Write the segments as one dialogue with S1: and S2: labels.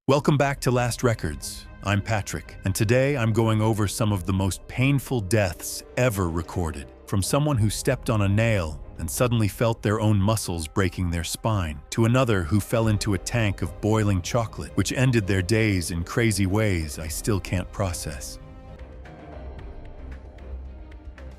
S1: Welcome back to Last Records. I'm Patrick, and today I'm going over some of the most painful deaths ever recorded. From someone who stepped on a nail and suddenly felt their own muscles breaking their spine, to another who fell into a tank of boiling chocolate, which ended their days in crazy ways I still can't process.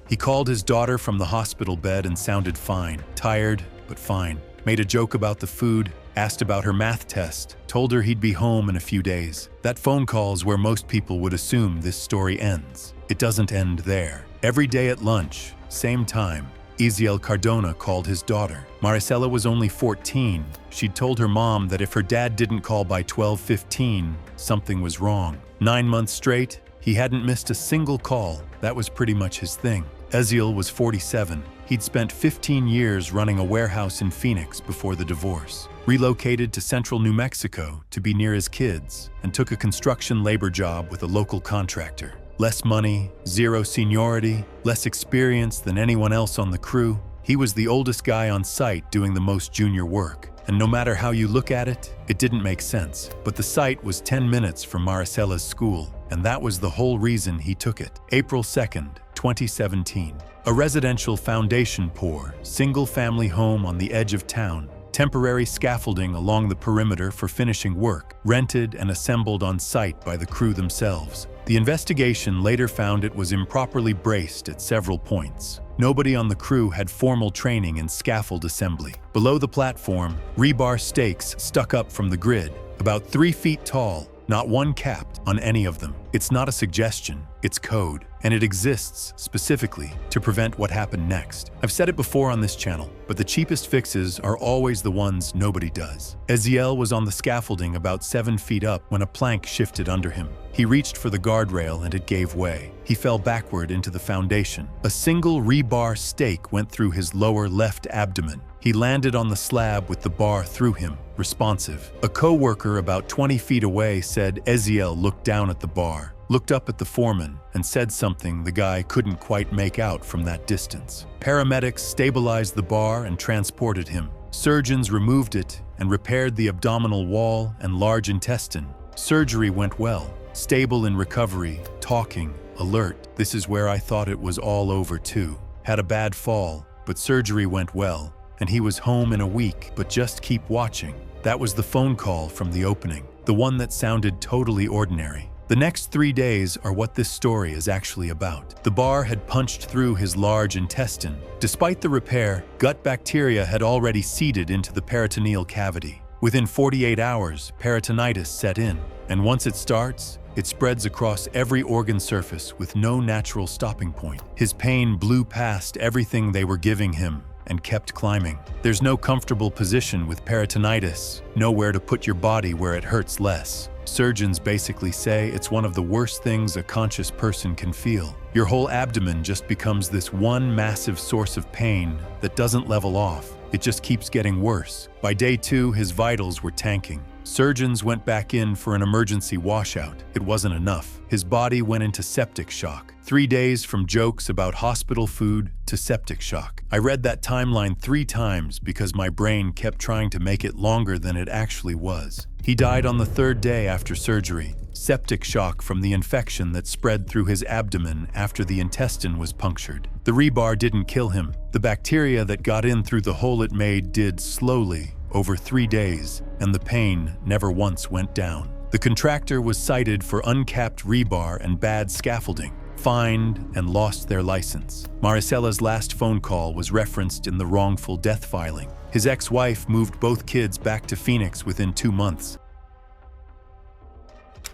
S1: He called his daughter from the hospital bed and sounded fine, tired, but fine. Made a joke about the food, asked about her math test, told her he'd be home in a few days. That phone call is where most people would assume this story ends. It doesn't end there. Every day at lunch, same time, Eziel Cardona called his daughter. Maricela was only 14. She'd told her mom that if her dad didn't call by 12:15, something was wrong. 9 months straight, he hadn't missed a single call. That was pretty much his thing. Eziel was 47. He'd spent 15 years running a warehouse in Phoenix before the divorce, relocated to central New Mexico to be near his kids, and took a construction labor job with a local contractor. Less money, zero seniority, less experience than anyone else on the crew. He was the oldest guy on site doing the most junior work. And no matter how you look at it, it didn't make sense. But the site was 10 minutes from Maricela's school, and that was the whole reason he took it. April 2nd, 2017. A residential foundation pour, single-family home on the edge of town, temporary scaffolding along the perimeter for finishing work, rented and assembled on site by the crew themselves. The investigation later found it was improperly braced at several points. Nobody on the crew had formal training in scaffold assembly. Below the platform, rebar stakes stuck up from the grid, about 3 feet tall, not one capped on any of them. It's not a suggestion, it's code, and it exists specifically to prevent what happened next. I've said it before on this channel, but the cheapest fixes are always the ones nobody does. Eziel was on the scaffolding about 7 feet up when a plank shifted under him. He reached for the guardrail and it gave way. He fell backward into the foundation. A single rebar stake went through his lower left abdomen. He landed on the slab with the bar through him, responsive. A co-worker about 20 feet away said Eziel looked down at the bar, looked up at the foreman, and said something the guy couldn't quite make out from that distance. Paramedics stabilized the bar and transported him. Surgeons removed it and repaired the abdominal wall and large intestine. Surgery went well. Stable in recovery, talking, alert. This is where I thought it was all over too. Had a bad fall, but surgery went well, and he was home in a week, but just keep watching. That was the phone call from the opening, the one that sounded totally ordinary. The next 3 days are what this story is actually about. The bar had punched through his large intestine. Despite the repair, gut bacteria had already seeded into the peritoneal cavity. Within 48 hours, peritonitis set in, and once it starts, it spreads across every organ surface with no natural stopping point. His pain blew past everything they were giving him and kept climbing. There's no comfortable position with peritonitis, nowhere to put your body where it hurts less. Surgeons basically say it's one of the worst things a conscious person can feel. Your whole abdomen just becomes this one massive source of pain that doesn't level off. It just keeps getting worse. By day 2, his vitals were tanking. Surgeons went back in for an emergency washout. It wasn't enough. His body went into septic shock. 3 days from jokes about hospital food to septic shock. I read that timeline 3 times because my brain kept trying to make it longer than it actually was. He died on the 3rd day after surgery. Septic shock from the infection that spread through his abdomen after the intestine was punctured. The rebar didn't kill him. The bacteria that got in through the hole it made did slowly, over 3 days, and the pain never once went down. The contractor was cited for uncapped rebar and bad scaffolding, fined, and lost their license. Maricela's last phone call was referenced in the wrongful death filing. His ex-wife moved both kids back to Phoenix within 2 months.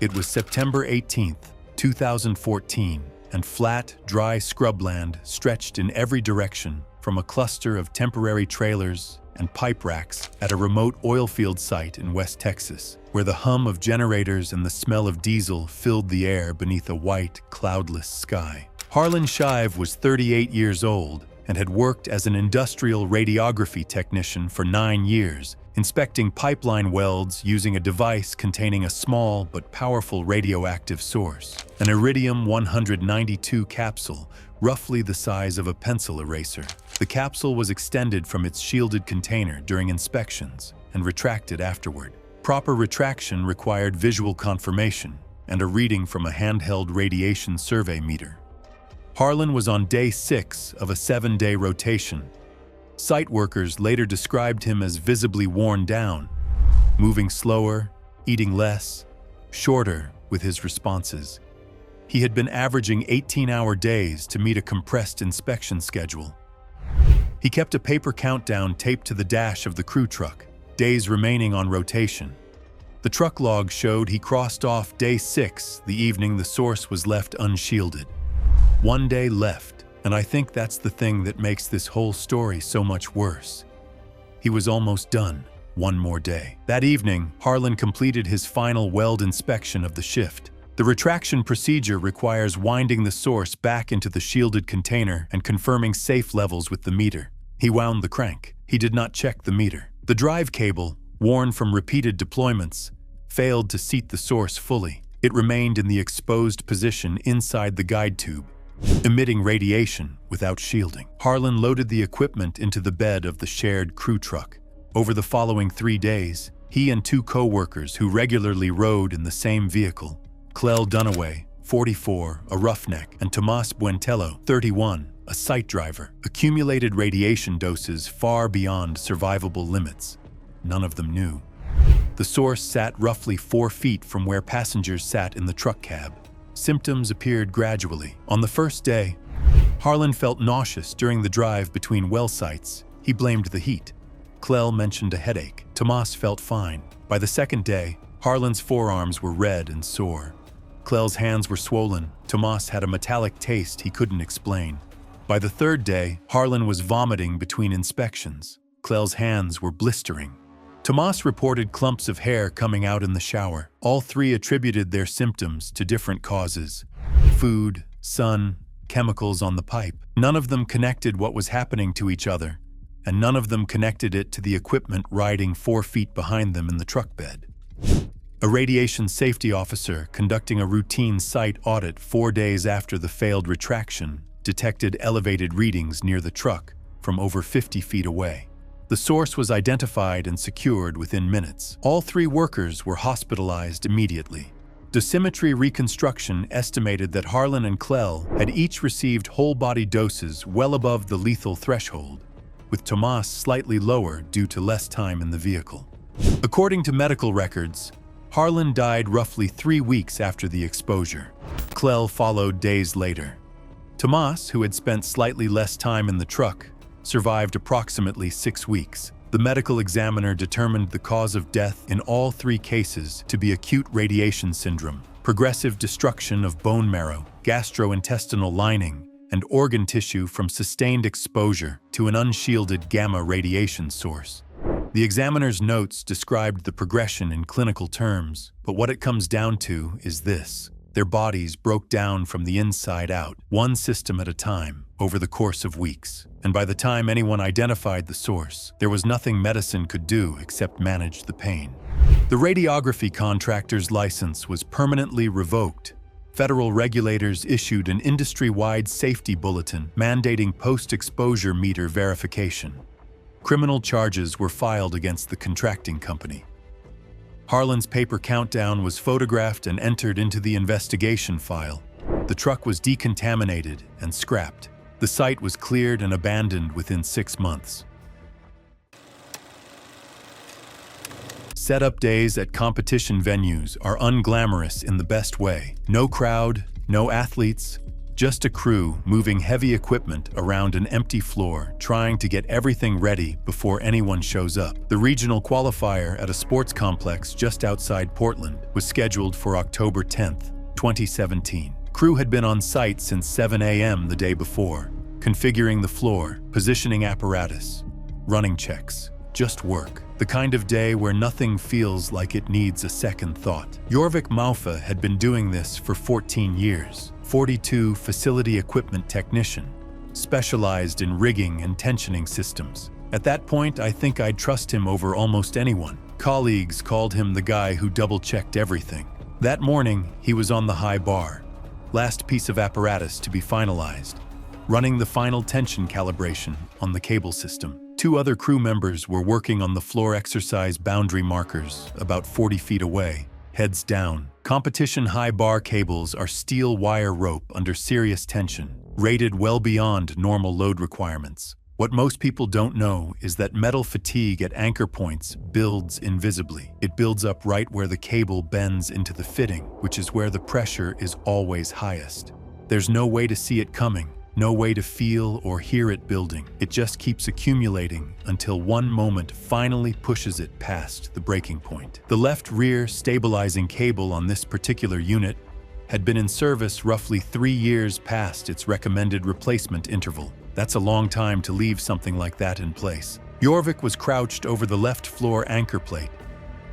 S1: It was September 18th, 2014, and flat, dry scrubland stretched in every direction from a cluster of temporary trailers and pipe racks at a remote oil field site in West Texas, where the hum of generators and the smell of diesel filled the air beneath a white, cloudless sky. Harlan Shive was 38 years old and had worked as an industrial radiography technician for 9 years, inspecting pipeline welds using a device containing a small but powerful radioactive source, an Iridium-192 capsule, roughly the size of a pencil eraser. The capsule was extended from its shielded container during inspections and retracted afterward. Proper retraction required visual confirmation and a reading from a handheld radiation survey meter. Harlan was on day 6 of a 7-day rotation. Site workers later described him as visibly worn down, moving slower, eating less, shorter with his responses. He had been averaging 18-hour days to meet a compressed inspection schedule. He kept a paper countdown taped to the dash of the crew truck, days remaining on rotation. The truck log showed he crossed off day 6 the evening the source was left unshielded. 1 day left, and I think that's the thing that makes this whole story so much worse. He was almost done. 1 more day. That evening, Harlan completed his final weld inspection of the shift. The retraction procedure requires winding the source back into the shielded container and confirming safe levels with the meter. He wound the crank. He did not check the meter. The drive cable, worn from repeated deployments, failed to seat the source fully. It remained in the exposed position inside the guide tube, emitting radiation without shielding. Harlan loaded the equipment into the bed of the shared crew truck. Over the following 3 days, he and 2 co-workers who regularly rode in the same vehicle, Clell Dunaway, 44, a roughneck, and Tomas Buentello, 31, a site driver, accumulated radiation doses far beyond survivable limits. None of them knew. The source sat roughly 4 feet from where passengers sat in the truck cab. Symptoms appeared gradually. On the first day, Harlan felt nauseous during the drive between well sites. He blamed the heat. Clell mentioned a headache. Tomas felt fine. By the second day, Harlan's forearms were red and sore. Clell's hands were swollen. Tomas had a metallic taste he couldn't explain. By the third day, Harlan was vomiting between inspections. Clell's hands were blistering. Tomas reported clumps of hair coming out in the shower. All 3 attributed their symptoms to different causes: food, sun, chemicals on the pipe. None of them connected what was happening to each other, and none of them connected it to the equipment riding 4 feet behind them in the truck bed. A radiation safety officer conducting a routine site audit 4 days after the failed retraction detected elevated readings near the truck from over 50 feet away. The source was identified and secured within minutes. All 3 workers were hospitalized immediately. Dosimetry reconstruction estimated that Harlan and Clell had each received whole-body doses well above the lethal threshold, with Tomas slightly lower due to less time in the vehicle. According to medical records, Harlan died roughly 3 weeks after the exposure. Clell followed days later. Tomas, who had spent slightly less time in the truck, survived approximately 6 weeks. The medical examiner determined the cause of death in all 3 cases to be acute radiation syndrome, progressive destruction of bone marrow, gastrointestinal lining, and organ tissue from sustained exposure to an unshielded gamma radiation source. The examiner's notes described the progression in clinical terms, but what it comes down to is this: their bodies broke down from the inside out, one system at a time, over the course of weeks. And by the time anyone identified the source, there was nothing medicine could do except manage the pain. The radiography contractor's license was permanently revoked. Federal regulators issued an industry-wide safety bulletin mandating post-exposure meter verification. Criminal charges were filed against the contracting company. Harlan's paper countdown was photographed and entered into the investigation file. The truck was decontaminated and scrapped. The site was cleared and abandoned within 6 months. Setup days at competition venues are unglamorous in the best way. No crowd, no athletes, just a crew moving heavy equipment around an empty floor, trying to get everything ready before anyone shows up. The regional qualifier at a sports complex just outside Portland was scheduled for October 10th, 2017. Crew had been on site since 7 a.m. the day before, configuring the floor, positioning apparatus, running checks, just work. The kind of day where nothing feels like it needs a second thought. Jorvik Maufa had been doing this for 14 years, 42 facility equipment technician, specialized in rigging and tensioning systems. At that point, I think I'd trust him over almost anyone. Colleagues called him the guy who double-checked everything. That morning, he was on the high bar, last piece of apparatus to be finalized, running the final tension calibration on the cable system. Two other crew members were working on the floor exercise boundary markers about 40 feet away, heads down. Competition high bar cables are steel wire rope under serious tension, rated well beyond normal load requirements. What most people don't know is that metal fatigue at anchor points builds invisibly. It builds up right where the cable bends into the fitting, which is where the pressure is always highest. There's no way to see it coming, no way to feel or hear it building. It just keeps accumulating until one moment finally pushes it past the breaking point. The left rear stabilizing cable on this particular unit had been in service roughly 3 years past its recommended replacement interval. That's a long time to leave something like that in place. Jorvik was crouched over the left floor anchor plate,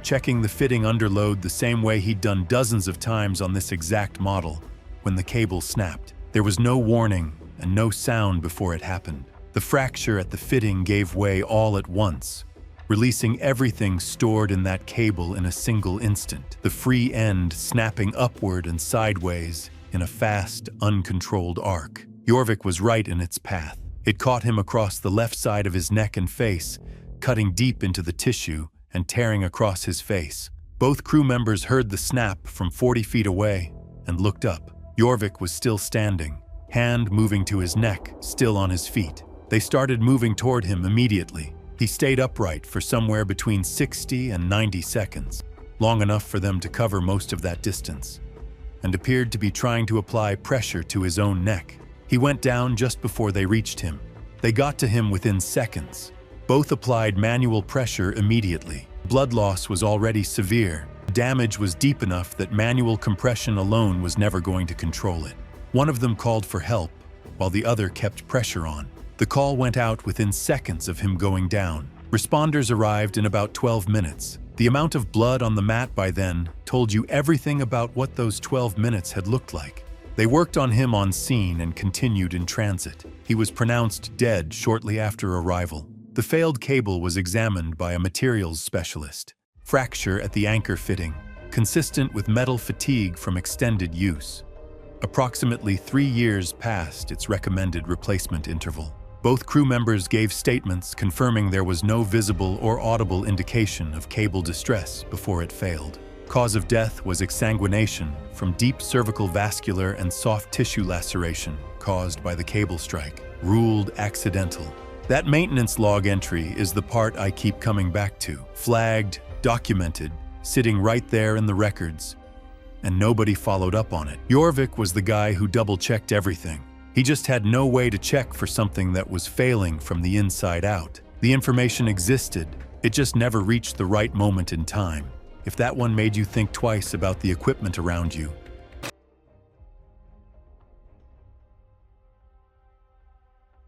S1: checking the fitting under load the same way he'd done dozens of times on this exact model when the cable snapped. There was no warning and no sound before it happened. The fracture at the fitting gave way all at once, releasing everything stored in that cable in a single instant, the free end snapping upward and sideways in a fast, uncontrolled arc. Jorvik was right in its path. It caught him across the left side of his neck and face, cutting deep into the tissue and tearing across his face. Both crew members heard the snap from 40 feet away and looked up. Jorvik was still standing, hand moving to his neck, still on his feet. They started moving toward him immediately. He stayed upright for somewhere between 60 and 90 seconds, long enough for them to cover most of that distance, and appeared to be trying to apply pressure to his own neck. He went down just before they reached him. They got to him within seconds. Both applied manual pressure immediately. Blood loss was already severe. Damage was deep enough that manual compression alone was never going to control it. One of them called for help, while the other kept pressure on. The call went out within seconds of him going down. Responders arrived in about 12 minutes. The amount of blood on the mat by then told you everything about what those 12 minutes had looked like. They worked on him on scene and continued in transit. He was pronounced dead shortly after arrival. The failed cable was examined by a materials specialist. Fracture at the anchor fitting, consistent with metal fatigue from extended use. Approximately 3 years past its recommended replacement interval. Both crew members gave statements confirming there was no visible or audible indication of cable distress before it failed. Cause of death was exsanguination from deep cervical vascular and soft tissue laceration caused by the cable strike, ruled accidental. That maintenance log entry is the part I keep coming back to. Flagged, documented, sitting right there in the records, and nobody followed up on it. Jorvik was the guy who double-checked everything. He just had no way to check for something that was failing from the inside out. The information existed, it just never reached the right moment in time. If that one made you think twice about the equipment around you.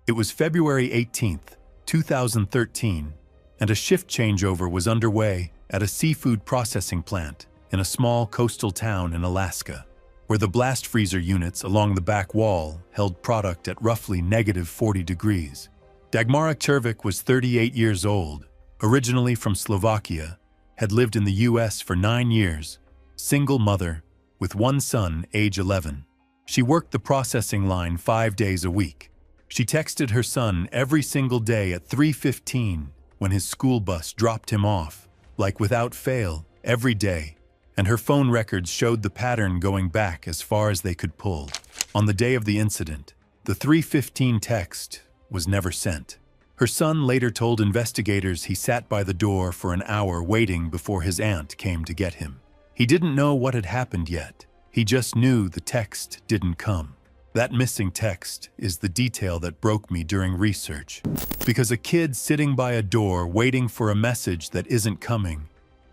S1: It was February 18th, 2013, and a shift changeover was underway at a seafood processing plant in a small coastal town in Alaska, where the blast freezer units along the back wall held product at roughly -40 degrees. Dagmara Červík was 38 years old, originally from Slovakia, had lived in the US for 9 years, single mother, with one son, age 11. She worked the processing line 5 days a week. She texted her son every single day at 3:15 when his school bus dropped him off, like without fail, every day. And her phone records showed the pattern going back as far as they could pull. On the day of the incident, the 3:15 text was never sent. Her son later told investigators he sat by the door for an hour waiting before his aunt came to get him. He didn't know what had happened yet. He just knew the text didn't come. That missing text is the detail that broke me during research. Because a kid sitting by a door waiting for a message that isn't coming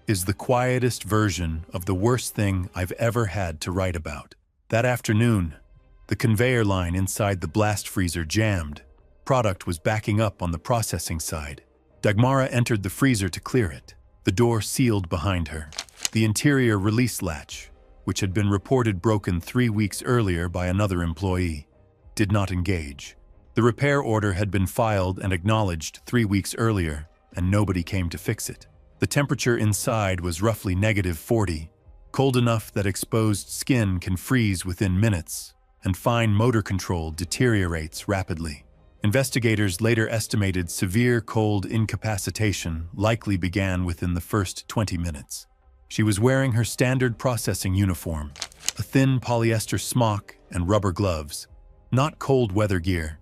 S1: is the quietest version of the worst thing I've ever had to write about. That afternoon, the conveyor line inside the blast freezer jammed. Product was backing up on the processing side. Dagmara entered the freezer to clear it. The door sealed behind her. The interior release latch, which had been reported broken 3 weeks earlier by another employee, did not engage. The repair order had been filed and acknowledged 3 weeks earlier, and nobody came to fix it. The temperature inside was roughly -40, cold enough that exposed skin can freeze within minutes, and fine motor control deteriorates rapidly. Investigators later estimated severe cold incapacitation likely began within the first 20 minutes. She was wearing her standard processing uniform, a thin polyester smock and rubber gloves, not cold weather gear,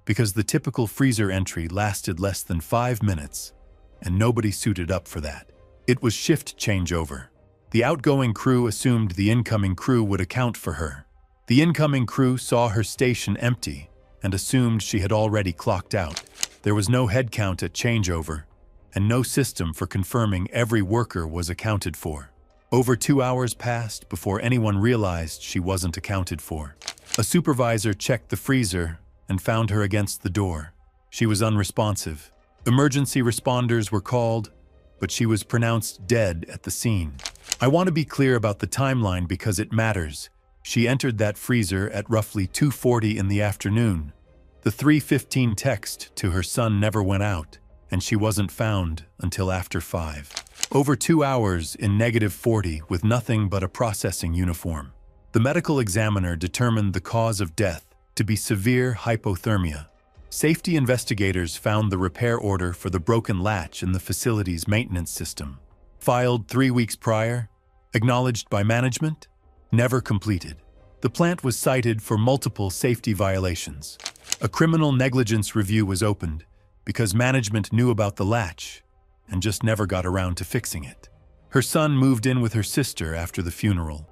S1: because the typical freezer entry lasted less than 5 minutes, and nobody suited up for that. It was shift changeover. The outgoing crew assumed the incoming crew would account for her. The incoming crew saw her station empty and assumed she had already clocked out. There was no head count at changeover, and no system for confirming every worker was accounted for. Over 2 hours passed before anyone realized she wasn't accounted for. A supervisor checked the freezer and found her against the door. She was unresponsive. Emergency responders were called, but she was pronounced dead at the scene. I want to be clear about the timeline because it matters. She entered that freezer at roughly 2:40 in the afternoon. The 3:15 text to her son never went out, and she wasn't found until after 5. Over 2 hours in -40 with nothing but a processing uniform. The medical examiner determined the cause of death to be severe hypothermia. Safety investigators found the repair order for the broken latch in the facility's maintenance system. Filed 3 weeks prior, acknowledged by management, never completed. The plant was cited for multiple safety violations. A criminal negligence review was opened because management knew about the latch and just never got around to fixing it. Her son moved in with her sister after the funeral.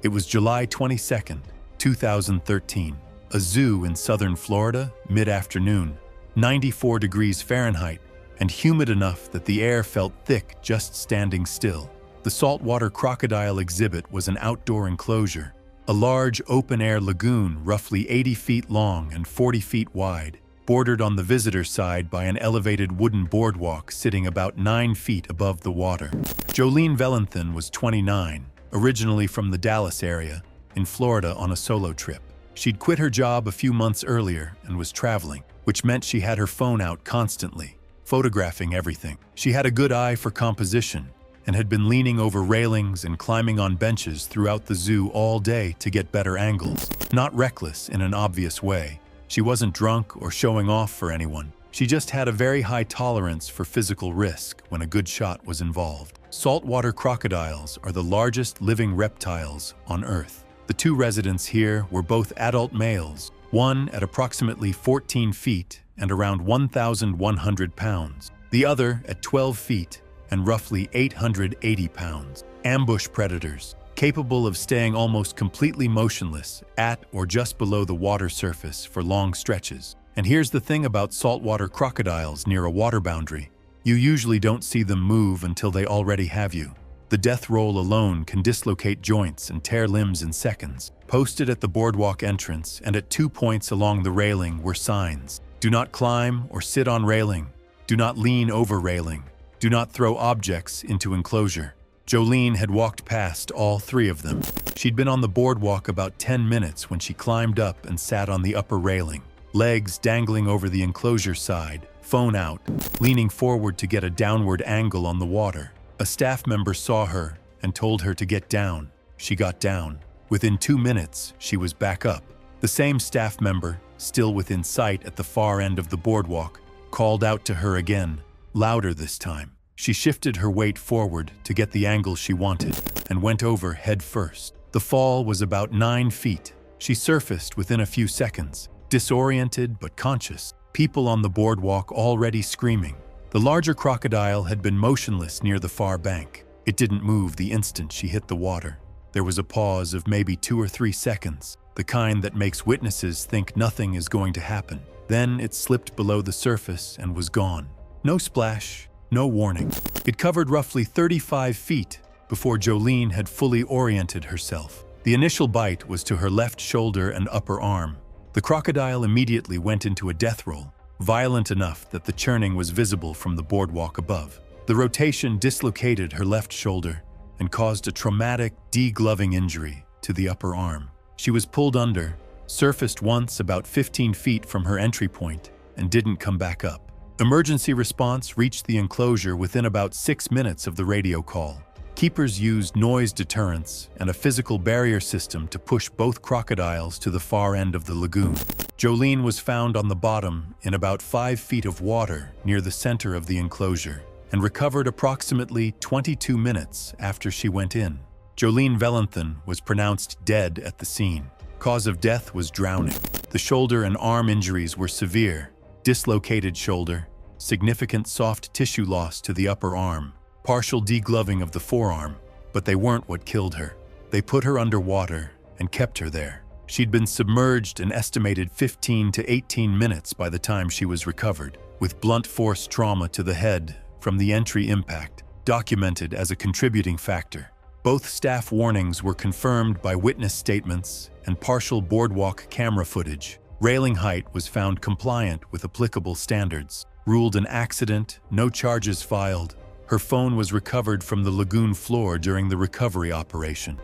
S1: It was July 22, 2013. A zoo in southern Florida, mid-afternoon, 94 degrees Fahrenheit, and humid enough that the air felt thick just standing still. The saltwater crocodile exhibit was an outdoor enclosure, a large open-air lagoon roughly 80 feet long and 40 feet wide, bordered on the visitor side by an elevated wooden boardwalk sitting about 9 feet above the water. Jolene Velenthan was 29, originally from the Dallas area, in Florida on a solo trip. She'd quit her job a few months earlier and was traveling, which meant she had her phone out constantly, photographing everything. She had a good eye for composition and had been leaning over railings and climbing on benches throughout the zoo all day to get better angles. Not reckless in an obvious way. She wasn't drunk or showing off for anyone. She just had a very high tolerance for physical risk when a good shot was involved. Saltwater crocodiles are the largest living reptiles on Earth. The 2 residents here were both adult males, one at approximately 14 feet and around 1,100 pounds, the other at 12 feet and roughly 880 pounds. Ambush predators, capable of staying almost completely motionless at or just below the water surface for long stretches. And here's the thing about saltwater crocodiles near a water boundary. You usually don't see them move until they already have you. The death roll alone can dislocate joints and tear limbs in seconds. Posted at the boardwalk entrance and at 2 points along the railing were signs. Do not climb or sit on railing. Do not lean over railing. Do not throw objects into enclosure. Jolene had walked past all 3 of them. She'd been on the boardwalk about 10 minutes when she climbed up and sat on the upper railing, legs dangling over the enclosure side, phone out, leaning forward to get a downward angle on the water. A staff member saw her and told her to get down. She got down. Within 2 minutes, she was back up. The same staff member, still within sight at the far end of the boardwalk, called out to her again, louder this time. She shifted her weight forward to get the angle she wanted and went over head first. The fall was about 9 feet. She surfaced within a few seconds, disoriented but conscious. People on the boardwalk already screaming. The larger crocodile had been motionless near the far bank. It didn't move the instant she hit the water. There was a pause of maybe 2 or 3 seconds, the kind that makes witnesses think nothing is going to happen. Then it slipped below the surface and was gone. No splash, no warning. It covered roughly 35 feet before Jolene had fully oriented herself. The initial bite was to her left shoulder and upper arm. The crocodile immediately went into a death roll, violent enough that the churning was visible from the boardwalk above. The rotation dislocated her left shoulder and caused a traumatic, degloving injury to the upper arm. She was pulled under, surfaced once about 15 feet from her entry point, and didn't come back up. Emergency response reached the enclosure within about 6 minutes of the radio call. Keepers used noise deterrents and a physical barrier system to push both crocodiles to the far end of the lagoon. Jolene was found on the bottom in about 5 feet of water near the center of the enclosure and recovered approximately 22 minutes after she went in. Jolene Velenthan was pronounced dead at the scene. Cause of death was drowning. The shoulder and arm injuries were severe: dislocated shoulder, significant soft tissue loss to the upper arm, partial degloving of the forearm, but they weren't what killed her. They put her underwater and kept her there. She'd been submerged an estimated 15 to 18 minutes by the time she was recovered, with blunt force trauma to the head from the entry impact, documented as a contributing factor. Both staff warnings were confirmed by witness statements and partial boardwalk camera footage. Railing height was found compliant with applicable standards. Ruled an accident, no charges filed. Her phone was recovered from the lagoon floor during the recovery operation.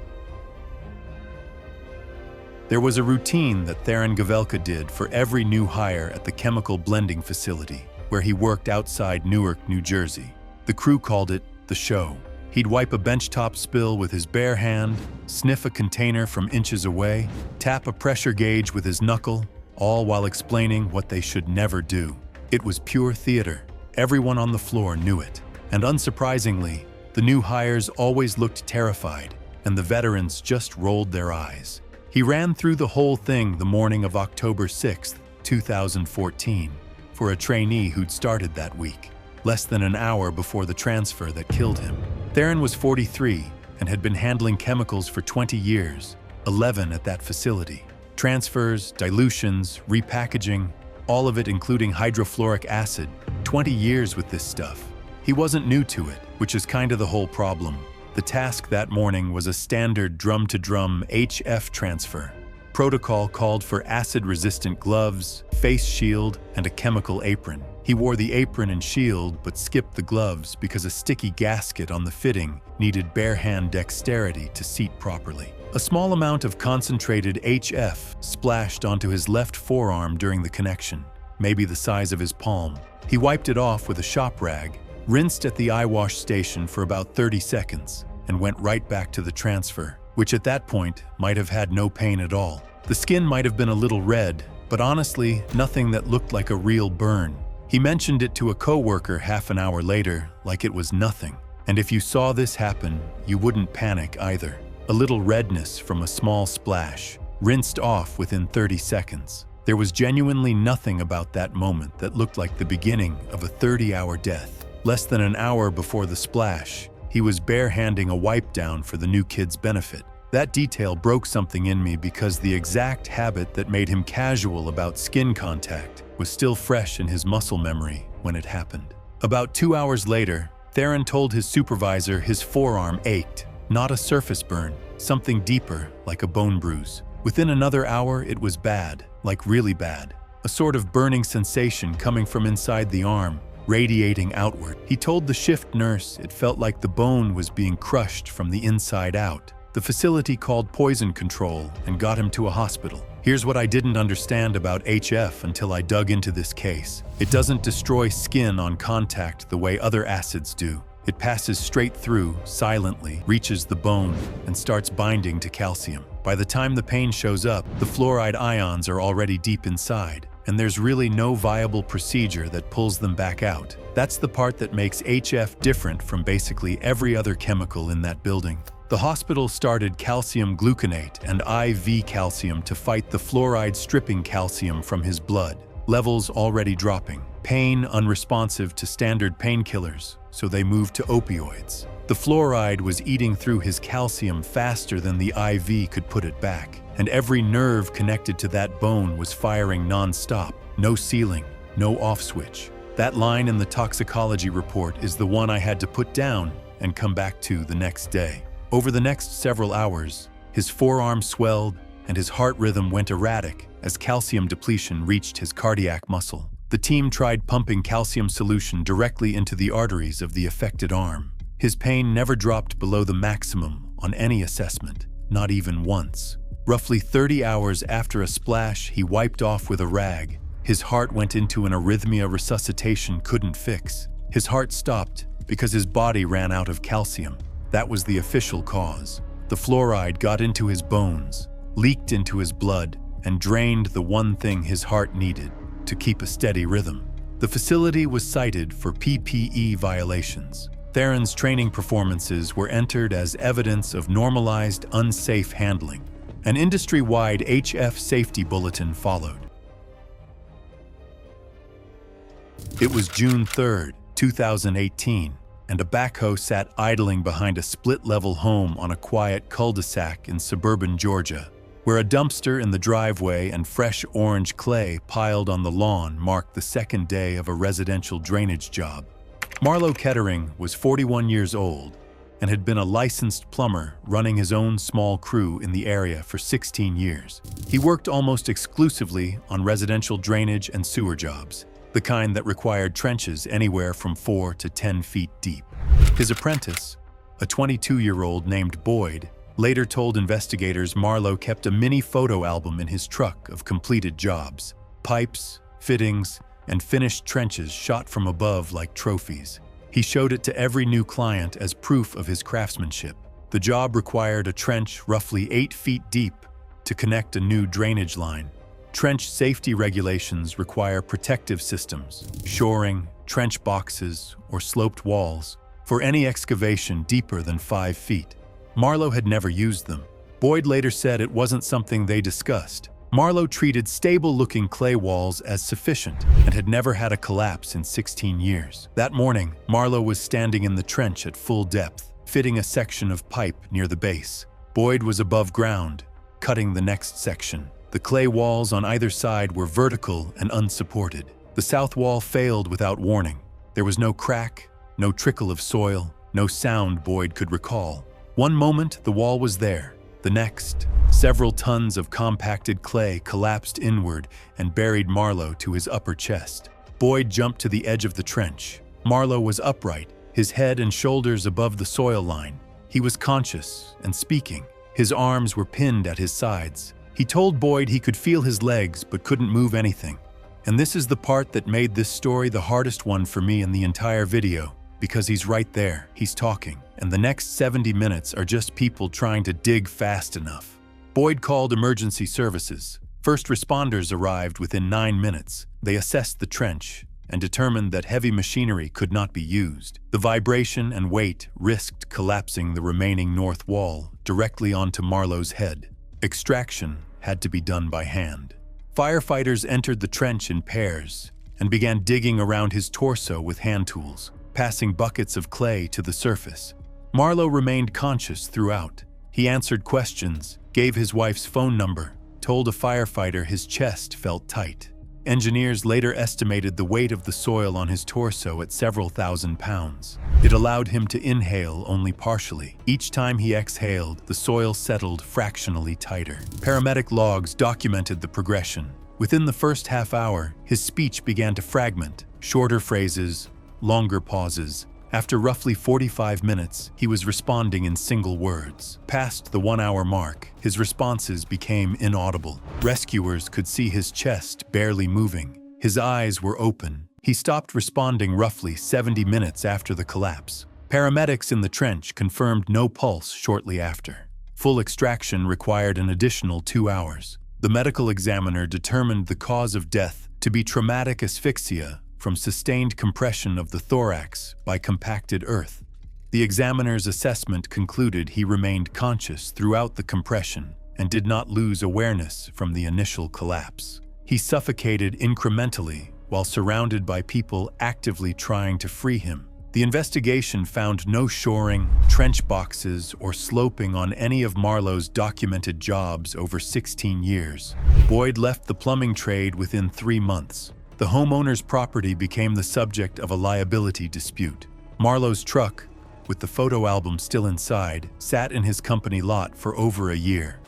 S1: There was a routine that Theron Gavelka did for every new hire at the chemical blending facility, where he worked outside Newark, New Jersey. The crew called it the show. He'd wipe a benchtop spill with his bare hand, sniff a container from inches away, tap a pressure gauge with his knuckle, all while explaining what they should never do. It was pure theater. Everyone on the floor knew it. And unsurprisingly, the new hires always looked terrified, and the veterans just rolled their eyes. He ran through the whole thing the morning of October 6, 2014, for a trainee who'd started that week, less than an hour before the transfer that killed him. Theron was 43 and had been handling chemicals for 20 years, 11 at that facility. Transfers, dilutions, repackaging, all of it including hydrofluoric acid, 20 years with this stuff. He wasn't new to it, which is kind of the whole problem. The task that morning was a standard drum-to-drum HF transfer. Protocol called for acid-resistant gloves, face shield, and a chemical apron. He wore the apron and shield but skipped the gloves because a sticky gasket on the fitting needed bare hand dexterity to seat properly. A small amount of concentrated HF splashed onto his left forearm during the connection, maybe the size of his palm. He wiped it off with a shop rag, rinsed at the eye wash station for about 30 seconds, and went right back to the transfer, which at that point might have had no pain at all. The skin might have been a little red, but honestly, nothing that looked like a real burn. He mentioned it to a coworker half an hour later, like it was nothing. And if you saw this happen, you wouldn't panic either. A little redness from a small splash, rinsed off within 30 seconds. There was genuinely nothing about that moment that looked like the beginning of a 30-hour death. Less than an hour before the splash, he was bare-handing a wipe down for the new kid's benefit. That detail broke something in me because the exact habit that made him casual about skin contact was still fresh in his muscle memory when it happened. About 2 hours later, Theron told his supervisor his forearm ached, not a surface burn, something deeper like a bone bruise. Within another hour, it was bad, like really bad. A sort of burning sensation coming from inside the arm, radiating outward. He told the shift nurse it felt like the bone was being crushed from the inside out. The facility called poison control and got him to a hospital. Here's what I didn't understand about HF until I dug into this case. It doesn't destroy skin on contact the way other acids do. It passes straight through, silently, reaches the bone, and starts binding to calcium. By the time the pain shows up, the fluoride ions are already deep inside, and there's really no viable procedure that pulls them back out. That's the part that makes HF different from basically every other chemical in that building. The hospital started calcium gluconate and IV calcium to fight the fluoride stripping calcium from his blood, levels already dropping. Pain unresponsive to standard painkillers, so they moved to opioids. The fluoride was eating through his calcium faster than the IV could put it back, and every nerve connected to that bone was firing non-stop. No ceiling, no off switch. That line in the toxicology report is the one I had to put down and come back to the next day. Over the next several hours, his forearm swelled and his heart rhythm went erratic as calcium depletion reached his cardiac muscle. The team tried pumping calcium solution directly into the arteries of the affected arm. His pain never dropped below the maximum on any assessment, not even once. Roughly 30 hours after a splash he wiped off with a rag, his heart went into an arrhythmia resuscitation couldn't fix. His heart stopped because his body ran out of calcium. That was the official cause. The fluoride got into his bones, leaked into his blood, and drained the one thing his heart needed to keep a steady rhythm. The facility was cited for PPE violations. Theron's training performances were entered as evidence of normalized, unsafe handling. An industry-wide HF safety bulletin followed. It was June 3, 2018, and a backhoe sat idling behind a split-level home on a quiet cul-de-sac in suburban Georgia, where a dumpster in the driveway and fresh orange clay piled on the lawn marked the second day of a residential drainage job. Marlo Kettering was 41 years old and had been a licensed plumber running his own small crew in the area for 16 years. He worked almost exclusively on residential drainage and sewer jobs, the kind that required trenches anywhere from 4 to 10 feet deep. His apprentice, a 22-year-old named Boyd, later told investigators Marlo kept a mini photo album in his truck of completed jobs, pipes, fittings, and finished trenches shot from above like trophies. He showed it to every new client as proof of his craftsmanship. The job required a trench roughly 8 feet deep to connect a new drainage line. Trench safety regulations require protective systems, shoring, trench boxes, or sloped walls for any excavation deeper than 5 feet. Marlo had never used them. Boyd later said it wasn't something they discussed. Marlo treated stable-looking clay walls as sufficient and had never had a collapse in 16 years. That morning, Marlo was standing in the trench at full depth, fitting a section of pipe near the base. Boyd was above ground, cutting the next section. The clay walls on either side were vertical and unsupported. The south wall failed without warning. There was no crack, no trickle of soil, no sound Boyd could recall. One moment, the wall was there. The next, several tons of compacted clay collapsed inward and buried Marlo to his upper chest. Boyd jumped to the edge of the trench. Marlo was upright, his head and shoulders above the soil line. He was conscious and speaking. His arms were pinned at his sides. He told Boyd he could feel his legs but couldn't move anything. And this is the part that made this story the hardest one for me in the entire video, because he's right there, he's talking, and the next 70 minutes are just people trying to dig fast enough. Boyd called emergency services. First responders arrived within 9 minutes. They assessed the trench and determined that heavy machinery could not be used. The vibration and weight risked collapsing the remaining north wall directly onto Marlo's head. Extraction had to be done by hand. Firefighters entered the trench in pairs and began digging around his torso with hand tools, passing buckets of clay to the surface. Marlo remained conscious throughout. He answered questions, gave his wife's phone number, told a firefighter his chest felt tight. Engineers later estimated the weight of the soil on his torso at several thousand pounds. It allowed him to inhale only partially. Each time he exhaled, the soil settled fractionally tighter. Paramedic logs documented the progression. Within the first half hour, his speech began to fragment, shorter phrases, longer pauses. After roughly 45 minutes, he was responding in single words. Past the 1 hour mark, his responses became inaudible. Rescuers could see his chest barely moving. His eyes were open. He stopped responding roughly 70 minutes after the collapse. Paramedics in the trench confirmed no pulse shortly after. Full extraction required an additional 2 hours. The medical examiner determined the cause of death to be traumatic asphyxia from sustained compression of the thorax by compacted earth. The examiner's assessment concluded he remained conscious throughout the compression and did not lose awareness from the initial collapse. He suffocated incrementally while surrounded by people actively trying to free him. The investigation found no shoring, trench boxes, or sloping on any of Marlo's documented jobs over 16 years. Boyd left the plumbing trade within 3 months. The homeowner's property became the subject of a liability dispute. Marlo's truck, with the photo album still inside, sat in his company lot for over a year.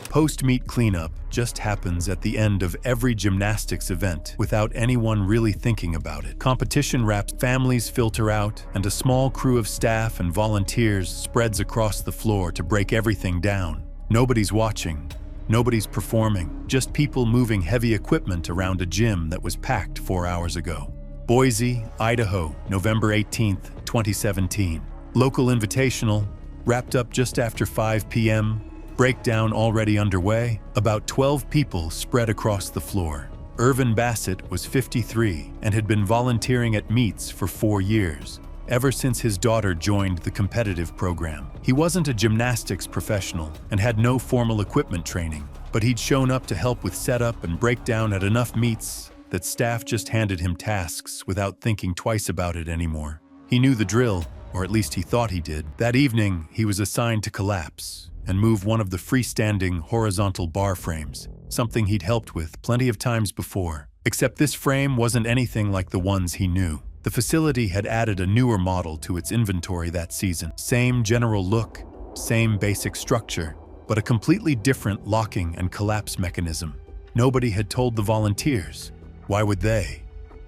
S1: Post-meet cleanup just happens at the end of every gymnastics event without anyone really thinking about it. Competition wraps, families filter out, and a small crew of staff and volunteers spreads across the floor to break everything down. Nobody's watching. Nobody's performing, just people moving heavy equipment around a gym that was packed 4 hours ago. Boise, Idaho, November 18, 2017. Local invitational, wrapped up just after 5 p.m., breakdown already underway, about 12 people spread across the floor. Irvin Bassett was 53 and had been volunteering at meets for 4 years, ever since his daughter joined the competitive program. He wasn't a gymnastics professional and had no formal equipment training, but he'd shown up to help with setup and breakdown at enough meets that staff just handed him tasks without thinking twice about it anymore. He knew the drill, or at least he thought he did. That evening, he was assigned to collapse and move one of the freestanding horizontal bar frames, something he'd helped with plenty of times before. Except this frame wasn't anything like the ones he knew. The facility had added a newer model to its inventory that season. Same general look, same basic structure, but a completely different locking and collapse mechanism. Nobody had told the volunteers. Why would they?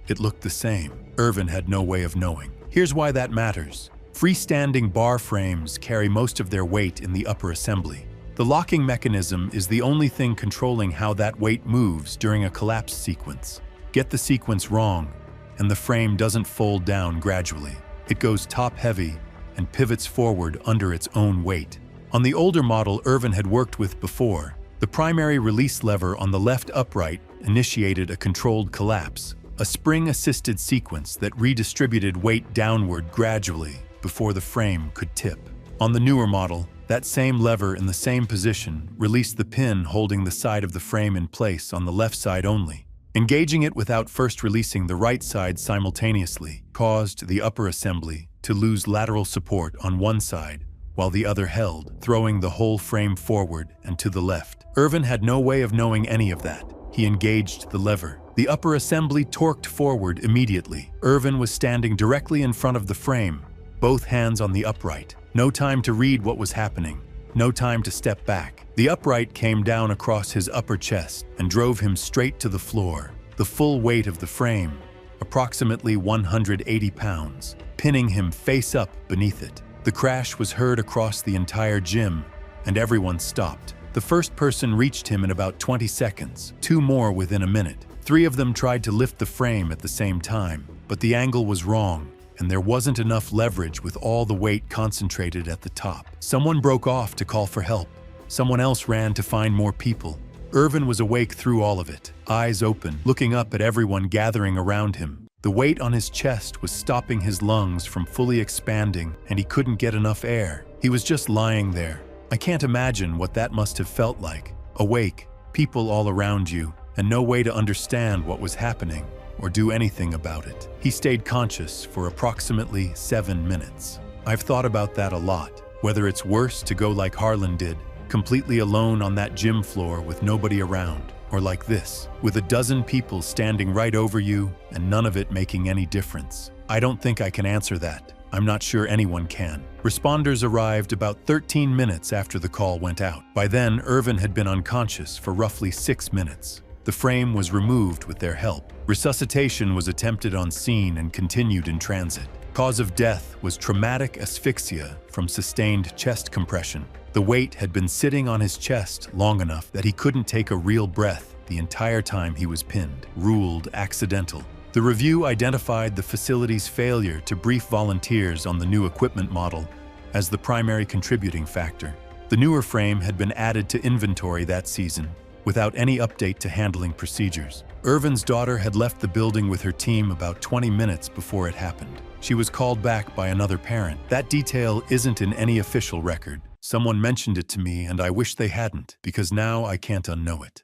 S1: It looked the same. Irvin had no way of knowing. Here's why that matters. Freestanding bar frames carry most of their weight in the upper assembly. The locking mechanism is the only thing controlling how that weight moves during a collapse sequence. Get the sequence wrong, and the frame doesn't fold down gradually. It goes top-heavy and pivots forward under its own weight. On the older model Irvin had worked with before, the primary release lever on the left upright initiated a controlled collapse, a spring-assisted sequence that redistributed weight downward gradually before the frame could tip. On the newer model, that same lever in the same position released the pin holding the side of the frame in place on the left side only. Engaging it without first releasing the right side simultaneously caused the upper assembly to lose lateral support on one side while the other held, throwing the whole frame forward and to the left. Irvin had no way of knowing any of that. He engaged the lever. The upper assembly torqued forward immediately. Irvin was standing directly in front of the frame, both hands on the upright. No time to read what was happening. No time to step back. The upright came down across his upper chest and drove him straight to the floor. The full weight of the frame, approximately 180 pounds, pinning him face up beneath it. The crash was heard across the entire gym, and everyone stopped. The first person reached him in about 20 seconds, 2 more within a minute. 3 of them tried to lift the frame at the same time, but the angle was wrong, and there wasn't enough leverage with all the weight concentrated at the top. Someone broke off to call for help. Someone else ran to find more people. Irvin was awake through all of it, eyes open, looking up at everyone gathering around him. The weight on his chest was stopping his lungs from fully expanding, and he couldn't get enough air. He was just lying there. I can't imagine what that must have felt like. Awake, people all around you, and no way to understand what was happening or do anything about it. He stayed conscious for approximately 7 minutes. I've thought about that a lot, whether it's worse to go like Harlan did, completely alone on that gym floor with nobody around, or like this, with a dozen people standing right over you and none of it making any difference. I don't think I can answer that. I'm not sure anyone can. Responders arrived about 13 minutes after the call went out. By then, Irvin had been unconscious for roughly 6 minutes. The frame was removed with their help. Resuscitation was attempted on scene and continued in transit. Cause of death was traumatic asphyxia from sustained chest compression. The weight had been sitting on his chest long enough that he couldn't take a real breath the entire time he was pinned, ruled accidental. The review identified the facility's failure to brief volunteers on the new equipment model as the primary contributing factor. The newer frame had been added to inventory that season, without any update to handling procedures. Irvin's daughter had left the building with her team about 20 minutes before it happened. She was called back by another parent. That detail isn't in any official record. Someone mentioned it to me, and I wish they hadn't, because now I can't unknow it.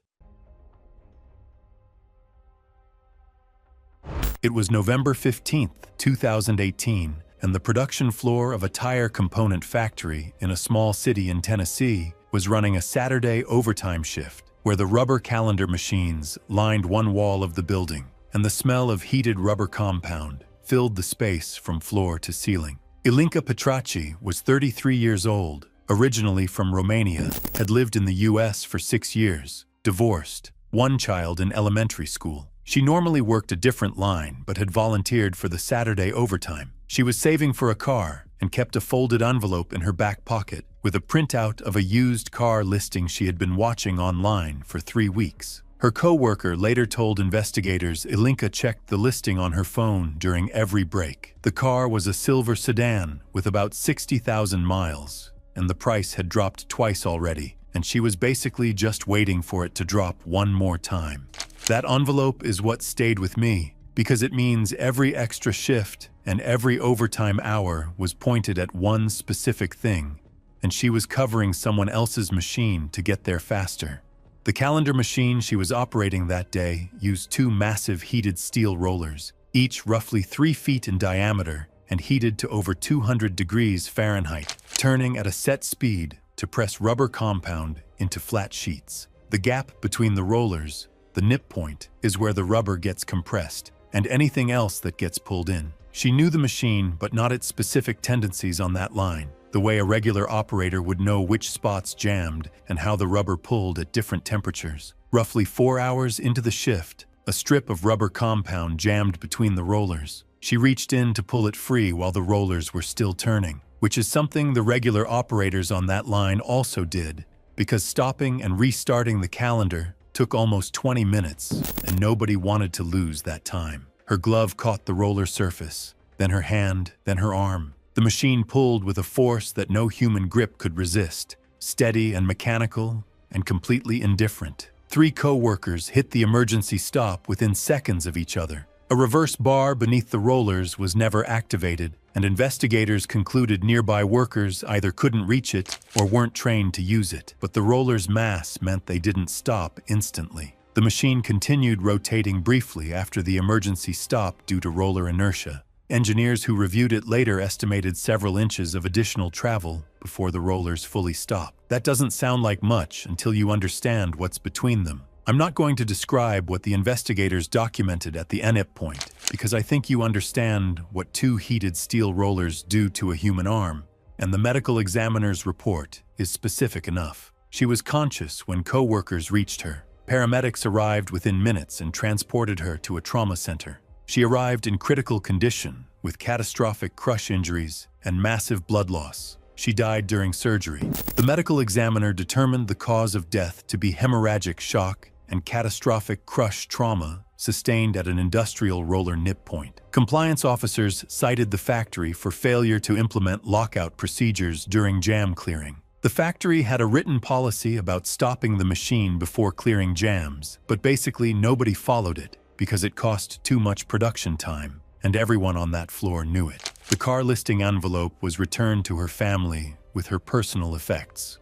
S1: It was November 15th, 2018, and the production floor of a tire component factory in a small city in Tennessee was running a Saturday overtime shift, where the rubber calendar machines lined one wall of the building, and the smell of heated rubber compound filled the space from floor to ceiling. Ilinka Petrachi was 33 years old, originally from Romania, had lived in the US for 6 years, divorced, 1 child in elementary school. She normally worked a different line, but had volunteered for the Saturday overtime. She was saving for a car and kept a folded envelope in her back pocket with a printout of a used car listing she had been watching online for 3 weeks. Her co-worker later told investigators Ilinka checked the listing on her phone during every break. The car was a silver sedan with about 60,000 miles, and the price had dropped twice already, and she was basically just waiting for it to drop one more time. That envelope is what stayed with me, because it means every extra shift and every overtime hour was pointed at one specific thing, and she was covering someone else's machine to get there faster. The calendar machine she was operating that day used two massive heated steel rollers, each roughly 3 feet in diameter and heated to over 200 degrees Fahrenheit, turning at a set speed to press rubber compound into flat sheets. The gap between the rollers, the nip point, is where the rubber gets compressed, and anything else that gets pulled in. She knew the machine, but not its specific tendencies on that line, the way a regular operator would know which spots jammed and how the rubber pulled at different temperatures. Roughly 4 hours into the shift, a strip of rubber compound jammed between the rollers. She reached in to pull it free while the rollers were still turning, which is something the regular operators on that line also did, because stopping and restarting the calendar took almost 20 minutes, and nobody wanted to lose that time. Her glove caught the roller surface, then her hand, then her arm. The machine pulled with a force that no human grip could resist, steady and mechanical and completely indifferent. 3 co-workers hit the emergency stop within seconds of each other. A reverse bar beneath the rollers was never activated, and investigators concluded nearby workers either couldn't reach it or weren't trained to use it. But the roller's mass meant they didn't stop instantly. The machine continued rotating briefly after the emergency stop due to roller inertia. Engineers who reviewed it later estimated several inches of additional travel before the rollers fully stopped. That doesn't sound like much until you understand what's between them. I'm not going to describe what the investigators documented at the nip point, because I think you understand what 2 heated steel rollers do to a human arm, and the medical examiner's report is specific enough. She was conscious when co-workers reached her. Paramedics arrived within minutes and transported her to a trauma center. She arrived in critical condition, with catastrophic crush injuries and massive blood loss. She died during surgery. The medical examiner determined the cause of death to be hemorrhagic shock and catastrophic crush trauma sustained at an industrial roller nip point. Compliance officers cited the factory for failure to implement lockout procedures during jam clearing. The factory had a written policy about stopping the machine before clearing jams, but basically nobody followed it because it cost too much production time, and everyone on that floor knew it. The car listing envelope was returned to her family with her personal effects.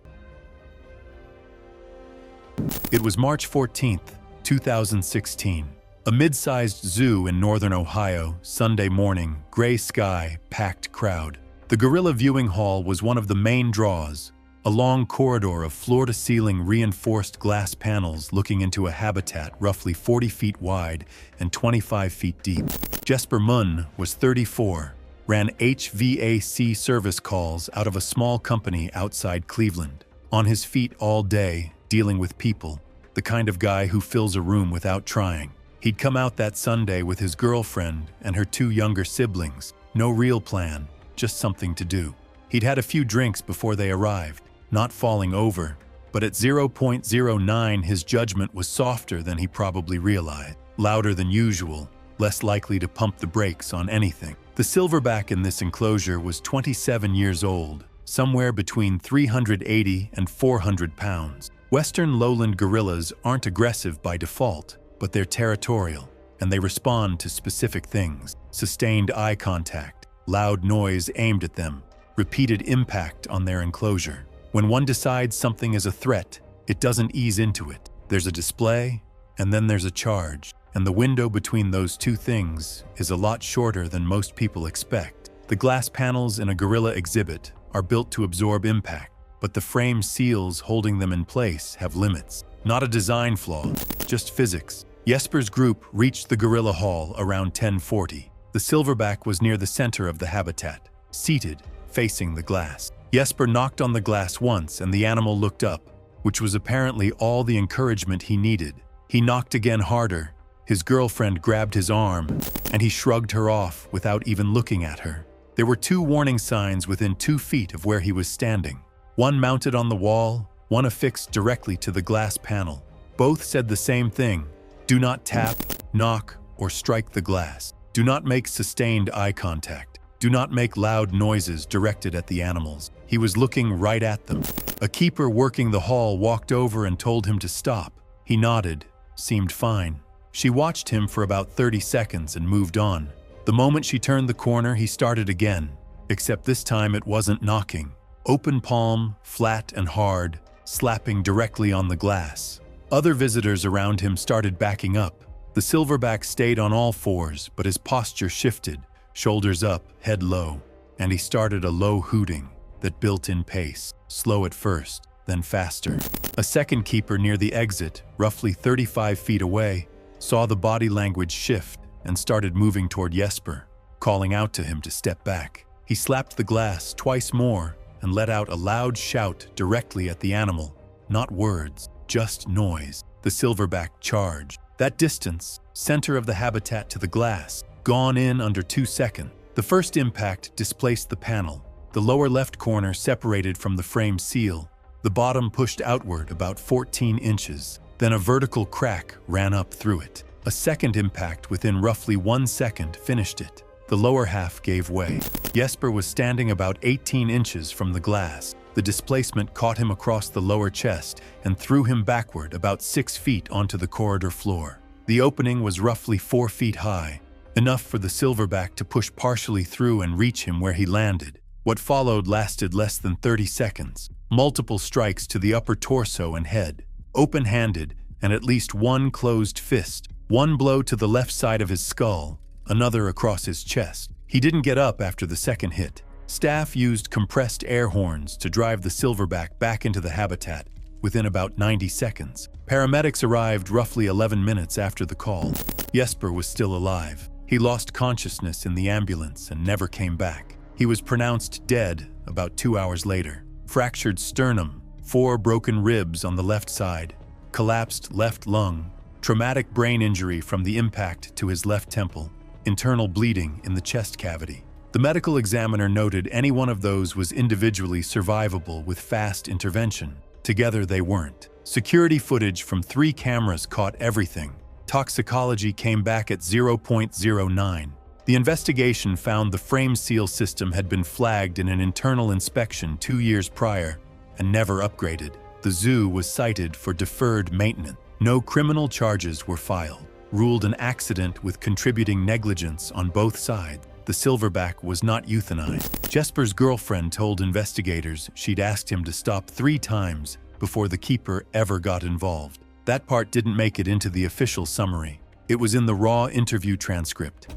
S1: It was March 14th, 2016. A mid-sized zoo in northern Ohio, Sunday morning, gray sky, packed crowd. The gorilla viewing hall was one of the main draws, a long corridor of floor-to-ceiling reinforced glass panels looking into a habitat roughly 40 feet wide and 25 feet deep. Jesper Munn was 34, ran HVAC service calls out of a small company outside Cleveland. On his feet all day, dealing with people, the kind of guy who fills a room without trying. He'd come out that Sunday with his girlfriend and her 2 younger siblings. No real plan, just something to do. He'd had a few drinks before they arrived, not falling over, but at 0.09 his judgment was softer than he probably realized, louder than usual, less likely to pump the brakes on anything. The silverback in this enclosure was 27 years old, somewhere between 380 and 400 pounds. Western lowland gorillas aren't aggressive by default, but they're territorial, and they respond to specific things. Sustained eye contact, loud noise aimed at them, repeated impact on their enclosure. When one decides something is a threat, it doesn't ease into it. There's a display, and then there's a charge, and the window between those two things is a lot shorter than most people expect. The glass panels in a gorilla exhibit are built to absorb impact, but the frame seals holding them in place have limits. Not a design flaw, just physics. Jesper's group reached the gorilla hall around 10:40. The silverback was near the center of the habitat, seated, facing the glass. Jesper knocked on the glass once and the animal looked up, which was apparently all the encouragement he needed. He knocked again harder. His girlfriend grabbed his arm, and he shrugged her off without even looking at her. There were 2 warning signs within 2 feet of where he was standing. One mounted on the wall, one affixed directly to the glass panel. Both said the same thing: do not tap, knock, or strike the glass. Do not make sustained eye contact. Do not make loud noises directed at the animals. He was looking right at them. A keeper working the hall walked over and told him to stop. He nodded, seemed fine. She watched him for about 30 seconds and moved on. The moment she turned the corner, he started again, except this time it wasn't knocking. Open palm, flat and hard, slapping directly on the glass. Other visitors around him started backing up. The silverback stayed on all fours, but his posture shifted, shoulders up, head low, and he started a low hooting that built in pace, slow at first, then faster. A second keeper near the exit, roughly 35 feet away, saw the body language shift and started moving toward Jesper, calling out to him to step back. He slapped the glass twice more and let out a loud shout directly at the animal. Not words, just noise. The silverback charged. That distance, center of the habitat to the glass, gone in under 2 seconds. The first impact displaced the panel. The lower left corner separated from the frame seal. The bottom pushed outward about 14 inches. Then a vertical crack ran up through it. A second impact within roughly 1 second finished it. The lower half gave way. Jesper was standing about 18 inches from the glass. The displacement caught him across the lower chest and threw him backward about 6 feet onto the corridor floor. The opening was roughly 4 feet high, enough for the silverback to push partially through and reach him where he landed. What followed lasted less than 30 seconds. Multiple strikes to the upper torso and head, open-handed, and at least one closed fist. One blow to the left side of his skull, another across his chest. He didn't get up after the second hit. Staff used compressed air horns to drive the silverback back into the habitat within about 90 seconds. Paramedics arrived roughly 11 minutes after the call. Jesper was still alive. He lost consciousness in the ambulance and never came back. He was pronounced dead about 2 hours later. Fractured sternum, 4 broken ribs on the left side, collapsed left lung, traumatic brain injury from the impact to his left temple, internal bleeding in the chest cavity. The medical examiner noted any one of those was individually survivable with fast intervention. Together they weren't. Security footage from 3 cameras caught everything. Toxicology came back at 0.09. The investigation found the frame seal system had been flagged in an internal inspection 2 years prior and never upgraded. The zoo was cited for deferred maintenance. No criminal charges were filed. Ruled an accident with contributing negligence on both sides. The silverback was not euthanized. Jesper's girlfriend told investigators she'd asked him to stop 3 times before the keeper ever got involved. That part didn't make it into the official summary. It was in the raw interview transcript.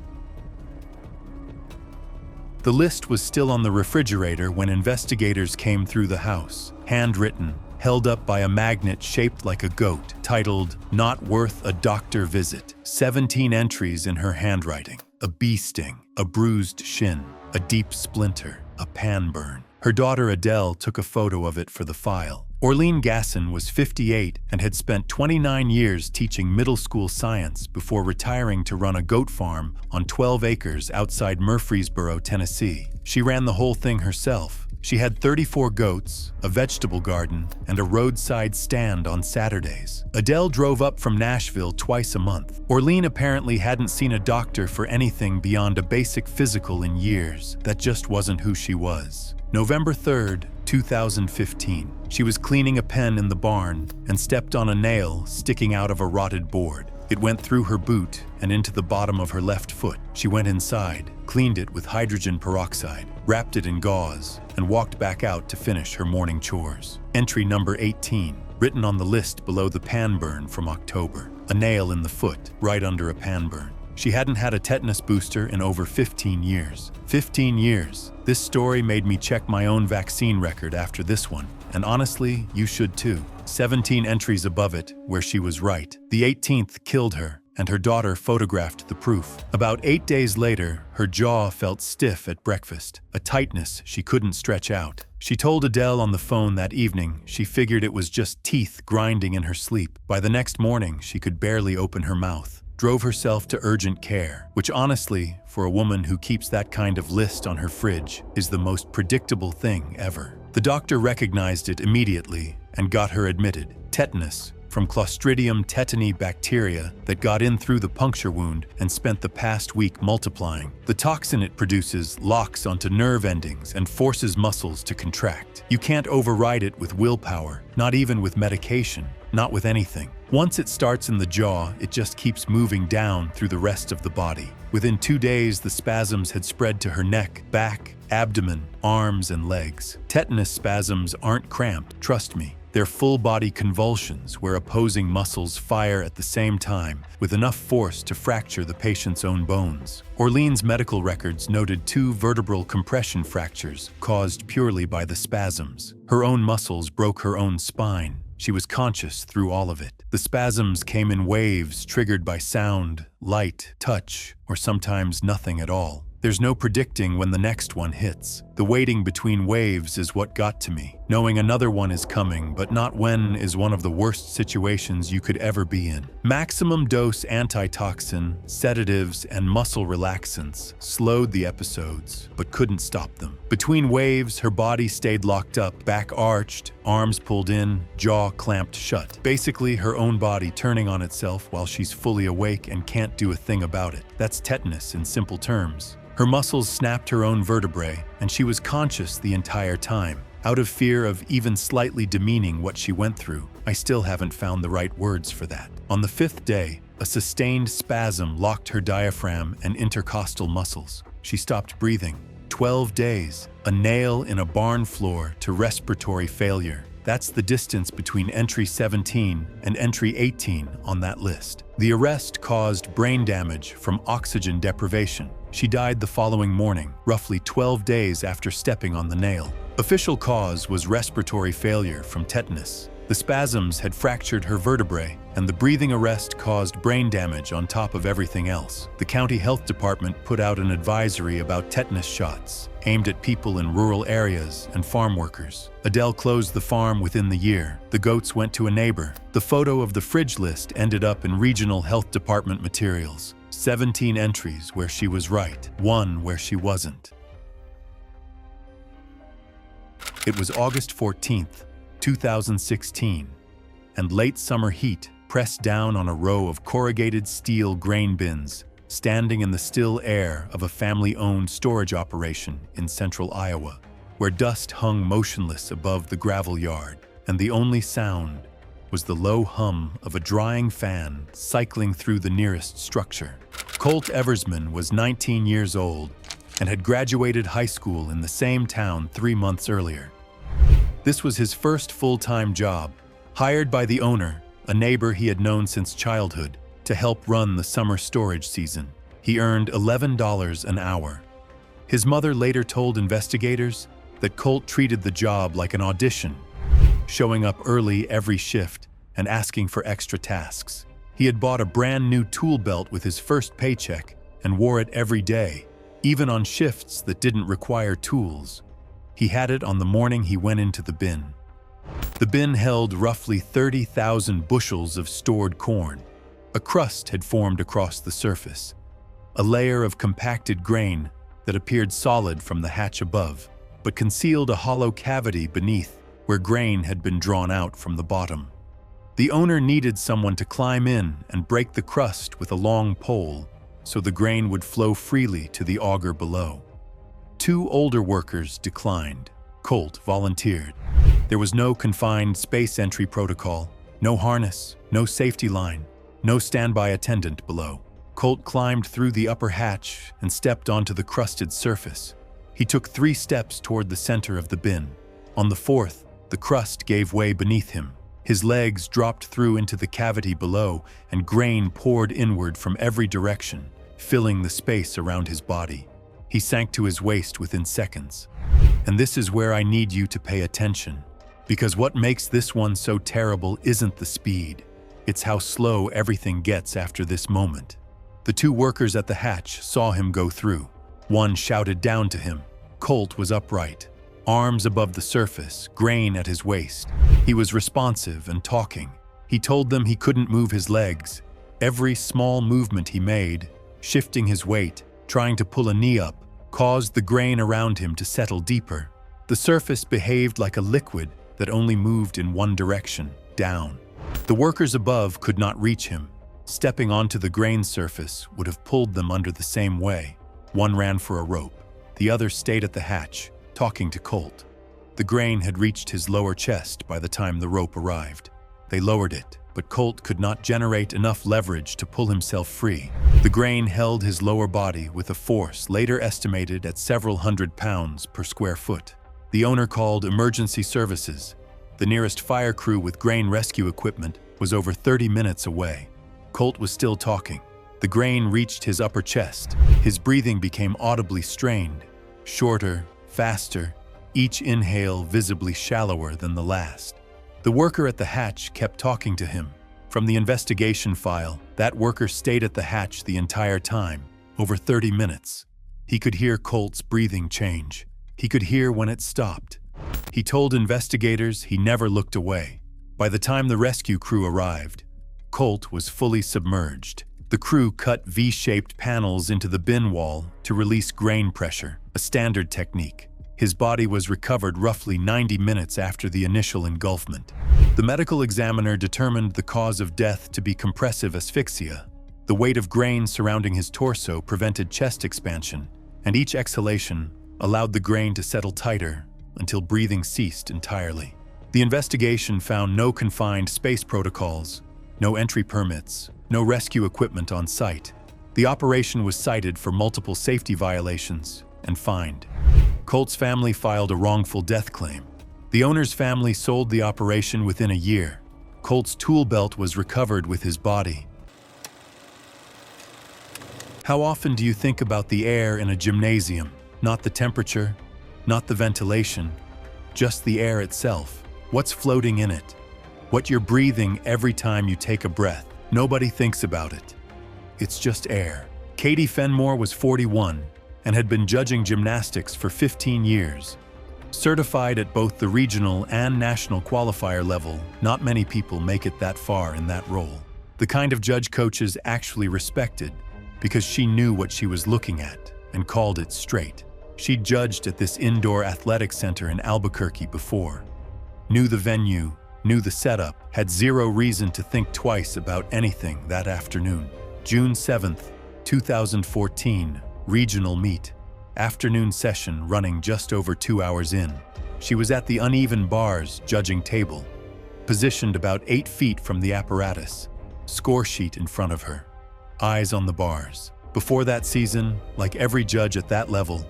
S1: The list was still on the refrigerator when investigators came through the house. Handwritten, held up by a magnet shaped like a goat, titled, "Not Worth a Doctor Visit." 17 entries in her handwriting. A bee sting, a bruised shin, a deep splinter, a pan burn. Her daughter Adele took a photo of it for the file. Orleen Gasson was 58 and had spent 29 years teaching middle school science before retiring to run a goat farm on 12 acres outside Murfreesboro, Tennessee. She ran the whole thing herself. She had 34 goats, a vegetable garden, and a roadside stand on Saturdays. Adele drove up from Nashville twice a month. Orleen apparently hadn't seen a doctor for anything beyond a basic physical in years. That just wasn't who she was. November 3rd, 2015. She was cleaning a pen in the barn and stepped on a nail sticking out of a rotted board. It went through her boot and into the bottom of her left foot. She went inside, cleaned it with hydrogen peroxide, wrapped it in gauze, and walked back out to finish her morning chores. Entry number 18, written on the list below the pan burn from October. A nail in the foot, right under a pan burn. She hadn't had a tetanus booster in over 15 years. 15 years. This story made me check my own vaccine record after this one. And honestly, you should too. 17 entries above it, where she was right. The 18th killed her, and her daughter photographed the proof. About 8 days later, her jaw felt stiff at breakfast, a tightness she couldn't stretch out. She told Adele on the phone that evening she figured it was just teeth grinding in her sleep. By the next morning, she could barely open her mouth. Drove herself to urgent care, which honestly, for a woman who keeps that kind of list on her fridge, is the most predictable thing ever. The doctor recognized it immediately and got her admitted. Tetanus, from Clostridium tetani bacteria that got in through the puncture wound and spent the past week multiplying. The toxin it produces locks onto nerve endings and forces muscles to contract. You can't override it with willpower, not even with medication, not with anything. Once it starts in the jaw, it just keeps moving down through the rest of the body. Within 2 days, the spasms had spread to her neck, back, abdomen, arms, and legs. Tetanus spasms aren't cramped, trust me. They're full-body convulsions where opposing muscles fire at the same time with enough force to fracture the patient's own bones. Orleans medical records noted 2 vertebral compression fractures caused purely by the spasms. Her own muscles broke her own spine. She was conscious through all of it. The spasms came in waves triggered by sound, light, touch, or sometimes nothing at all. There's no predicting when the next one hits. The waiting between waves is what got to me. Knowing another one is coming, but not when, is one of the worst situations you could ever be in. Maximum dose antitoxin, sedatives, and muscle relaxants slowed the episodes, but couldn't stop them. Between waves, her body stayed locked up, back arched, arms pulled in, jaw clamped shut. Basically, her own body turning on itself while she's fully awake and can't do a thing about it. That's tetanus in simple terms. Her muscles snapped her own vertebrae, and she was conscious the entire time. Out of fear of even slightly demeaning what she went through, I still haven't found the right words for that. On the 5th day, a sustained spasm locked her diaphragm and intercostal muscles. She stopped breathing. 12 days, a nail in a barn floor to respiratory failure. That's the distance between entry 17 and entry 18 on that list. The arrest caused brain damage from oxygen deprivation. She died the following morning, roughly 12 days after stepping on the nail. Official cause was respiratory failure from tetanus. The spasms had fractured her vertebrae, and the breathing arrest caused brain damage on top of everything else. The county health department put out an advisory about tetanus shots, aimed at people in rural areas and farm workers. Adele closed the farm within the year. The goats went to a neighbor. The photo of the fridge list ended up in regional health department materials. 17 entries where she was right, 1 where she wasn't. It was August 14th, 2016, and late summer heat pressed down on a row of corrugated steel grain bins standing in the still air of a family-owned storage operation in central Iowa, where dust hung motionless above the gravel yard, and the only sound was the low hum of a drying fan cycling through the nearest structure. Colt Eversman was 19 years old and had graduated high school in the same town 3 months earlier. This was his first full-time job, hired by the owner, a neighbor he had known since childhood, to help run the summer storage season. He earned $11 an hour. His mother later told investigators that Colt treated the job like an audition, showing up early every shift and asking for extra tasks. He had bought a brand new tool belt with his first paycheck and wore it every day, even on shifts that didn't require tools. He had it on the morning he went into the bin. The bin held roughly 30,000 bushels of stored corn. A crust had formed across the surface, a layer of compacted grain that appeared solid from the hatch above, but concealed a hollow cavity beneath where grain had been drawn out from the bottom. The owner needed someone to climb in and break the crust with a long pole so the grain would flow freely to the auger below. 2 older workers declined. Colt volunteered. There was no confined space entry protocol, no harness, no safety line, no standby attendant below. Colt climbed through the upper hatch and stepped onto the crusted surface. He took 3 steps toward the center of the bin. On the 4th, the crust gave way beneath him. His legs dropped through into the cavity below, and grain poured inward from every direction, filling the space around his body. He sank to his waist within seconds. And this is where I need you to pay attention, because what makes this one so terrible isn't the speed. It's how slow everything gets after this moment. The 2 workers at the hatch saw him go through. One shouted down to him. Colt was upright, arms above the surface, grain at his waist. He was responsive and talking. He told them he couldn't move his legs. Every small movement he made, shifting his weight, trying to pull a knee up, caused the grain around him to settle deeper. The surface behaved like a liquid that only moved in one direction, down. The workers above could not reach him. Stepping onto the grain surface would have pulled them under the same way. One ran for a rope. The other stayed at the hatch, talking to Colt. The grain had reached his lower chest by the time the rope arrived. They lowered it, but Colt could not generate enough leverage to pull himself free. The grain held his lower body with a force later estimated at several hundred pounds per square foot. The owner called emergency services. The nearest fire crew with grain rescue equipment was over 30 minutes away. Colt was still talking. The grain reached his upper chest. His breathing became audibly strained, shorter, faster, each inhale visibly shallower than the last. The worker at the hatch kept talking to him. From the investigation file, that worker stayed at the hatch the entire time, over 30 minutes. He could hear Colt's breathing change. He could hear when it stopped. He told investigators he never looked away. By the time the rescue crew arrived, Colt was fully submerged. The crew cut V-shaped panels into the bin wall to release grain pressure, a standard technique. His body was recovered roughly 90 minutes after the initial engulfment. The medical examiner determined the cause of death to be compressive asphyxia. The weight of grain surrounding his torso prevented chest expansion, and each exhalation allowed the grain to settle tighter until breathing ceased entirely. The investigation found no confined space protocols, no entry permits, no rescue equipment on site. The operation was cited for multiple safety violations and fined. Colt's family filed a wrongful death claim. The owner's family sold the operation within a year. Colt's tool belt was recovered with his body. How often do you think about the air in a gymnasium? Not the temperature, not the ventilation, just the air itself. What's floating in it? What you're breathing every time you take a breath. Nobody thinks about it. It's just air. Katie Fenmore was 41 and had been judging gymnastics for 15 years. Certified at both the regional and national qualifier level, not many people make it that far in that role. The kind of judge coaches actually respected because she knew what she was looking at and called it straight. She'd judged at this indoor athletic center in Albuquerque before. Knew the venue, knew the setup, had zero reason to think twice about anything that afternoon. June 7th, 2014, regional meet. Afternoon session running just over 2 hours in. She was at the uneven bars judging table, positioned about 8 feet from the apparatus, score sheet in front of her, eyes on the bars. Before that season, like every judge at that level,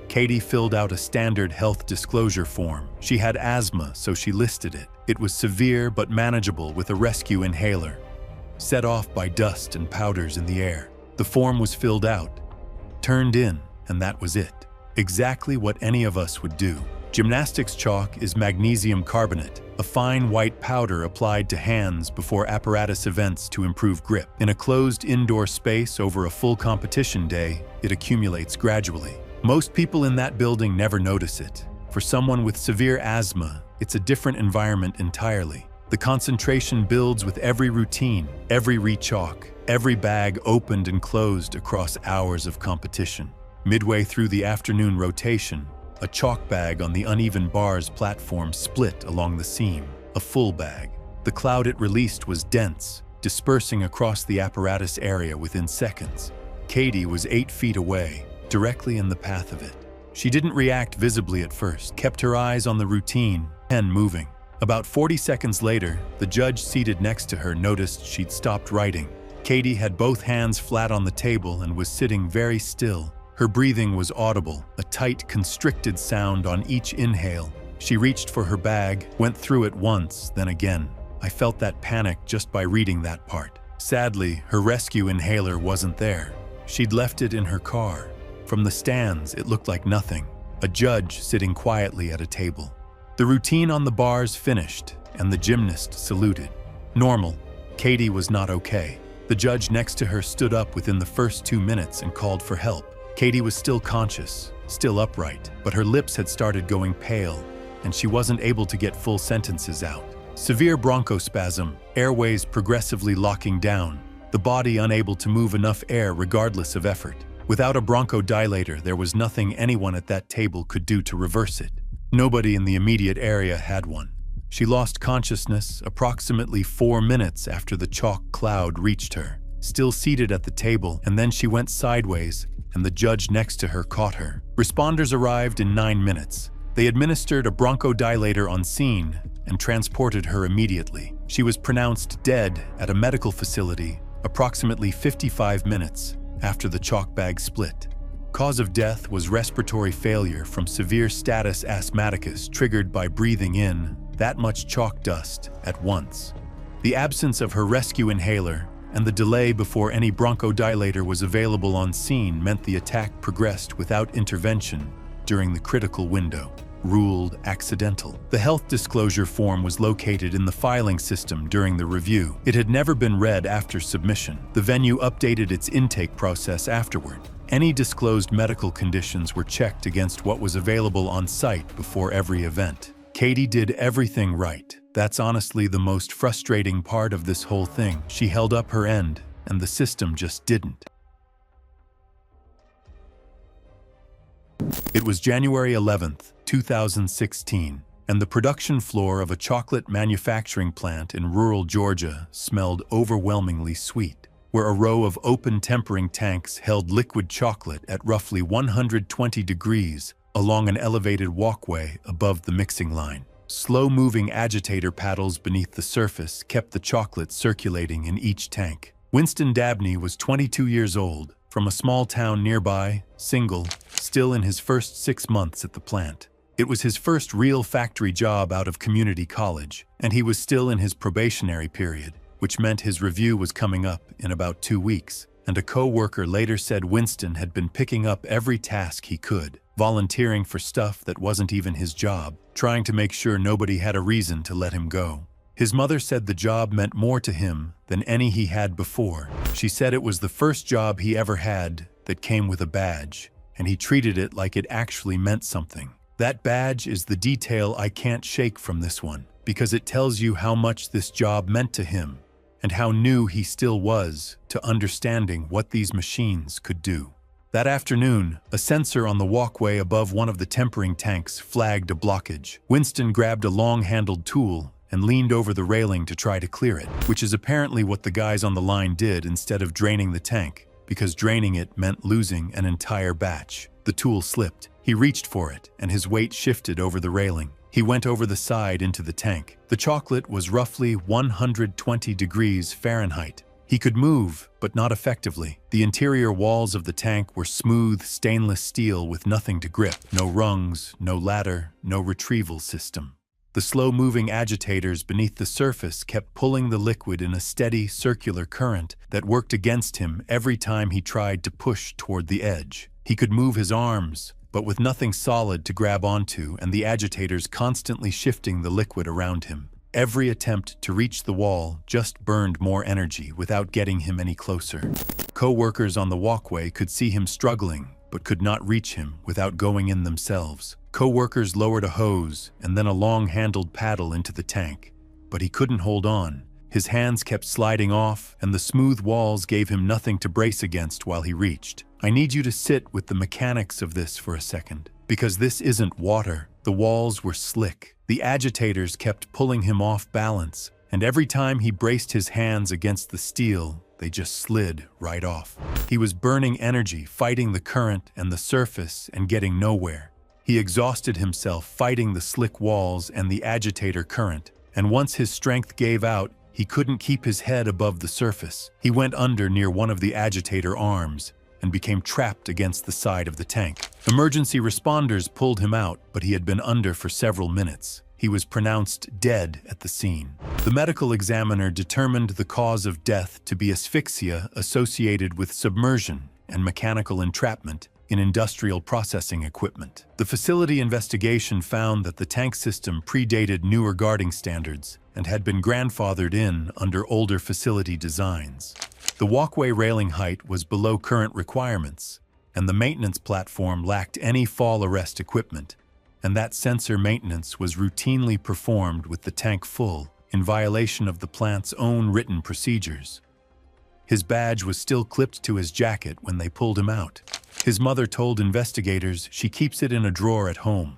S1: Katie filled out a standard health disclosure form. She had asthma, so she listed it. It was severe but manageable with a rescue inhaler, set off by dust and powders in the air. The form was filled out, turned in, and that was it. Exactly what any of us would do. Gymnastics chalk is magnesium carbonate, a fine white powder applied to hands before apparatus events to improve grip. In a closed indoor space over a full competition day, it accumulates gradually. Most people in that building never notice it. For someone with severe asthma, it's a different environment entirely. The concentration builds with every routine, every re-chalk, every bag opened and closed across hours of competition. Midway through the afternoon rotation, a chalk bag on the uneven bars platform split along the seam, a full bag. The cloud it released was dense, dispersing across the apparatus area within seconds. Katie was 8 feet away, directly in the path of it. She didn't react visibly at first, kept her eyes on the routine, pen moving. About 40 seconds later, the judge seated next to her noticed she'd stopped writing. Katie had both hands flat on the table and was sitting very still. Her breathing was audible, a tight, constricted sound on each inhale. She reached for her bag, went through it once, then again. I felt that panic just by reading that part. Sadly, her rescue inhaler wasn't there. She'd left it in her car. From the stands, it looked like nothing. A judge sitting quietly at a table. The routine on the bars finished, and the gymnast saluted. Normal. Katie was not okay. The judge next to her stood up within the first 2 minutes and called for help. Katie was still conscious, still upright, but her lips had started going pale, and she wasn't able to get full sentences out. Severe bronchospasm, airways progressively locking down, the body unable to move enough air regardless of effort. Without a bronchodilator, there was nothing anyone at that table could do to reverse it. Nobody in the immediate area had one. She lost consciousness approximately 4 minutes after the chalk cloud reached her, still seated at the table, and then she went sideways and the judge next to her caught her. Responders arrived in 9 minutes. They administered a bronchodilator on scene and transported her immediately. She was pronounced dead at a medical facility approximately 55 minutes after the chalk bag split. Cause of death was respiratory failure from severe status asthmaticus triggered by breathing in that much chalk dust at once. The absence of her rescue inhaler and the delay before any bronchodilator was available on scene meant the attack progressed without intervention during the critical window. Ruled accidental. The health disclosure form was located in the filing system during the review. It had never been read after submission. The venue updated its intake process afterward. Any disclosed medical conditions were checked against what was available on site before every event. Katie did everything right. That's honestly the most frustrating part of this whole thing. She held up her end, and the system just didn't. It was January 11th, 2016, and the production floor of a chocolate manufacturing plant in rural Georgia smelled overwhelmingly sweet, where a row of open tempering tanks held liquid chocolate at roughly 120 degrees along an elevated walkway above the mixing line. Slow-moving agitator paddles beneath the surface kept the chocolate circulating in each tank. Winston Dabney was 22 years old, from a small town nearby, single, still in his first 6 months at the plant. It was his first real factory job out of community college, and he was still in his probationary period, which meant his review was coming up in about 2 weeks. And a co-worker later said Winston had been picking up every task he could, volunteering for stuff that wasn't even his job, trying to make sure nobody had a reason to let him go. His mother said the job meant more to him than any he had before. She said it was the first job he ever had that came with a badge, and he treated it like it actually meant something. That badge is the detail I can't shake from this one, because it tells you how much this job meant to him, and how new he still was to understanding what these machines could do. That afternoon, a sensor on the walkway above one of the tempering tanks flagged a blockage. Winston grabbed a long-handled tool and leaned over the railing to try to clear it, which is apparently what the guys on the line did instead of draining the tank, because draining it meant losing an entire batch. The tool slipped. He reached for it, and his weight shifted over the railing. He went over the side into the tank. The chocolate was roughly 120 degrees Fahrenheit. He could move, but not effectively. The interior walls of the tank were smooth stainless steel with nothing to grip. No rungs, no ladder, no retrieval system. The slow-moving agitators beneath the surface kept pulling the liquid in a steady, circular current that worked against him every time he tried to push toward the edge. He could move his arms, but with nothing solid to grab onto and the agitators constantly shifting the liquid around him. Every attempt to reach the wall just burned more energy without getting him any closer. Co-workers on the walkway could see him struggling, but could not reach him without going in themselves. Co-workers lowered a hose and then a long-handled paddle into the tank, but he couldn't hold on. His hands kept sliding off, and the smooth walls gave him nothing to brace against while he reached. I need you to sit with the mechanics of this for a second, because this isn't water. The walls were slick. The agitators kept pulling him off balance, and every time he braced his hands against the steel, they just slid right off. He was burning energy, fighting the current and the surface and getting nowhere. He exhausted himself fighting the slick walls and the agitator current, and once his strength gave out, he couldn't keep his head above the surface. He went under near one of the agitator arms and became trapped against the side of the tank. Emergency responders pulled him out, but he had been under for several minutes. He was pronounced dead at the scene. The medical examiner determined the cause of death to be asphyxia associated with submersion and mechanical entrapment in industrial processing equipment. The facility investigation found that the tank system predated newer guarding standards and had been grandfathered in under older facility designs. The walkway railing height was below current requirements, and the maintenance platform lacked any fall arrest equipment, and that sensor maintenance was routinely performed with the tank full, in violation of the plant's own written procedures. His badge was still clipped to his jacket when they pulled him out. His mother told investigators she keeps it in a drawer at home.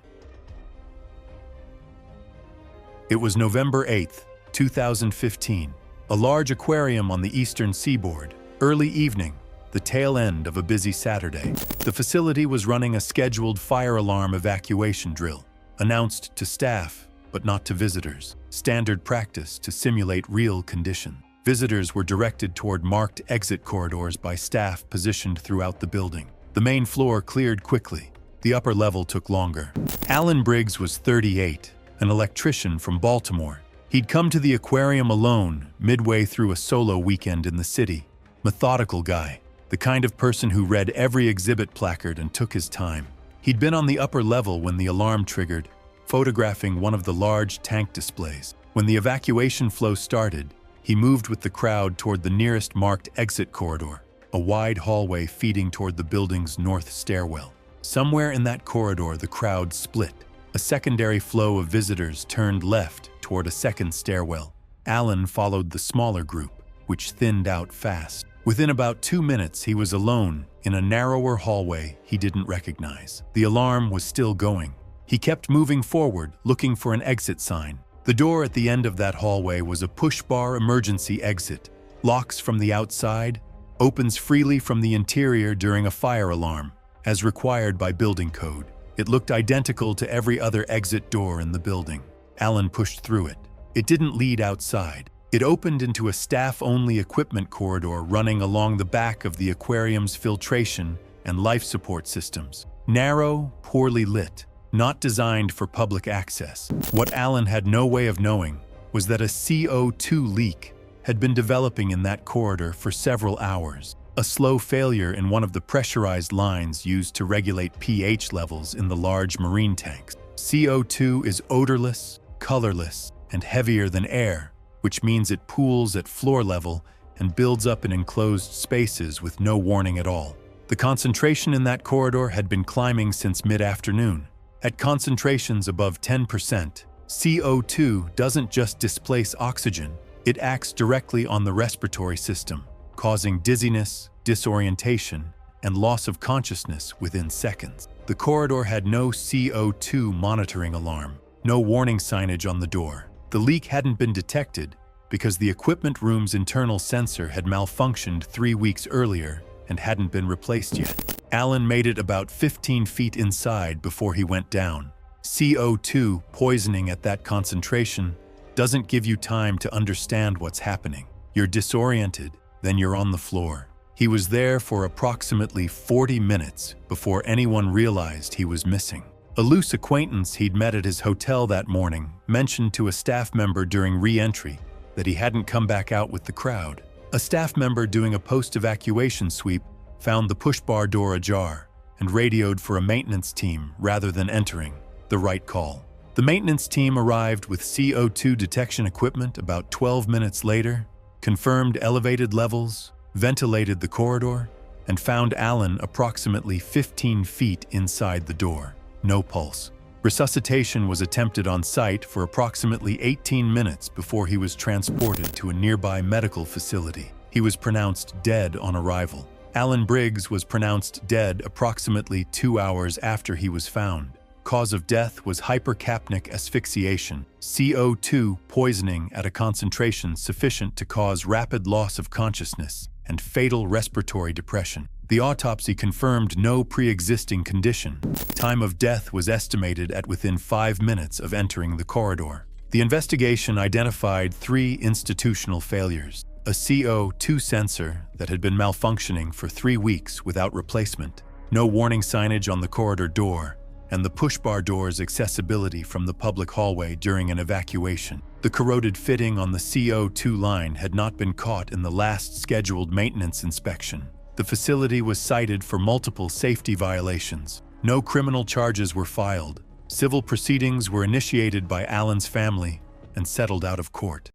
S1: It was November 8th, 2015. A large aquarium on the eastern seaboard. Early evening, the tail end of a busy Saturday. The facility was running a scheduled fire alarm evacuation drill, announced to staff, but not to visitors. Standard practice to simulate real conditions. Visitors were directed toward marked exit corridors by staff positioned throughout the building. The main floor cleared quickly. The upper level took longer. Alan Briggs was 38, an electrician from Baltimore. He'd come to the aquarium alone midway through a solo weekend in the city. Methodical guy, the kind of person who read every exhibit placard and took his time. He'd been on the upper level when the alarm triggered, photographing one of the large tank displays. When the evacuation flow started, he moved with the crowd toward the nearest marked exit corridor, a wide hallway feeding toward the building's north stairwell. Somewhere in that corridor, the crowd split. A secondary flow of visitors turned left toward a second stairwell. Alan followed the smaller group, which thinned out fast. Within about 2 minutes, he was alone in a narrower hallway he didn't recognize. The alarm was still going. He kept moving forward, looking for an exit sign. The door at the end of that hallway was a push-bar emergency exit. Locks from the outside, opens freely from the interior during a fire alarm, as required by building code. It looked identical to every other exit door in the building. Alan pushed through it. It didn't lead outside. It opened into a staff-only equipment corridor running along the back of the aquarium's filtration and life support systems. Narrow, poorly lit, not designed for public access. What Alan had no way of knowing was that a CO2 leak had been developing in that corridor for several hours. A slow failure in one of the pressurized lines used to regulate pH levels in the large marine tanks. CO2 is odorless, colorless, and heavier than air, which means it pools at floor level and builds up in enclosed spaces with no warning at all. The concentration in that corridor had been climbing since mid-afternoon. At concentrations above 10%, CO2 doesn't just displace oxygen, it acts directly on the respiratory system, causing dizziness, disorientation, and loss of consciousness within seconds. The corridor had no CO2 monitoring alarm, no warning signage on the door. The leak hadn't been detected because the equipment room's internal sensor had malfunctioned 3 weeks earlier and hadn't been replaced yet. Alan made it about 15 feet inside before he went down. CO2 poisoning at that concentration doesn't give you time to understand what's happening. You're disoriented, then you're on the floor. He was there for approximately 40 minutes before anyone realized he was missing. A loose acquaintance he'd met at his hotel that morning mentioned to a staff member during re-entry that he hadn't come back out with the crowd. A staff member doing a post-evacuation sweep found the push-bar door ajar and radioed for a maintenance team rather than entering. The right call. The maintenance team arrived with CO2 detection equipment about 12 minutes later, confirmed elevated levels, ventilated the corridor, and found Alan approximately 15 feet inside the door. No pulse. Resuscitation was attempted on site for approximately 18 minutes before he was transported to a nearby medical facility. He was pronounced dead on arrival. Alan Briggs was pronounced dead approximately 2 hours after he was found. Cause of death was hypercapnic asphyxiation, CO2 poisoning at a concentration sufficient to cause rapid loss of consciousness and fatal respiratory depression. The autopsy confirmed no pre-existing condition. Time of death was estimated at within 5 minutes of entering the corridor. The investigation identified 3 institutional failures: a CO2 sensor that had been malfunctioning for 3 weeks without replacement, no warning signage on the corridor door, and the push-bar door's accessibility from the public hallway during an evacuation. The corroded fitting on the CO2 line had not been caught in the last scheduled maintenance inspection. The facility was cited for multiple safety violations. No criminal charges were filed. Civil proceedings were initiated by Alan's family and settled out of court.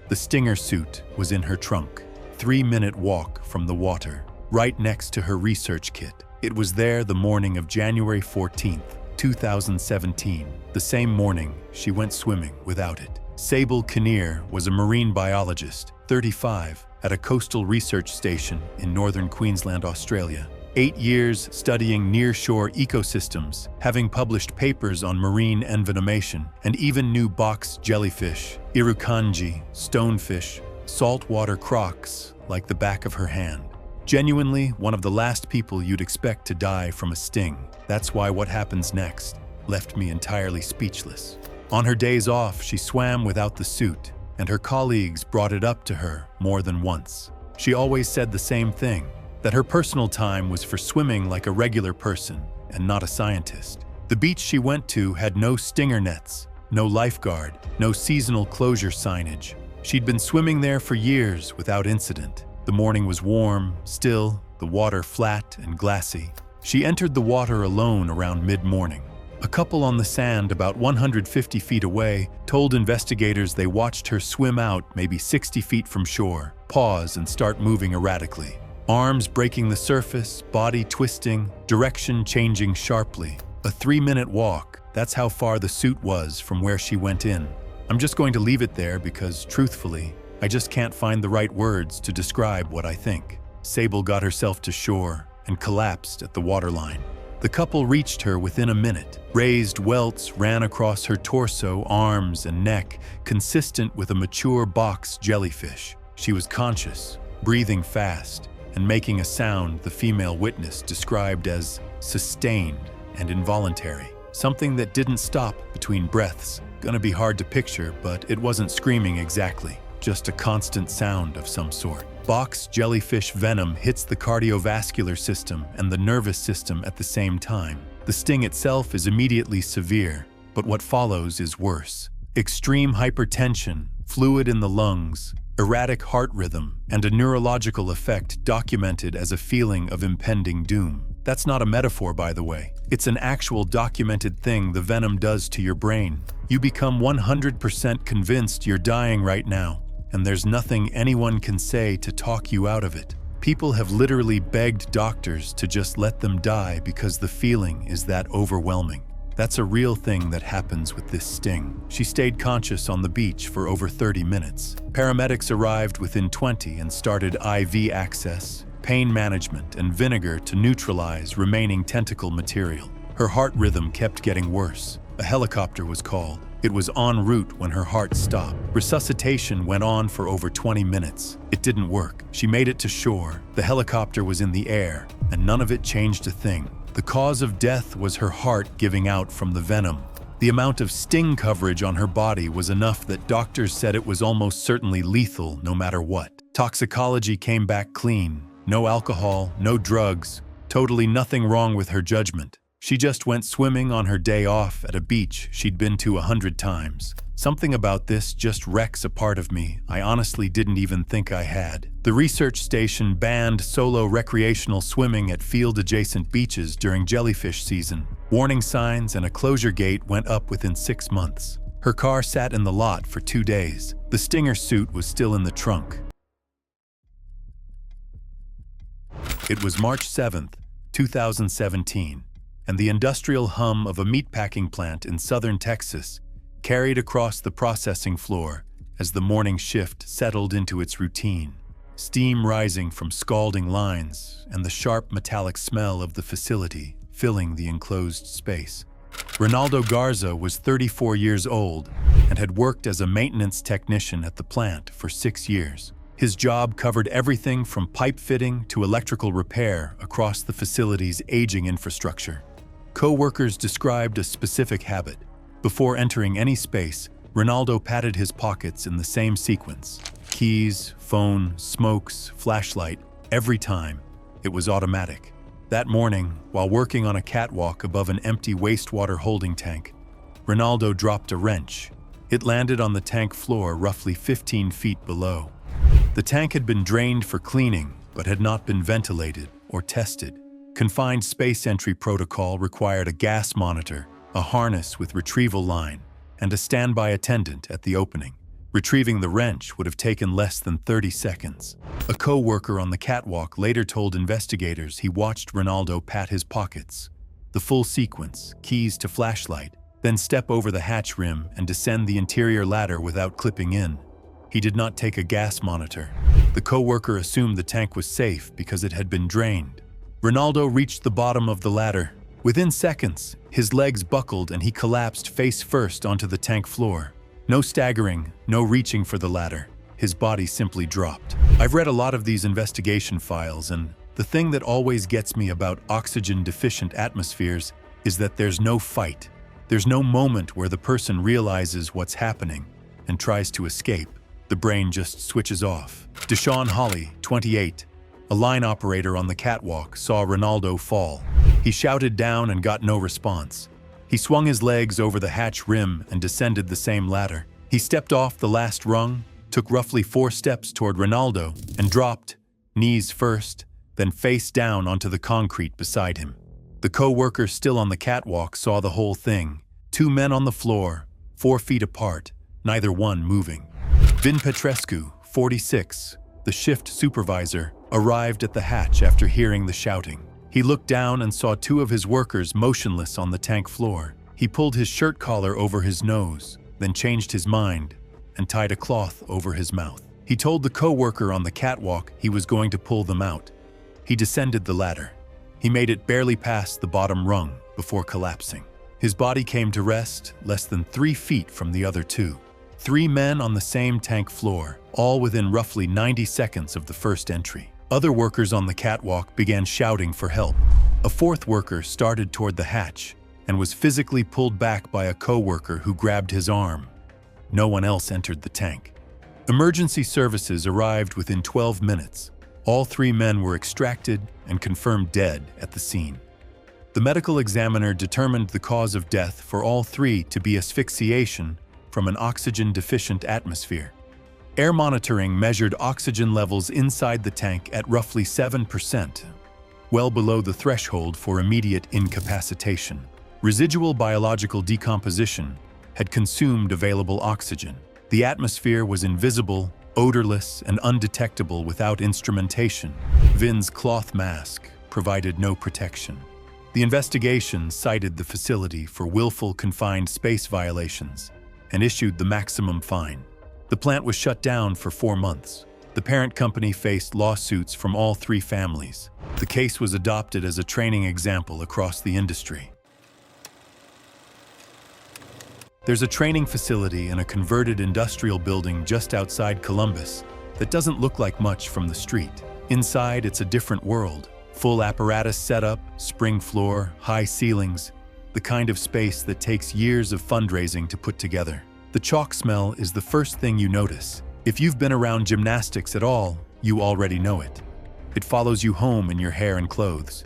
S1: The Stinger suit was in her trunk, 3-minute walk from the water, right next to her research kit. It was there the morning of January 14th, 2017, the same morning she went swimming without it. Sable Kinnear was a marine biologist, 35, at a coastal research station in northern Queensland, Australia. 8 years studying nearshore ecosystems, having published papers on marine envenomation, and even knew box jellyfish, irukandji, stonefish, saltwater crocs like the back of her hand. Genuinely one of the last people you'd expect to die from a sting. That's why what happens next left me entirely speechless. On her days off, she swam without the suit, and her colleagues brought it up to her more than once. She always said the same thing, that her personal time was for swimming like a regular person and not a scientist. The beach she went to had no stinger nets, no lifeguard, no seasonal closure signage. She'd been swimming there for years without incident. The morning was warm, still, the water flat and glassy. She entered the water alone around mid-morning. A couple on the sand about 150 feet away told investigators they watched her swim out maybe 60 feet from shore, pause and start moving erratically. Arms breaking the surface, body twisting, direction changing sharply. A 3-minute walk, that's how far the suit was from where she went in. I'm just going to leave it there because, truthfully, I just can't find the right words to describe what I think. Sable got herself to shore and collapsed at the waterline. The couple reached her within a minute. Raised welts ran across her torso, arms, and neck, consistent with a mature box jellyfish. She was conscious, breathing fast, and making a sound the female witness described as sustained and involuntary. Something that didn't stop between breaths. Gonna be hard to picture, but it wasn't screaming exactly, just a constant sound of some sort. Box jellyfish venom hits the cardiovascular system and the nervous system at the same time. The sting itself is immediately severe, but what follows is worse. Extreme hypertension, fluid in the lungs, erratic heart rhythm, and a neurological effect documented as a feeling of impending doom. That's not a metaphor, by the way. It's an actual documented thing the venom does to your brain. You become 100% convinced you're dying right now, and there's nothing anyone can say to talk you out of it. People have literally begged doctors to just let them die because the feeling is that overwhelming. That's a real thing that happens with this sting. She stayed conscious on the beach for over 30 minutes. Paramedics arrived within 20 and started IV access, pain management, and vinegar to neutralize remaining tentacle material. Her heart rhythm kept getting worse. A helicopter was called. It was en route when her heart stopped. Resuscitation went on for over 20 minutes. It didn't work. She made it to shore. The helicopter was in the air, and none of it changed a thing. The cause of death was her heart giving out from the venom. The amount of sting coverage on her body was enough that doctors said it was almost certainly lethal no matter what. Toxicology came back clean. No alcohol, no drugs, totally nothing wrong with her judgment. She just went swimming on her day off at a beach she'd been to 100 times. Something about this just wrecks a part of me I honestly didn't even think I had. The research station banned solo recreational swimming at field-adjacent beaches during jellyfish season. Warning signs and a closure gate went up within 6 months. Her car sat in the lot for 2 days. The stinger suit was still in the trunk. It was March 7th, 2017. And the industrial hum of a meatpacking plant in southern Texas carried across the processing floor as the morning shift settled into its routine. Steam rising from scalding lines and the sharp metallic smell of the facility filling the enclosed space. Ronaldo Garza was 34 years old and had worked as a maintenance technician at the plant for 6 years. His job covered everything from pipe fitting to electrical repair across the facility's aging infrastructure. Co-workers described a specific habit. Before entering any space, Ronaldo patted his pockets in the same sequence. Keys, phone, smokes, flashlight, every time. It was automatic. That morning, while working on a catwalk above an empty wastewater holding tank, Ronaldo dropped a wrench. It landed on the tank floor roughly 15 feet below. The tank had been drained for cleaning, but had not been ventilated or tested. Confined space entry protocol required a gas monitor, a harness with retrieval line, and a standby attendant at the opening. Retrieving the wrench would have taken less than 30 seconds. A co-worker on the catwalk later told investigators he watched Ronaldo pat his pockets. The full sequence, keys to flashlight, then step over the hatch rim and descend the interior ladder without clipping in. He did not take a gas monitor. The co-worker assumed the tank was safe because it had been drained. Ronaldo reached the bottom of the ladder. Within seconds, his legs buckled and he collapsed face first onto the tank floor. No staggering, no reaching for the ladder. His body simply dropped. I've read a lot of these investigation files, and the thing that always gets me about oxygen-deficient atmospheres is that there's no fight. There's no moment where the person realizes what's happening and tries to escape. The brain just switches off. Deshaun Hawley, 28, a line operator on the catwalk, saw Ronaldo fall. He shouted down and got no response. He swung his legs over the hatch rim and descended the same ladder. He stepped off the last rung, took roughly 4 steps toward Ronaldo, and dropped, knees first, then face down onto the concrete beside him. The co-worker still on the catwalk saw the whole thing. 2 men on the floor, 4 feet apart, neither one moving. Vin Petrescu, 46, the shift supervisor, arrived at the hatch after hearing the shouting. He looked down and saw 2 of his workers motionless on the tank floor. He pulled his shirt collar over his nose, then changed his mind and tied a cloth over his mouth. He told the co-worker on the catwalk he was going to pull them out. He descended the ladder. He made it barely past the bottom rung before collapsing. His body came to rest less than 3 feet from the other 2. 3 men on the same tank floor, all within roughly 90 seconds of the first entry. Other workers on the catwalk began shouting for help. A 4th worker started toward the hatch and was physically pulled back by a co-worker who grabbed his arm. No one else entered the tank. Emergency services arrived within 12 minutes. All 3 men were extracted and confirmed dead at the scene. The medical examiner determined the cause of death for all 3 to be asphyxiation from an oxygen-deficient atmosphere. Air monitoring measured oxygen levels inside the tank at roughly 7%, well below the threshold for immediate incapacitation. Residual biological decomposition had consumed available oxygen. The atmosphere was invisible, odorless, and undetectable without instrumentation. Vin's cloth mask provided no protection. The investigation cited the facility for willful confined space violations and issued the maximum fine. The plant was shut down for 4 months. The parent company faced lawsuits from all 3 families. The case was adopted as a training example across the industry. There's a training facility in a converted industrial building just outside Columbus that doesn't look like much from the street. Inside, it's a different world. Full apparatus setup, spring floor, high ceilings, the kind of space that takes years of fundraising to put together. The chalk smell is the first thing you notice. If you've been around gymnastics at all, you already know it. It follows you home in your hair and clothes,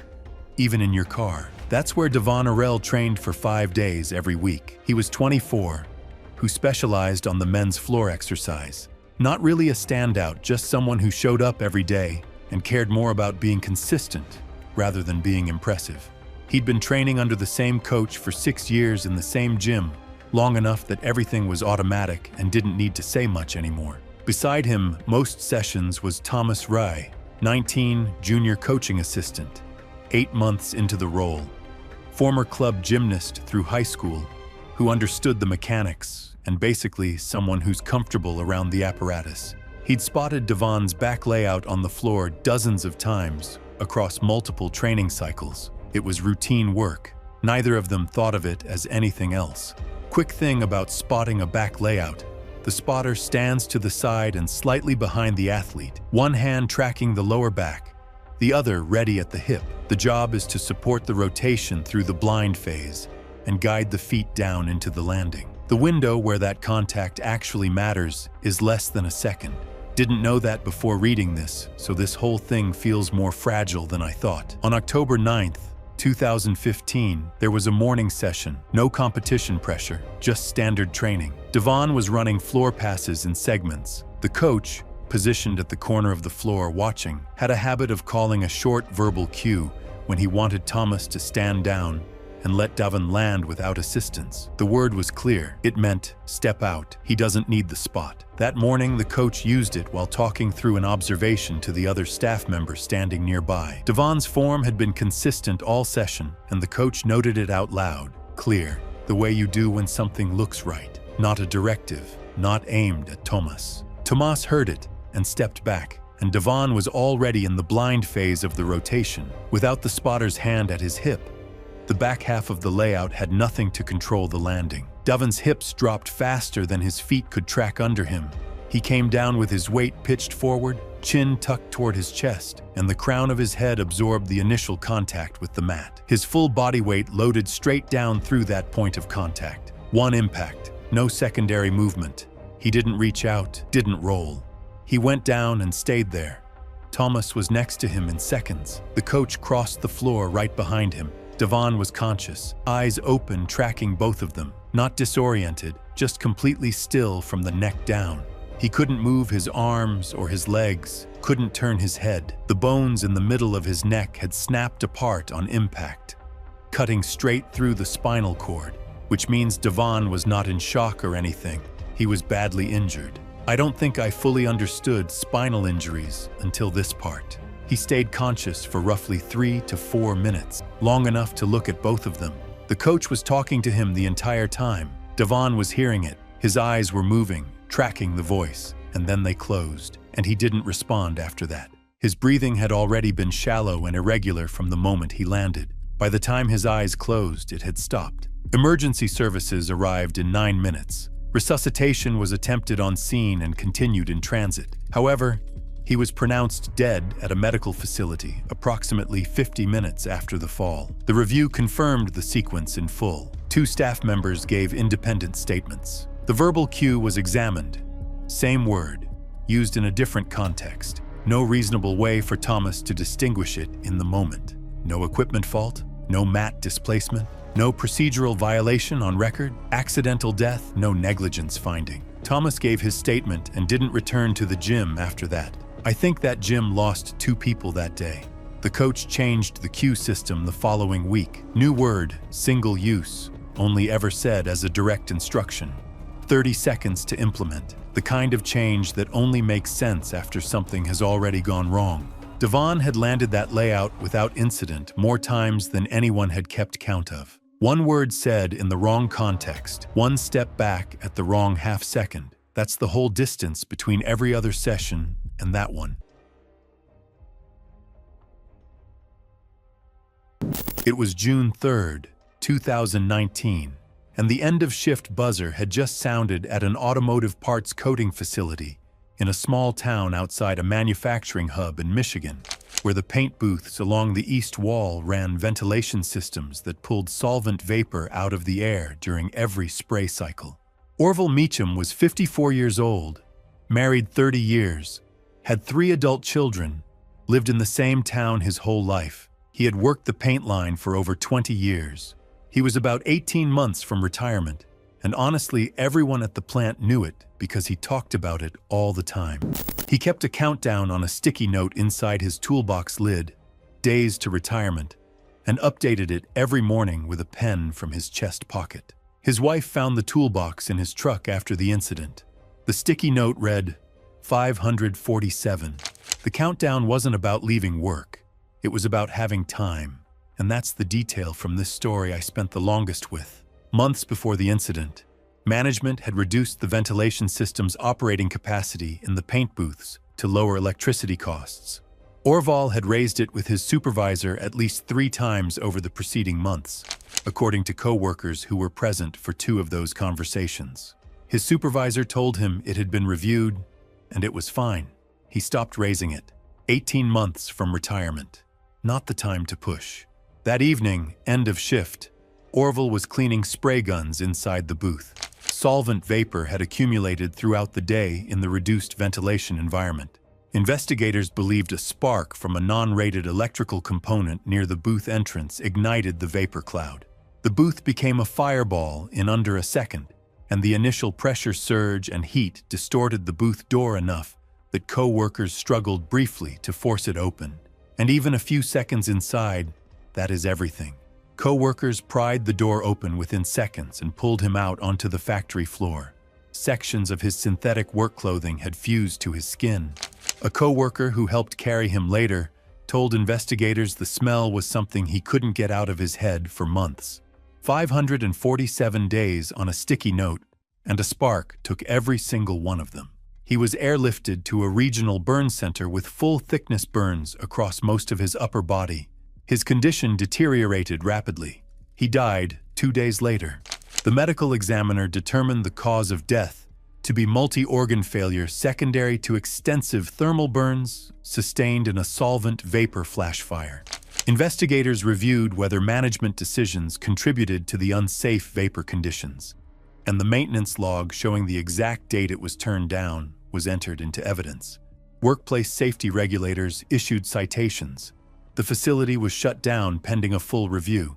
S1: even in your car. That's where Devon Arell trained for 5 days every week. He was 24, who specialized on the men's floor exercise. Not really a standout, just someone who showed up every day and cared more about being consistent rather than being impressive. He'd been training under the same coach for 6 years in the same gym, long enough that everything was automatic and didn't need to say much anymore. Beside him, most sessions, was Thomas Rye, 19, junior coaching assistant, 8 months into the role. Former club gymnast through high school, who understood the mechanics and basically someone who's comfortable around the apparatus. He'd spotted Devon's back layout on the floor dozens of times across multiple training cycles. It was routine work. Neither of them thought of it as anything else. Quick thing about spotting a back layout: the spotter stands to the side and slightly behind the athlete, one hand tracking the lower back, the other ready at the hip. The job is to support the rotation through the blind phase and guide the feet down into the landing. The window where that contact actually matters is less than a second. Didn't know that before reading this, so this whole thing feels more fragile than I thought. On October 9th, 2015, there was a morning session, no competition pressure, just standard training. Devon was running floor passes in segments. The coach, positioned at the corner of the floor watching, had a habit of calling a short verbal cue when he wanted Thomas to stand down and let Devon land without assistance. The word was clear. It meant, step out. He doesn't need the spot. That morning, the coach used it while talking through an observation to the other staff member standing nearby. Devon's form had been consistent all session, and the coach noted it out loud. Clear. The way you do when something looks right. Not a directive, not aimed at Thomas. Tomas heard it and stepped back. and Devon was already in the blind phase of the rotation, without the spotter's hand at his hip. The back half of the layout had nothing to control the landing. Devon's hips dropped faster than his feet could track under him. He came down with his weight pitched forward, chin tucked toward his chest, and the crown of his head absorbed the initial contact with the mat. His full body weight loaded straight down through that point of contact. One impact, no secondary movement. He didn't reach out, didn't roll. He went down and stayed there. Thomas was next to him in seconds. The coach crossed the floor right behind him. Devon was conscious, eyes open, tracking both of them. Not disoriented, just completely still from the neck down. He couldn't move his arms or his legs, couldn't turn his head. The bones in the middle of his neck had snapped apart on impact, cutting straight through the spinal cord, which means Devon was not in shock or anything. He was badly injured. I don't think I fully understood spinal injuries until this part. He stayed conscious for roughly 3 to 4 minutes, long enough to look at both of them. The coach was talking to him the entire time. Devon was hearing it. His eyes were moving, tracking the voice, and then they closed, and he didn't respond after that. His breathing had already been shallow and irregular from the moment he landed. By the time his eyes closed, it had stopped. Emergency services arrived in 9 minutes. Resuscitation was attempted on scene and continued in transit. However, he was pronounced dead at a medical facility approximately 50 minutes after the fall. The review confirmed the sequence in full. 2 staff members gave independent statements. The verbal cue was examined. Same word, used in a different context. No reasonable way for Thomas to distinguish it in the moment. No equipment fault, no mat displacement, no procedural violation on record, accidental death, no negligence finding. Thomas gave his statement and didn't return to the gym after that. I think that gym lost 2 people that day. The coach changed the cue system the following week. New word, single use, only ever said as a direct instruction. 30 seconds to implement, the kind of change that only makes sense after something has already gone wrong. Devon had landed that layout without incident more times than anyone had kept count of. One word said in the wrong context, one step back at the wrong half second. That's the whole distance between every other session and that one. It was June 3rd, 2019, and the end-of-shift buzzer had just sounded at an automotive parts coating facility in a small town outside a manufacturing hub in Michigan, where the paint booths along the east wall ran ventilation systems that pulled solvent vapor out of the air during every spray cycle. Orville Meacham was 54 years old, married 30 years, had 3 adult children, lived in the same town his whole life. He had worked the paint line for over 20 years. He was about 18 months from retirement, and honestly, everyone at the plant knew it because he talked about it all the time. He kept a countdown on a sticky note inside his toolbox lid, days to retirement, and updated it every morning with a pen from his chest pocket. His wife found the toolbox in his truck after the incident. The sticky note read, 547. The countdown wasn't about leaving work. It was about having time. And that's the detail from this story I spent the longest with. Months before the incident, management had reduced the ventilation system's operating capacity in the paint booths to lower electricity costs. Orville had raised it with his supervisor at least 3 times over the preceding months, according to co-workers who were present for 2 of those conversations. His supervisor told him it had been reviewed, and it was fine. He stopped raising it. 18 months from retirement. Not the time to push. That evening, end of shift, Orville was cleaning spray guns inside the booth. Solvent vapor had accumulated throughout the day in the reduced ventilation environment. Investigators believed a spark from a non-rated electrical component near the booth entrance ignited the vapor cloud. The booth became a fireball in under a second, and the initial pressure surge and heat distorted the booth door enough that co-workers struggled briefly to force it open. And even a few seconds inside, that is everything. Co-workers pried the door open within seconds and pulled him out onto the factory floor. Sections of his synthetic work clothing had fused to his skin. A co-worker who helped carry him later told investigators the smell was something he couldn't get out of his head for months. 547 days on a sticky note, and a spark took every single one of them. He was airlifted to a regional burn center with full-thickness burns across most of his upper body. His condition deteriorated rapidly. He died 2 days later. The medical examiner determined the cause of death to be multi-organ failure secondary to extensive thermal burns sustained in a solvent vapor flash fire. Investigators reviewed whether management decisions contributed to the unsafe vapor conditions, and the maintenance log showing the exact date it was turned down was entered into evidence. Workplace safety regulators issued citations. The facility was shut down pending a full review.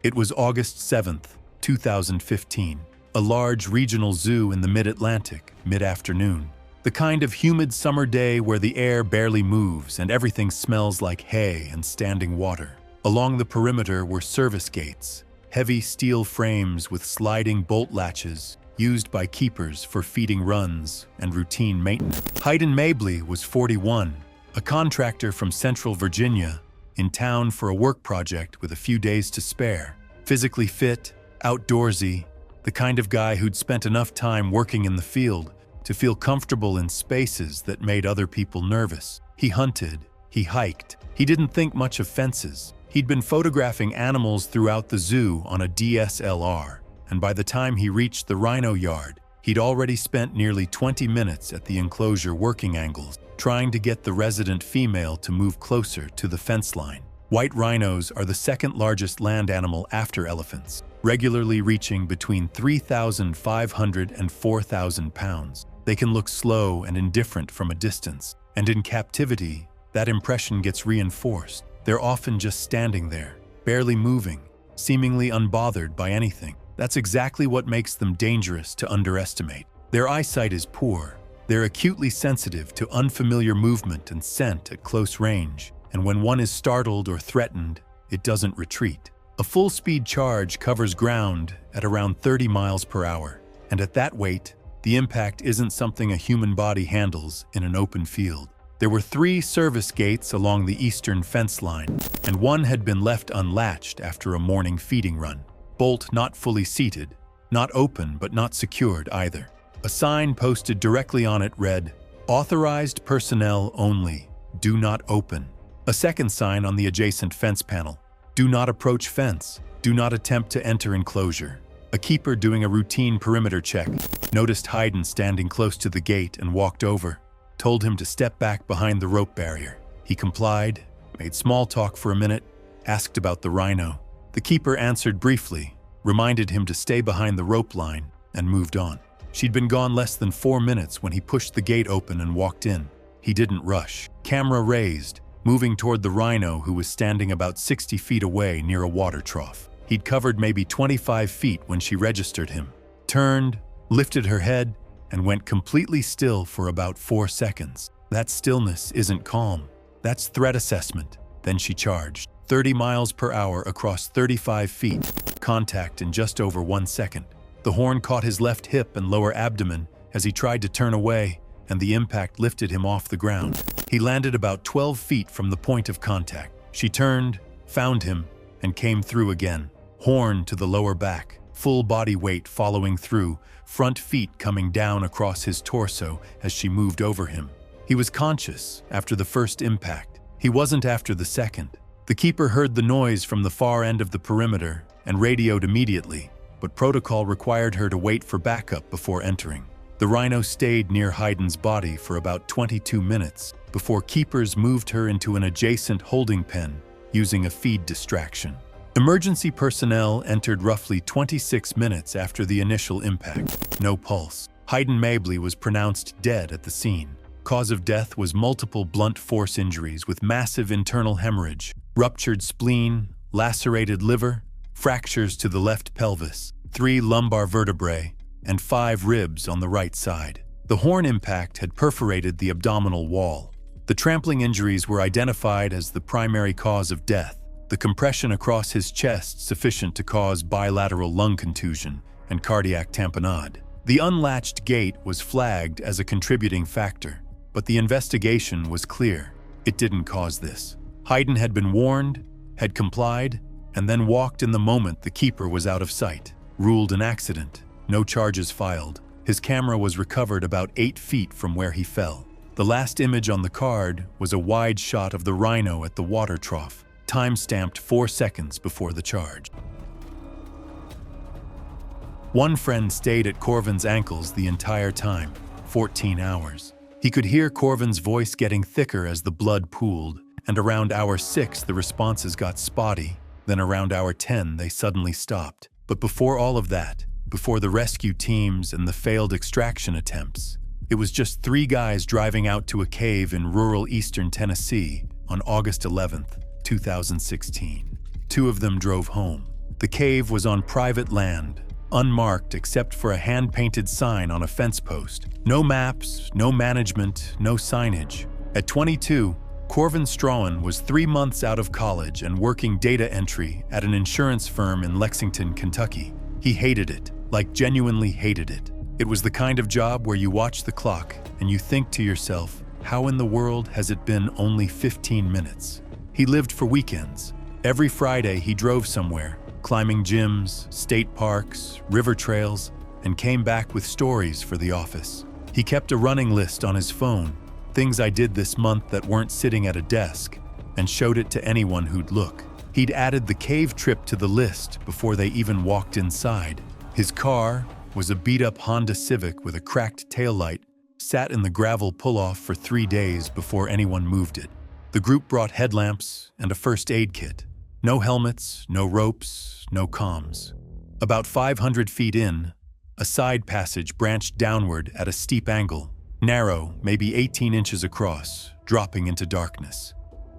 S1: It was August 7th, 2015, a large regional zoo in the mid-Atlantic, mid-afternoon. The kind of humid summer day where the air barely moves and everything smells like hay and standing water. Along the perimeter were service gates, heavy steel frames with sliding bolt latches used by keepers for feeding runs and routine maintenance. Hayden Mabley was 41, a contractor from Central Virginia, in town for a work project with a few days to spare. Physically fit, outdoorsy, the kind of guy who'd spent enough time working in the field to feel comfortable in spaces that made other people nervous. He hunted, he hiked, he didn't think much of fences. He'd been photographing animals throughout the zoo on a DSLR, and by the time he reached the rhino yard, he'd already spent nearly 20 minutes at the enclosure working angles, trying to get the resident female to move closer to the fence line. White rhinos are the second largest land animal after elephants, regularly reaching between 3,500 and 4,000 pounds. They can look slow and indifferent from a distance, and in captivity, that impression gets reinforced. They're often just standing there, barely moving, seemingly unbothered by anything. That's exactly what makes them dangerous to underestimate. Their eyesight is poor. They're acutely sensitive to unfamiliar movement and scent at close range, and when one is startled or threatened, it doesn't retreat. A full-speed charge covers ground at around 30 miles per hour, and at that weight, the impact isn't something a human body handles in an open field. There were 3 service gates along the eastern fence line, and one had been left unlatched after a morning feeding run. Bolt not fully seated, not open but not secured either. A sign posted directly on it read, "Authorized personnel only, do not open." A second sign on the adjacent fence panel, "Do not approach fence, do not attempt to enter enclosure." A keeper doing a routine perimeter check noticed Hayden standing close to the gate and walked over, told him to step back behind the rope barrier. He complied, made small talk for a minute, asked about the rhino. The keeper answered briefly, reminded him to stay behind the rope line, and moved on. She'd been gone less than 4 minutes when he pushed the gate open and walked in. He didn't rush. Camera raised, moving toward the rhino who was standing about 60 feet away near a water trough. He'd covered maybe 25 feet when she registered him, turned, lifted her head, and went completely still for about 4 seconds. That stillness isn't calm. That's threat assessment. Then she charged. 30 miles per hour across 35 feet. Contact in just over 1 second. The horn caught his left hip and lower abdomen as he tried to turn away, and the impact lifted him off the ground. He landed about 12 feet from the point of contact. She turned, found him, and came through again. Horn to the lower back, full body weight following through, front feet coming down across his torso as she moved over him. He was conscious after the first impact. He wasn't after the second. The keeper heard the noise from the far end of the perimeter and radioed immediately, but protocol required her to wait for backup before entering. The rhino stayed near Hayden's body for about 22 minutes before keepers moved her into an adjacent holding pen using a feed distraction. Emergency personnel entered roughly 26 minutes after the initial impact. No pulse. Hayden Mabley was pronounced dead at the scene. Cause of death was multiple blunt force injuries with massive internal hemorrhage, ruptured spleen, lacerated liver, fractures to the left pelvis, 3 lumbar vertebrae, and 5 ribs on the right side. The horn impact had perforated the abdominal wall. The trampling injuries were identified as the primary cause of death. The compression across his chest sufficient to cause bilateral lung contusion and cardiac tamponade. The unlatched gate was flagged as a contributing factor, but the investigation was clear. It didn't cause this. Hayden had been warned, had complied, and then walked in the moment the keeper was out of sight. Ruled an accident. no charges filed. His camera was recovered about 8 feet from where he fell. The last image on the card was a wide shot of the rhino at the water trough, time-stamped 4 seconds before the charge. One friend stayed at Corvin's ankles the entire time, 14 hours. He could hear Corvin's voice getting thicker as the blood pooled, and around hour 6 the responses got spotty. Then around hour 10 they suddenly stopped. But before all of that, before the rescue teams and the failed extraction attempts, it was just 3 guys driving out to a cave in rural eastern Tennessee on August 11th, 2016. 2 of them drove home. The cave was on private land, unmarked except for a hand-painted sign on a fence post. No maps, no management, no signage. At 22, Corvin Straughan was 3 months out of college and working data entry at an insurance firm in Lexington, Kentucky. He hated it, like genuinely hated it. It was the kind of job where you watch the clock and you think to yourself, how in the world has it been only 15 minutes? He lived for weekends. Every Friday he drove somewhere, climbing gyms, state parks, river trails, and came back with stories for the office. He kept a running list on his phone, things I did this month that weren't sitting at a desk, and showed it to anyone who'd look. He'd added the cave trip to the list before they even walked inside. His car was a beat-up Honda Civic with a cracked taillight, sat in the gravel pull-off for 3 days before anyone moved it. The group brought headlamps and a first aid kit. No helmets, no ropes, no comms. About 500 feet in, a side passage branched downward at a steep angle, narrow, maybe 18 inches across, dropping into darkness.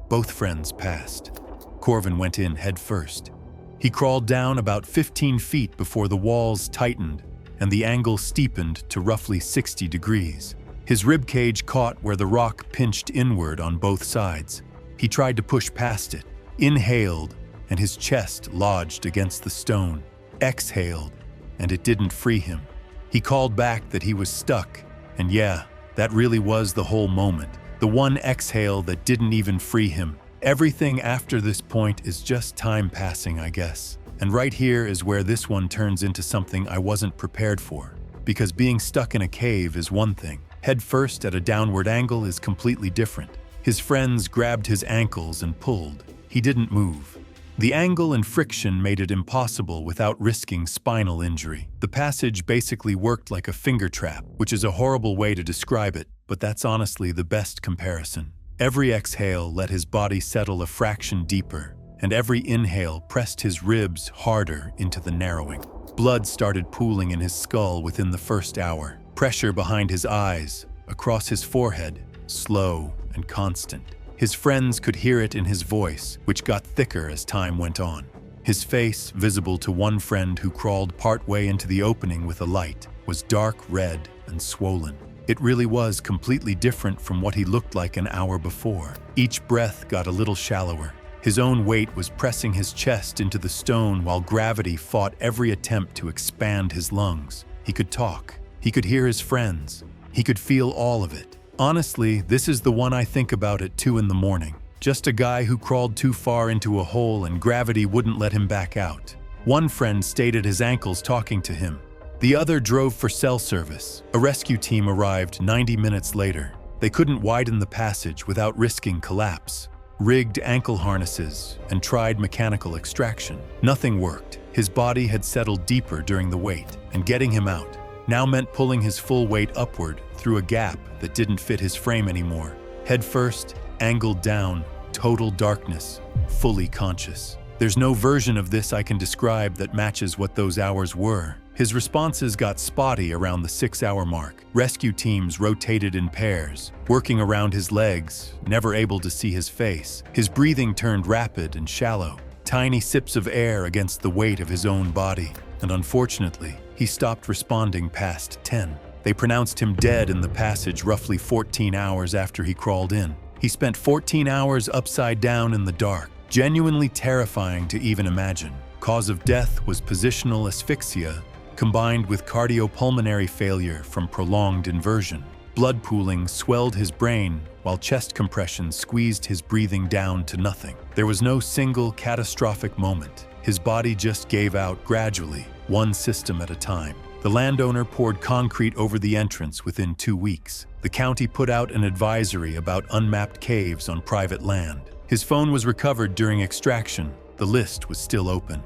S1: Both friends passed. Corvin went in head first. He crawled down about 15 feet before the walls tightened and the angle steepened to roughly 60 degrees. His ribcage caught where the rock pinched inward on both sides. He tried to push past it, inhaled, and his chest lodged against the stone, exhaled, and it didn't free him. He called back that he was stuck, and yeah, that really was the whole moment. The one exhale that didn't even free him. Everything after this point is just time passing, I guess. And right here is where this one turns into something I wasn't prepared for. Because being stuck in a cave is one thing. Head first at a downward angle is completely different. His friends grabbed his ankles and pulled. He didn't move. The angle and friction made it impossible without risking spinal injury. The passage basically worked like a finger trap, which is a horrible way to describe it, but that's honestly the best comparison. Every exhale let his body settle a fraction deeper, and every inhale pressed his ribs harder into the narrowing. Blood started pooling in his skull within the first hour. Pressure behind his eyes, across his forehead, slow and constant. His friends could hear it in his voice, which got thicker as time went on. His face, visible to one friend who crawled partway into the opening with a light, was dark red and swollen. It really was completely different from what he looked like an hour before. Each breath got a little shallower. His own weight was pressing his chest into the stone while gravity fought every attempt to expand his lungs. He could talk. He could hear his friends. He could feel all of it. Honestly, this is the one I think about at 2 in the morning. Just a guy who crawled too far into a hole and gravity wouldn't let him back out. One friend stayed at his ankles talking to him. The other drove for cell service. A rescue team arrived 90 minutes later. They couldn't widen the passage without risking collapse. Rigged ankle harnesses and tried mechanical extraction. Nothing worked. His body had settled deeper during the wait, and getting him out now meant pulling his full weight upward through a gap that didn't fit his frame anymore. Head first, angled down, total darkness, fully conscious. There's no version of this I can describe that matches what those hours were. His responses got spotty around the 6-hour mark. Rescue teams rotated in pairs, working around his legs, never able to see his face. His breathing turned rapid and shallow, tiny sips of air against the weight of his own body. And unfortunately, he stopped responding past 10. They pronounced him dead in the passage roughly 14 hours after he crawled in. He spent 14 hours upside down in the dark, genuinely terrifying to even imagine. Cause of death was positional asphyxia, combined with cardiopulmonary failure from prolonged inversion. Blood pooling swelled his brain, while chest compression squeezed his breathing down to nothing. There was no single catastrophic moment. His body just gave out gradually, one system at a time. The landowner poured concrete over the entrance within 2 weeks. The county put out an advisory about unmapped caves on private land. His phone was recovered during extraction. The list was still open.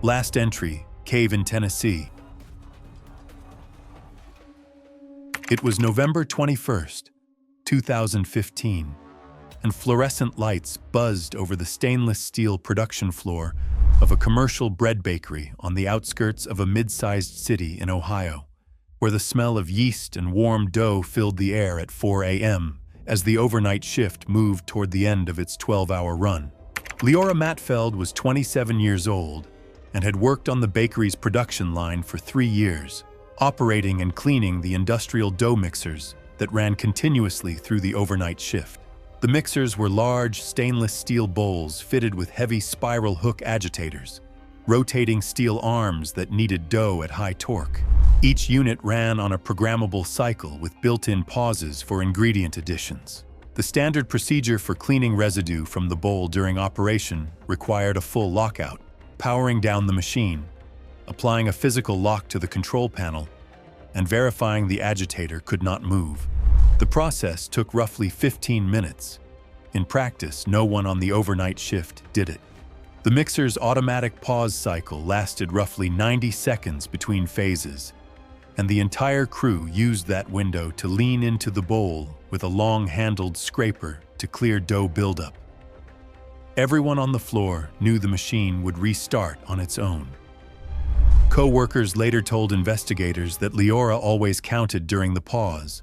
S1: Last entry, cave in Tennessee. It was November 21st, 2015, and fluorescent lights buzzed over the stainless steel production floor of a commercial bread bakery on the outskirts of a mid-sized city in Ohio, where the smell of yeast and warm dough filled the air at 4 a.m. as the overnight shift moved toward the end of its 12-hour run. Leora Matfeld was 27 years old and had worked on the bakery's production line for 3 years, operating and cleaning the industrial dough mixers that ran continuously through the overnight shift. The mixers were large stainless steel bowls fitted with heavy spiral hook agitators, rotating steel arms that kneaded dough at high torque. Each unit ran on a programmable cycle with built-in pauses for ingredient additions. The standard procedure for cleaning residue from the bowl during operation required a full lockout, powering down the machine, applying a physical lock to the control panel, and verifying the agitator could not move. The process took roughly 15 minutes. In practice, no one on the overnight shift did it. The mixer's automatic pause cycle lasted roughly 90 seconds between phases, and the entire crew used that window to lean into the bowl with a long-handled scraper to clear dough buildup. Everyone on the floor knew the machine would restart on its own. Co-workers later told investigators that Leora always counted during the pause.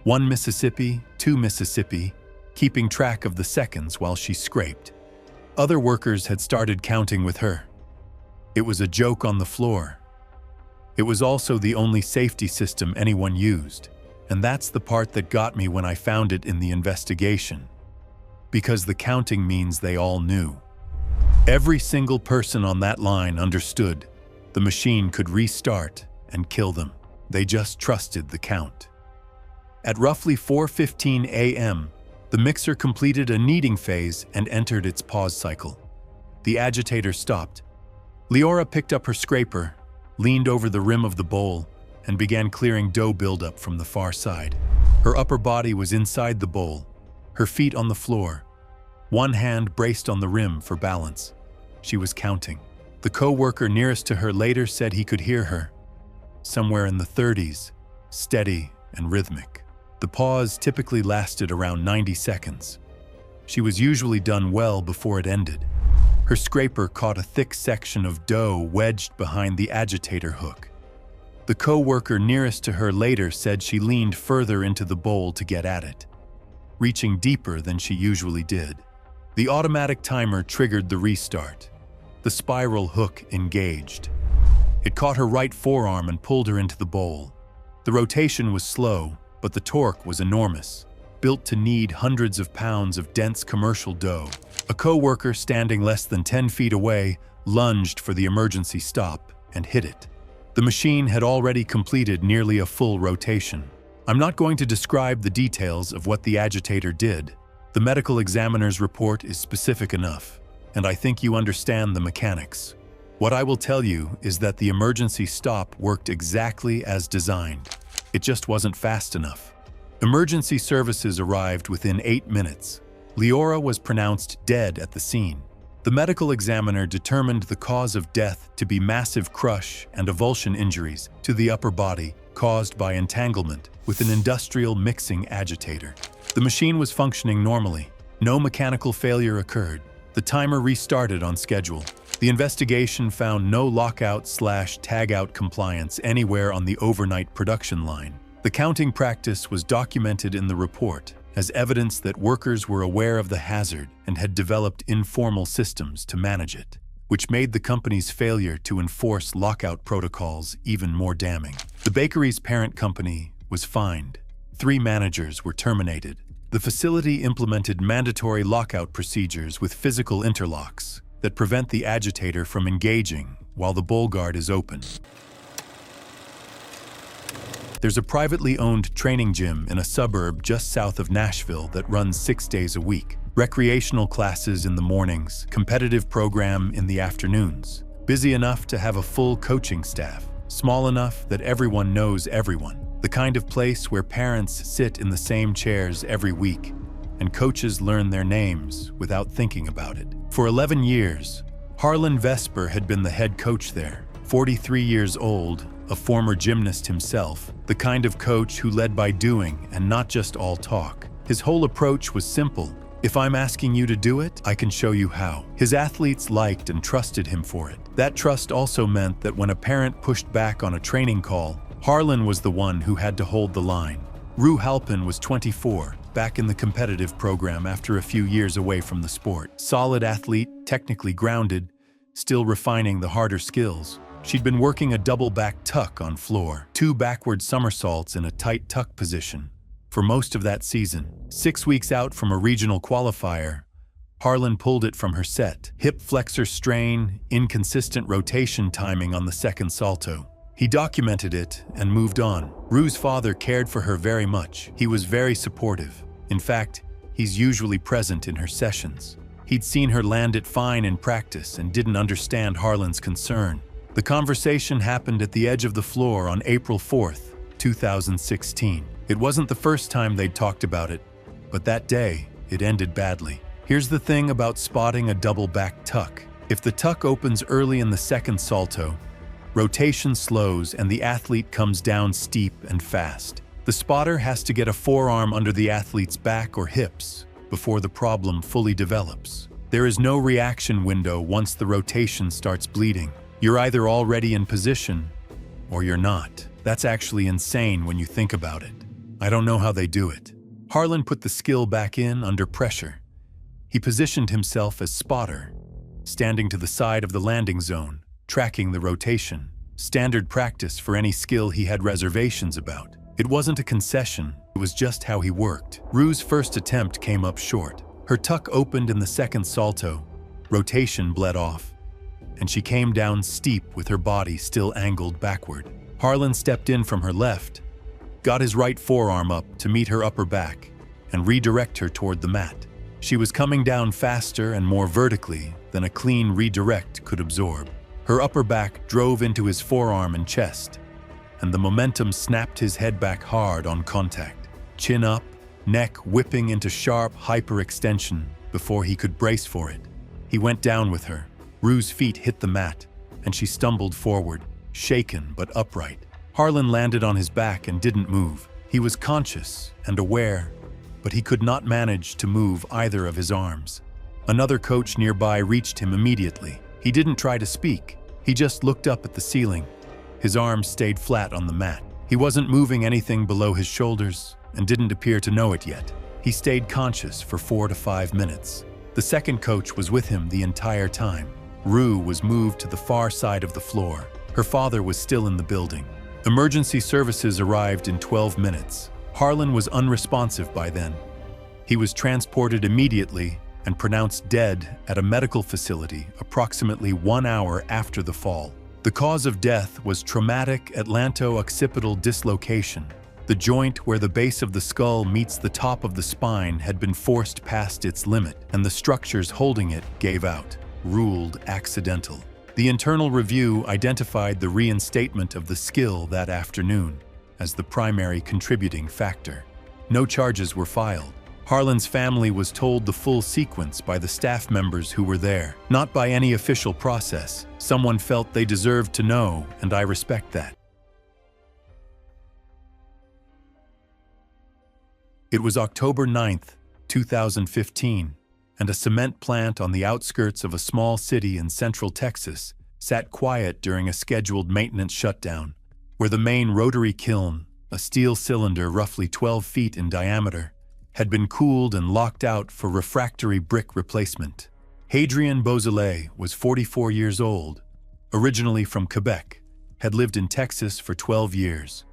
S1: 1 Mississippi, 2 Mississippi, keeping track of the seconds while she scraped. Other workers had started counting with her. It was a joke on the floor. It was also the only safety system anyone used, and that's the part that got me when I found it in the investigation. Because the counting means they all knew. Every single person on that line understood the machine could restart and kill them. They just trusted the count. At roughly 4:15 a.m., the mixer completed a kneading phase and entered its pause cycle. The agitator stopped. Leora picked up her scraper, leaned over the rim of the bowl, and began clearing dough buildup from the far side. Her upper body was inside the bowl, her feet on the floor. One hand braced on the rim for balance. She was counting. The co-worker nearest to her later said he could hear her, somewhere in the 30s, steady and rhythmic. The pause typically lasted around 90 seconds. She was usually done well before it ended. Her scraper caught a thick section of dough wedged behind the agitator hook. The co-worker nearest to her later said she leaned further into the bowl to get at it, reaching deeper than she usually did. The automatic timer triggered the restart. The spiral hook engaged. It caught her right forearm and pulled her into the bowl. The rotation was slow, but the torque was enormous, built to knead hundreds of pounds of dense commercial dough. A co-worker standing less than 10 feet away lunged for the emergency stop and hit it. The machine had already completed nearly a full rotation. I'm not going to describe the details of what the agitator did. The medical examiner's report is specific enough, and I think you understand the mechanics. What I will tell you is that the emergency stop worked exactly as designed. It just wasn't fast enough. Emergency services arrived within 8 minutes. Leora was pronounced dead at the scene. The medical examiner determined the cause of death to be massive crush and avulsion injuries to the upper body caused by entanglement with an industrial mixing agitator. The machine was functioning normally. No mechanical failure occurred. The timer restarted on schedule. The investigation found no lockout/tagout compliance anywhere on the overnight production line. The counting practice was documented in the report as evidence that workers were aware of the hazard and had developed informal systems to manage it, which made the company's failure to enforce lockout protocols even more damning. The bakery's parent company was fined. 3 managers were terminated. The facility implemented mandatory lockout procedures with physical interlocks that prevent the agitator from engaging while the bowl guard is open. There's a privately owned training gym in a suburb just south of Nashville that runs 6 days a week. Recreational classes in the mornings, competitive program in the afternoons. Busy enough to have a full coaching staff. small enough that everyone knows everyone. The kind of place where parents sit in the same chairs every week, and coaches learn their names without thinking about it. For 11 years, Harlan Vesper had been the head coach there. 43 years old, a former gymnast himself, the kind of coach who led by doing and not just all talk. His whole approach was simple. If I'm asking you to do it, I can show you how. His athletes liked and trusted him for it. That trust also meant that when a parent pushed back on a training call, Harlan was the one who had to hold the line. Rue Halpin was 24, back in the competitive program after a few years away from the sport. Solid athlete, technically grounded, still refining the harder skills. She'd been working a double back tuck on floor, 2 backward somersaults in a tight tuck position. For most of that season, 6 weeks out from a regional qualifier, Harlan pulled it from her set. Hip flexor strain, inconsistent rotation timing on the second salto. He documented it and moved on. Rue's father cared for her very much. He was very supportive. In fact, he's usually present in her sessions. He'd seen her land it fine in practice and didn't understand Harlan's concern. The conversation happened at the edge of the floor on April 4th, 2016. It wasn't the first time they'd talked about it, but that day, it ended badly. Here's the thing about spotting a double back tuck. If the tuck opens early in the second salto, rotation slows and the athlete comes down steep and fast. The spotter has to get a forearm under the athlete's back or hips before the problem fully develops. There is no reaction window once the rotation starts bleeding. You're either already in position or you're not. That's actually insane when you think about it. I don't know how they do it. Harlan put the skill back in under pressure. He positioned himself as spotter, standing to the side of the landing zone, tracking the rotation. Standard practice for any skill he had reservations about. It wasn't a concession, it was just how he worked. Rue's first attempt came up short. Her tuck opened in the second salto, rotation bled off, and she came down steep with her body still angled backward. Harlan stepped in from her left, got his right forearm up to meet her upper back, and redirect her toward the mat. She was coming down faster and more vertically than a clean redirect could absorb. Her upper back drove into his forearm and chest, and the momentum snapped his head back hard on contact. Chin up, neck whipping into sharp hyperextension before he could brace for it. He went down with her. Rue's feet hit the mat, and she stumbled forward, shaken but upright. Harlan landed on his back and didn't move. He was conscious and aware, but he could not manage to move either of his arms. Another coach nearby reached him immediately. He didn't try to speak. He just looked up at the ceiling. His arms stayed flat on the mat. He wasn't moving anything below his shoulders and didn't appear to know it yet. He stayed conscious for 4 to 5 minutes. The second coach was with him the entire time. Rue was moved to the far side of the floor. Her father was still in the building. Emergency services arrived in 12 minutes. Harlan was unresponsive by then. He was transported immediately and pronounced dead at a medical facility approximately 1 hour after the fall. The cause of death was traumatic atlanto-occipital dislocation. The joint where the base of the skull meets the top of the spine had been forced past its limit, and the structures holding it gave out, ruled accidental. The internal review identified the reinstatement of the skill that afternoon as the primary contributing factor. No charges were filed. Harlan's family was told the full sequence by the staff members who were there, not by any official process. Someone felt they deserved to know, and I respect that. It was October 9th, 2015, and a cement plant on the outskirts of a small city in central Texas sat quiet during a scheduled maintenance shutdown, where the main rotary kiln, a steel cylinder roughly 12 feet in diameter, had been cooled and locked out for refractory brick replacement. Hadrien Beausoleil was 44 years old, originally from Quebec, had lived in Texas for 12 years,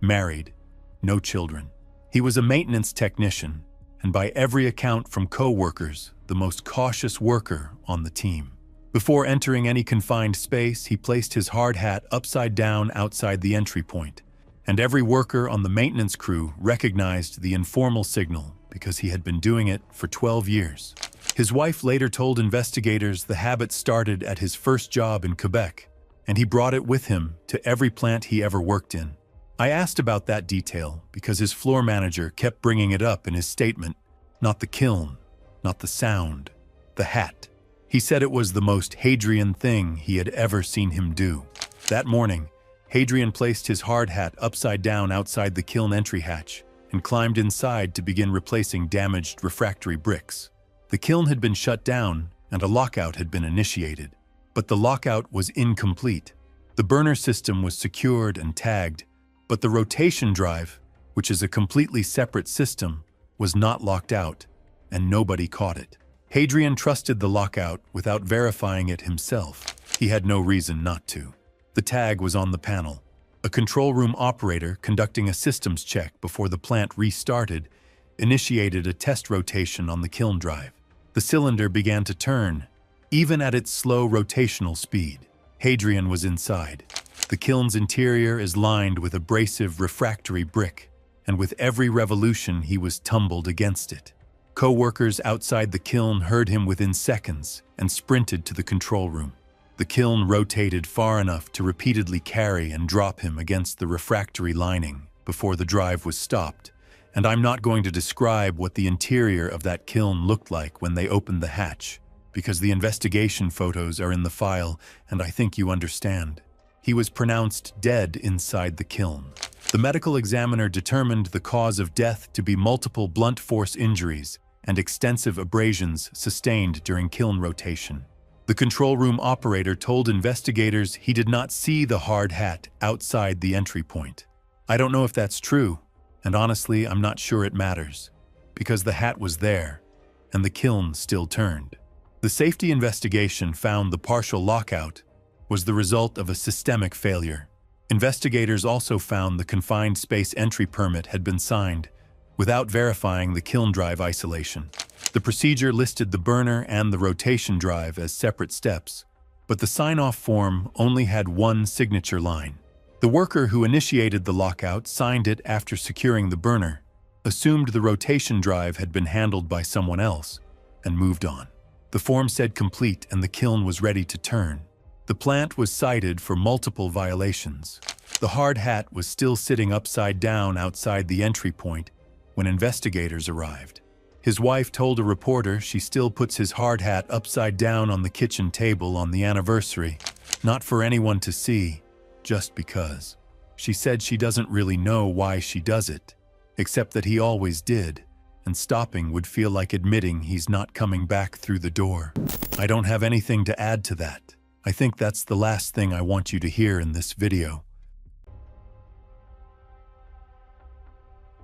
S1: married, no children. He was a maintenance technician, and by every account from co-workers, the most cautious worker on the team. Before entering any confined space, he placed his hard hat upside down outside the entry point, and every worker on the maintenance crew recognized the informal signal because he had been doing it for 12 years. His wife later told investigators the habit started at his first job in Quebec, and he brought it with him to every plant he ever worked in. I asked about that detail because his floor manager kept bringing it up in his statement. Not the kiln, not the sound, the hat. He said it was the most Hadrian thing he had ever seen him do. That morning, Hadrian placed his hard hat upside down outside the kiln entry hatch and climbed inside to begin replacing damaged refractory bricks. The kiln had been shut down and a lockout had been initiated, but the lockout was incomplete. The burner system was secured and tagged, but the rotation drive, which is a completely separate system, was not locked out, and nobody caught it. Hadrian trusted the lockout without verifying it himself. He had no reason not to. The tag was on the panel. A control room operator conducting a systems check before the plant restarted initiated a test rotation on the kiln drive. The cylinder began to turn, even at its slow rotational speed. Hadrian was inside. The kiln's interior is lined with abrasive refractory brick, and with every revolution he was tumbled against it. Co-workers outside the kiln heard him within seconds and sprinted to the control room. The kiln rotated far enough to repeatedly carry and drop him against the refractory lining before the drive was stopped, and I'm not going to describe what the interior of that kiln looked like when they opened the hatch, because the investigation photos are in the file and I think you understand. He was pronounced dead inside the kiln. The medical examiner determined the cause of death to be multiple blunt force injuries and extensive abrasions sustained during kiln rotation. The control room operator told investigators he did not see the hard hat outside the entry point. I don't know if that's true, and honestly, I'm not sure it matters, because the hat was there, and the kiln still turned. The safety investigation found the partial lockout was the result of a systemic failure. Investigators also found the confined space entry permit had been signed without verifying the kiln drive isolation. The procedure listed the burner and the rotation drive as separate steps, but the sign-off form only had one signature line. The worker who initiated the lockout signed it after securing the burner, assumed the rotation drive had been handled by someone else, and moved on. The form said complete and the kiln was ready to turn. The plant was cited for multiple violations. The hard hat was still sitting upside down outside the entry point when investigators arrived. His wife told a reporter she still puts his hard hat upside down on the kitchen table on the anniversary, not for anyone to see, just because. She said she doesn't really know why she does it, except that he always did, and stopping would feel like admitting he's not coming back through the door. I don't have anything to add to that. I think that's the last thing I want you to hear in this video.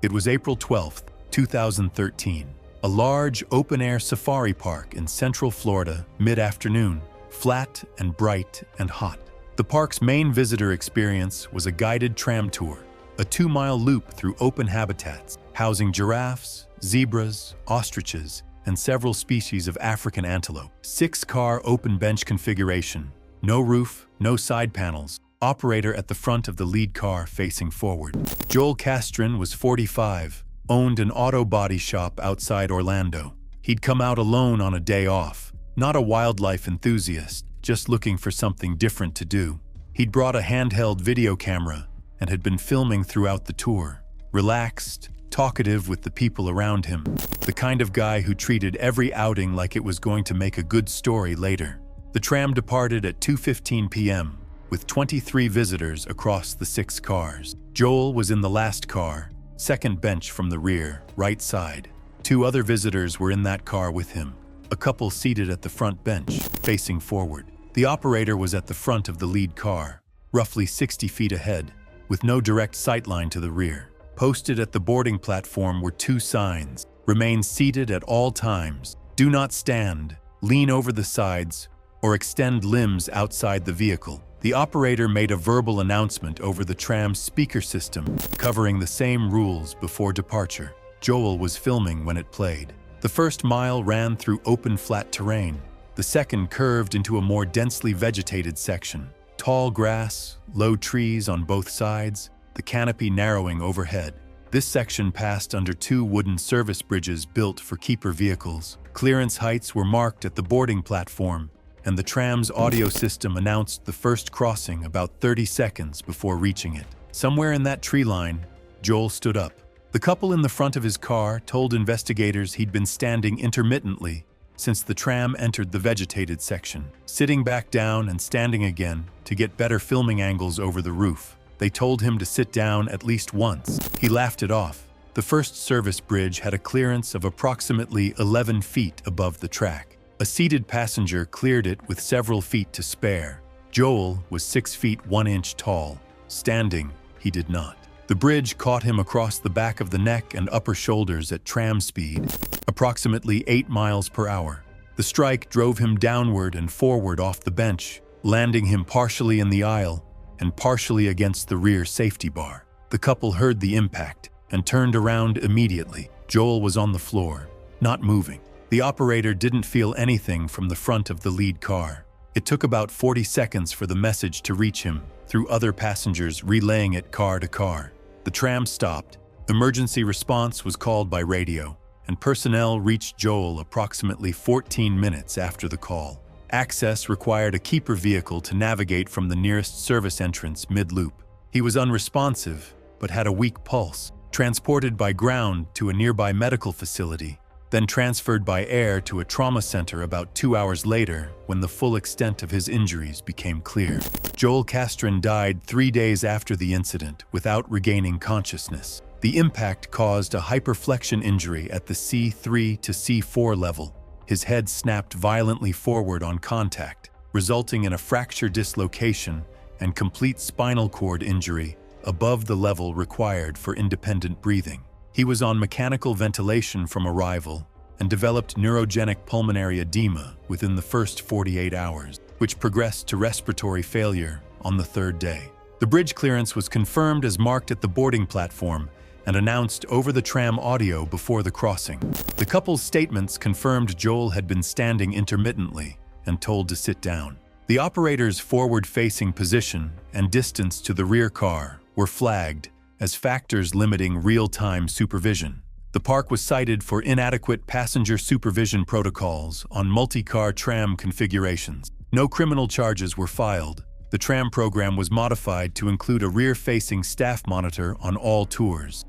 S1: It was April 12th, 2013. A large open-air safari park in Central Florida, mid-afternoon, flat and bright and hot. The park's main visitor experience was a guided tram tour, a 2-mile loop through open habitats, housing giraffes, zebras, ostriches, and several species of African antelope. 6-car open bench configuration, no roof, no side panels, operator at the front of the lead car facing forward. Joel Castron was 45, owned an auto body shop outside Orlando. He'd come out alone on a day off, not a wildlife enthusiast, just looking for something different to do. He'd brought a handheld video camera and had been filming throughout the tour, relaxed, talkative with the people around him, the kind of guy who treated every outing like it was going to make a good story later. The tram departed at 2:15 p.m., with 23 visitors across the 6 cars. Joel was in the last car, second bench from the rear, right side. 2 other visitors were in that car with him, a couple seated at the front bench, facing forward. The operator was at the front of the lead car, roughly 60 feet ahead, with no direct sightline to the rear. Posted at the boarding platform were 2 signs: remain seated at all times, do not stand, lean over the sides, or extend limbs outside the vehicle. The operator made a verbal announcement over the tram's speaker system, covering the same rules before departure. Joel was filming when it played. The first mile ran through open flat terrain. The second curved into a more densely vegetated section. Tall grass, low trees on both sides, the canopy narrowing overhead. This section passed under 2 wooden service bridges built for keeper vehicles. Clearance heights were marked at the boarding platform, and the tram's audio system announced the first crossing about 30 seconds before reaching it. Somewhere in that tree line, Joel stood up. The couple in the front of his car told investigators he'd been standing intermittently since the tram entered the vegetated section, sitting back down and standing again to get better filming angles over the roof. They told him to sit down at least once. He laughed it off. The first service bridge had a clearance of approximately 11 feet above the track. A seated passenger cleared it with several feet to spare. Joel was 6 feet 1 inch tall. Standing, he did not. The bridge caught him across the back of the neck and upper shoulders at tram speed, approximately 8 miles per hour. The strike drove him downward and forward off the bench, landing him partially in the aisle and partially against the rear safety bar. The couple heard the impact and turned around immediately. Joel was on the floor, not moving. The operator didn't feel anything from the front of the lead car. It took about 40 seconds for the message to reach him, through other passengers relaying it car to car. The tram stopped. Emergency response was called by radio, and personnel reached Joel approximately 14 minutes after the call. Access required a keeper vehicle to navigate from the nearest service entrance mid-loop. He was unresponsive, but had a weak pulse. Transported by ground to a nearby medical facility, then transferred by air to a trauma center about 2 hours later when the full extent of his injuries became clear. Joel Castron died 3 days after the incident without regaining consciousness. The impact caused a hyperflexion injury at the C3 to C4 level. His head snapped violently forward on contact, resulting in a fracture dislocation and complete spinal cord injury above the level required for independent breathing. He was on mechanical ventilation from arrival and developed neurogenic pulmonary edema within the first 48 hours, which progressed to respiratory failure on the third day. The bridge clearance was confirmed as marked at the boarding platform and announced over the tram audio before the crossing. The couple's statements confirmed Joel had been standing intermittently and told to sit down. The operator's forward-facing position and distance to the rear car were flagged as factors limiting real-time supervision. The park was cited for inadequate passenger supervision protocols on multi-car tram configurations. No criminal charges were filed. The tram program was modified to include a rear-facing staff monitor on all tours.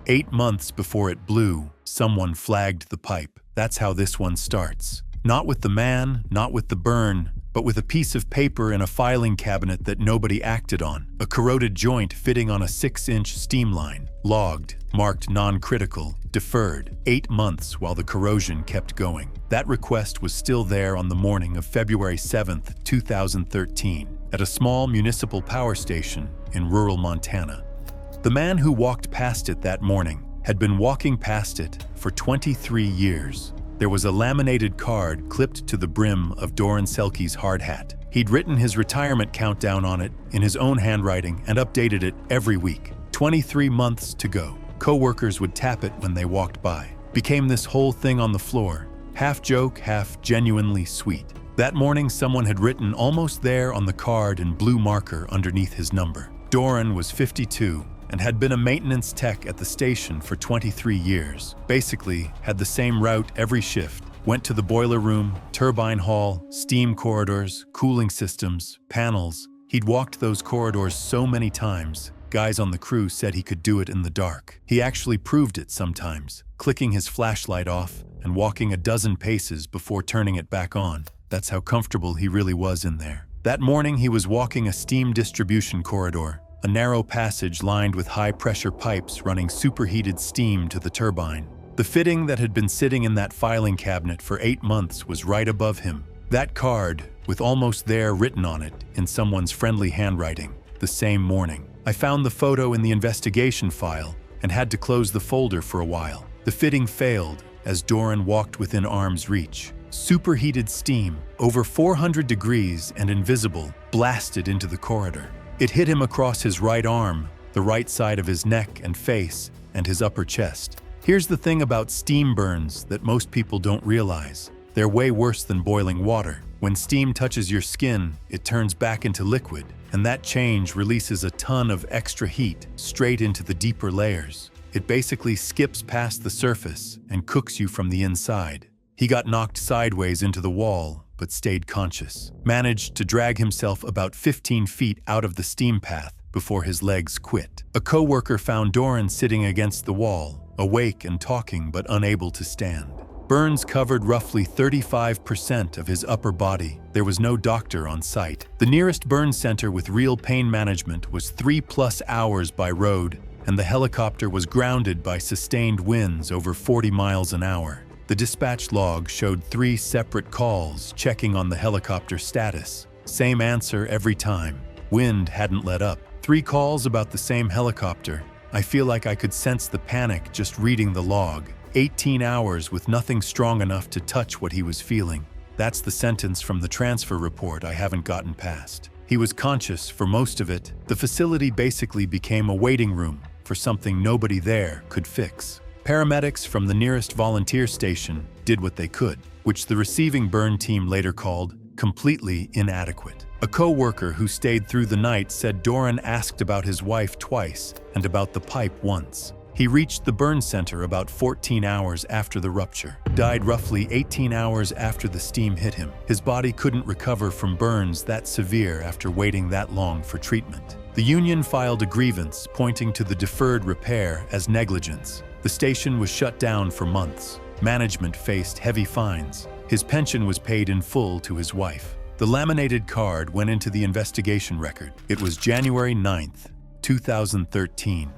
S1: 8 months before it blew, someone flagged the pipe. That's how this one starts. Not with the man, not with the burn, but with a piece of paper in a filing cabinet that nobody acted on. A corroded joint fitting on a 6-inch steam line. Logged, marked non-critical, deferred. 8 months while the corrosion kept going. That request was still there on the morning of February 7th, 2013, at a small municipal power station in rural Montana. The man who walked past it that morning had been walking past it for 23 years. There was a laminated card clipped to the brim of Doran Selke's hard hat. He'd written his retirement countdown on it in his own handwriting and updated it every week. 23 months to go. Co-workers would tap it when they walked by. Became this whole thing on the floor, half joke, half genuinely sweet. That morning, someone had written almost there on the card in blue marker underneath his number. Doran was 52 and had been a maintenance tech at the station for 23 years. Basically, had the same route every shift. Went to the boiler room, turbine hall, steam corridors, cooling systems, panels. He'd walked those corridors so many times, guys on the crew said he could do it in the dark. He actually proved it sometimes, clicking his flashlight off and walking a dozen paces before turning it back on. That's how comfortable he really was in there. That morning, he was walking a steam distribution corridor, a narrow passage lined with high-pressure pipes running superheated steam to the turbine. The fitting that had been sitting in that filing cabinet for 8 months was right above him. That card, with almost there written on it in someone's friendly handwriting, the same morning. I found the photo in the investigation file and had to close the folder for a while. The fitting failed as Doran walked within arm's reach. Superheated steam, over 400 degrees and invisible, blasted into the corridor. It hit him across his right arm, the right side of his neck and face, and his upper chest. Here's the thing about steam burns that most people don't realize. They're way worse than boiling water. When steam touches your skin, it turns back into liquid, and that change releases a ton of extra heat straight into the deeper layers. It basically skips past the surface and cooks you from the inside. He got knocked sideways into the wall, but stayed conscious. Managed to drag himself about 15 feet out of the steam path before his legs quit. A co-worker found Doran sitting against the wall, awake and talking but unable to stand. Burns covered roughly 35% of his upper body. There was no doctor on site. The nearest burn center with real pain management was 3+ hours by road, and the helicopter was grounded by sustained winds over 40 miles an hour. The dispatch log showed 3 separate calls checking on the helicopter status. Same answer every time. Wind hadn't let up. 3 calls about the same helicopter. I feel like I could sense the panic just reading the log. 18 hours with nothing strong enough to touch what he was feeling. That's the sentence from the transfer report I haven't gotten past. He was conscious for most of it. The facility basically became a waiting room for something nobody there could fix. Paramedics from the nearest volunteer station did what they could, which the receiving burn team later called completely inadequate. A co-worker who stayed through the night said Doran asked about his wife twice and about the pipe once. He reached the burn center about 14 hours after the rupture, died roughly 18 hours after the steam hit him. His body couldn't recover from burns that severe after waiting that long for treatment. The union filed a grievance pointing to the deferred repair as negligence. The station was shut down for months. Management faced heavy fines. His pension was paid in full to his wife. The laminated card went into the investigation record. It was January 9th, 2013.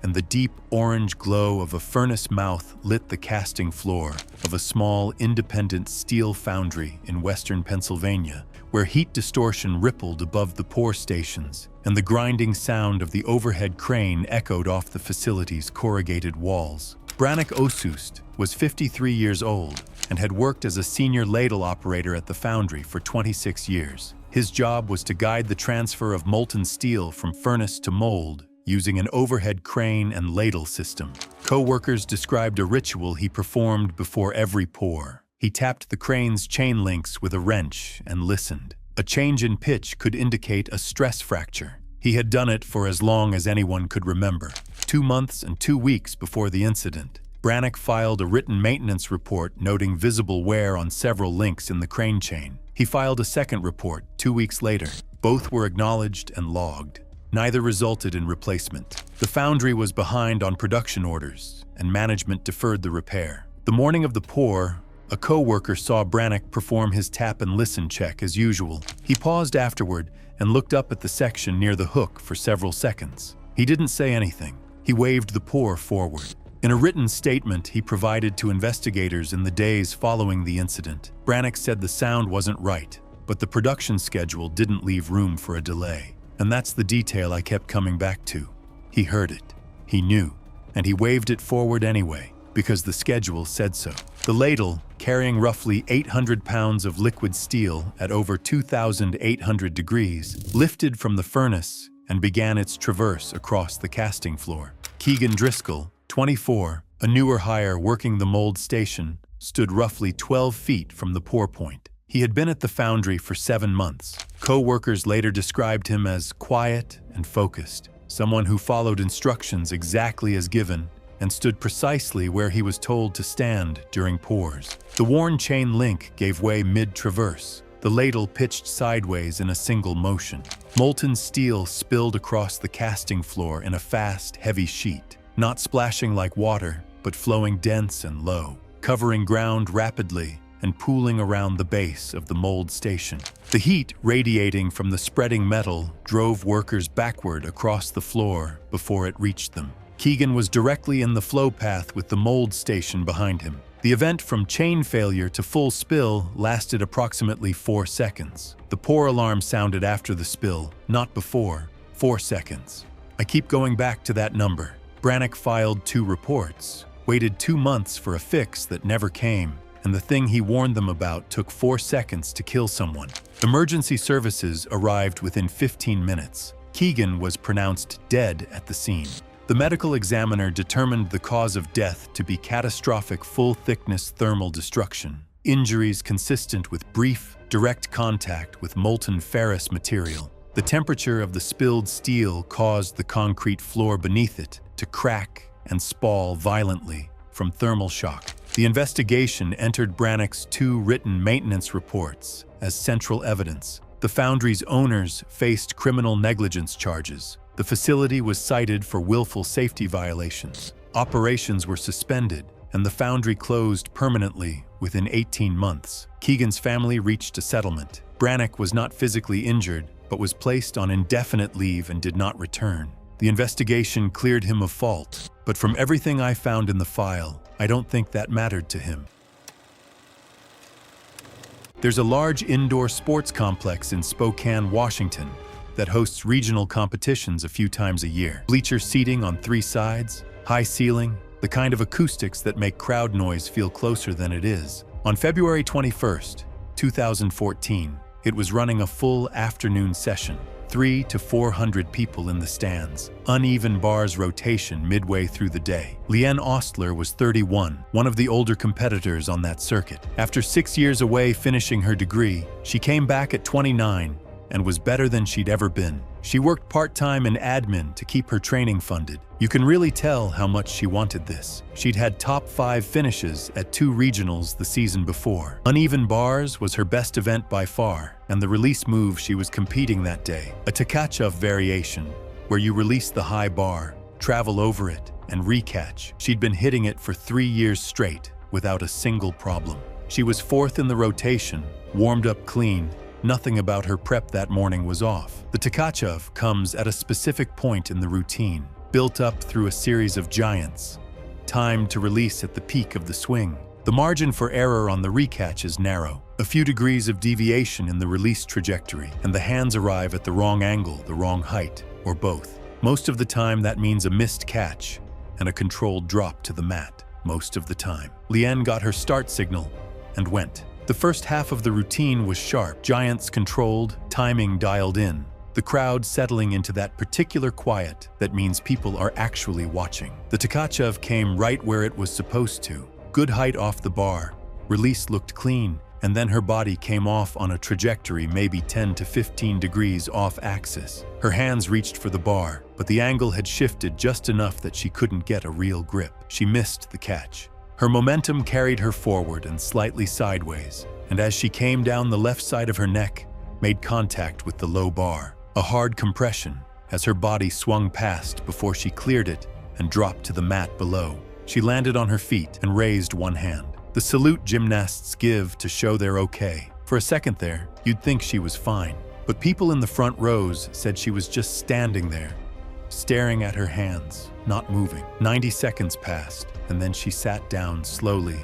S1: And the deep orange glow of a furnace mouth lit the casting floor of a small independent steel foundry in western Pennsylvania, where heat distortion rippled above the pour stations, and the grinding sound of the overhead crane echoed off the facility's corrugated walls. Brannick Osust was 53 years old and had worked as a senior ladle operator at the foundry for 26 years. His job was to guide the transfer of molten steel from furnace to mold, using an overhead crane and ladle system. Co-workers described a ritual he performed before every pour. He tapped the crane's chain links with a wrench and listened. A change in pitch could indicate a stress fracture. He had done it for as long as anyone could remember. 2 months and 2 weeks before the incident, Brannick filed a written maintenance report noting visible wear on several links in the crane chain. He filed a second report 2 weeks later. Both were acknowledged and logged. Neither resulted in replacement. The foundry was behind on production orders, and management deferred the repair. The morning of the pour, a co-worker saw Brannick perform his tap and listen check as usual. He paused afterward and looked up at the section near the hook for several seconds. He didn't say anything. He waved the pour forward. In a written statement he provided to investigators in the days following the incident, Brannick said the sound wasn't right, but the production schedule didn't leave room for a delay. And that's the detail I kept coming back to. He heard it. He knew. And he waved it forward anyway, because the schedule said so. The ladle, carrying roughly 800 pounds of liquid steel at over 2,800 degrees, lifted from the furnace and began its traverse across the casting floor. Keegan Driscoll, 24, a newer hire working the mold station, stood roughly 12 feet from the pour point. He had been at the foundry for 7 months. Co-workers later described him as quiet and focused, someone who followed instructions exactly as given and stood precisely where he was told to stand during pours. The worn chain link gave way mid-traverse. The ladle pitched sideways in a single motion. Molten steel spilled across the casting floor in a fast, heavy sheet, not splashing like water, but flowing dense and low, covering ground rapidly and pooling around the base of the mold station. The heat radiating from the spreading metal drove workers backward across the floor before it reached them. Keegan was directly in the flow path with the mold station behind him. The event from chain failure to full spill lasted approximately 4 seconds. The pour alarm sounded after the spill, not before. 4 seconds. I keep going back to that number. Brannick filed 2 reports, waited 2 months for a fix that never came, and the thing he warned them about took 4 seconds to kill someone. Emergency services arrived within 15 minutes. Keegan was pronounced dead at the scene. The medical examiner determined the cause of death to be catastrophic full-thickness thermal destruction, injuries consistent with brief, direct contact with molten ferrous material. The temperature of the spilled steel caused the concrete floor beneath it to crack and spall violently from thermal shock. The investigation entered Brannock's 2 written maintenance reports as central evidence. The foundry's owners faced criminal negligence charges. The facility was cited for willful safety violations. Operations were suspended, and the foundry closed permanently within 18 months. Keegan's family reached a settlement. Brannock was not physically injured, but was placed on indefinite leave and did not return. The investigation cleared him of fault, but from everything I found in the file, I don't think that mattered to him. There's a large indoor sports complex in Spokane, Washington, that hosts regional competitions a few times a year. Bleacher seating on 3 sides, high ceiling, the kind of acoustics that make crowd noise feel closer than it is. On February 21st, 2014, it was running a full afternoon session. 300 to 400 people in the stands, uneven bars rotation midway through the day. Leanne Ostler was 31, one of the older competitors on that circuit. After 6 years away finishing her degree, she came back at 29 and was better than she'd ever been. She worked part-time in admin to keep her training funded. You can really tell how much she wanted this. She'd had top 5 finishes at 2 regionals the season before. Uneven bars was her best event by far, and the release move she was competing that day, a Tkachev variation, where you release the high bar, travel over it, and recatch. She'd been hitting it for 3 years straight without a single problem. She was 4th in the rotation, warmed up clean. Nothing about her prep that morning was off. The Tkachev comes at a specific point in the routine, built up through a series of giants, timed to release at the peak of the swing. The margin for error on the recatch is narrow, a few degrees of deviation in the release trajectory, and the hands arrive at the wrong angle, the wrong height, or both. Most of the time that means a missed catch and a controlled drop to the mat, most of the time. Leanne got her start signal and went. The first half of the routine was sharp, giants controlled, timing dialed in, the crowd settling into that particular quiet that means people are actually watching. The Tkachev came right where it was supposed to. Good height off the bar, release looked clean, and then her body came off on a trajectory maybe 10 to 15 degrees off axis. Her hands reached for the bar, but the angle had shifted just enough that she couldn't get a real grip. She missed the catch. Her momentum carried her forward and slightly sideways, and as she came down the left side of her neck, made contact with the low bar. A hard compression as her body swung past before she cleared it and dropped to the mat below. She landed on her feet and raised one hand. The salute gymnasts give to show they're okay. For a second there, you'd think she was fine, but people in the front rows said she was just standing there, staring at her hands, not moving. 90 seconds passed, and then she sat down slowly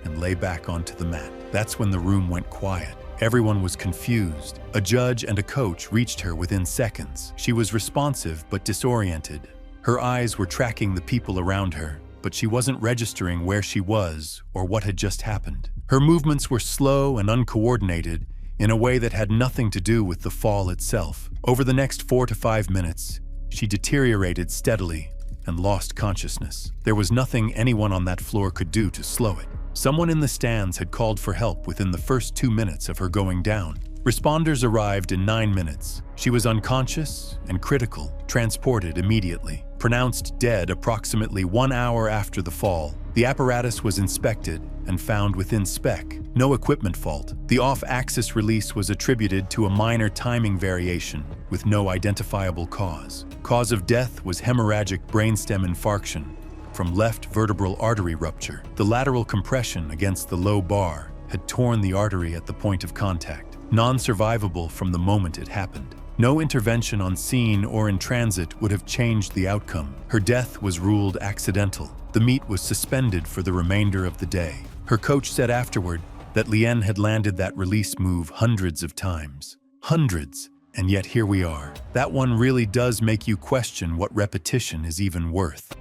S1: and lay back onto the mat. That's when the room went quiet. Everyone was confused. A judge and a coach reached her within seconds. She was responsive but disoriented. Her eyes were tracking the people around her, but she wasn't registering where she was or what had just happened. Her movements were slow and uncoordinated in a way that had nothing to do with the fall itself. Over the next 4 to 5 minutes, she deteriorated steadily and lost consciousness. There was nothing anyone on that floor could do to slow it. Someone in the stands had called for help within the first 2 minutes of her going down. Responders arrived in 9 minutes. She was unconscious and critical, transported immediately. Pronounced dead approximately 1 hour after the fall. The apparatus was inspected and found within spec. No equipment fault. The off-axis release was attributed to a minor timing variation with no identifiable cause. Cause of death was hemorrhagic brainstem infarction from left vertebral artery rupture. The lateral compression against the low bar had torn the artery at the point of contact. Non-survivable from the moment it happened. No intervention on scene or in transit would have changed the outcome. Her death was ruled accidental. The meet was suspended for the remainder of the day. Her coach said afterward that Leanne had landed that release move hundreds of times. Hundreds, and yet here we are. That one really does make you question what repetition is even worth.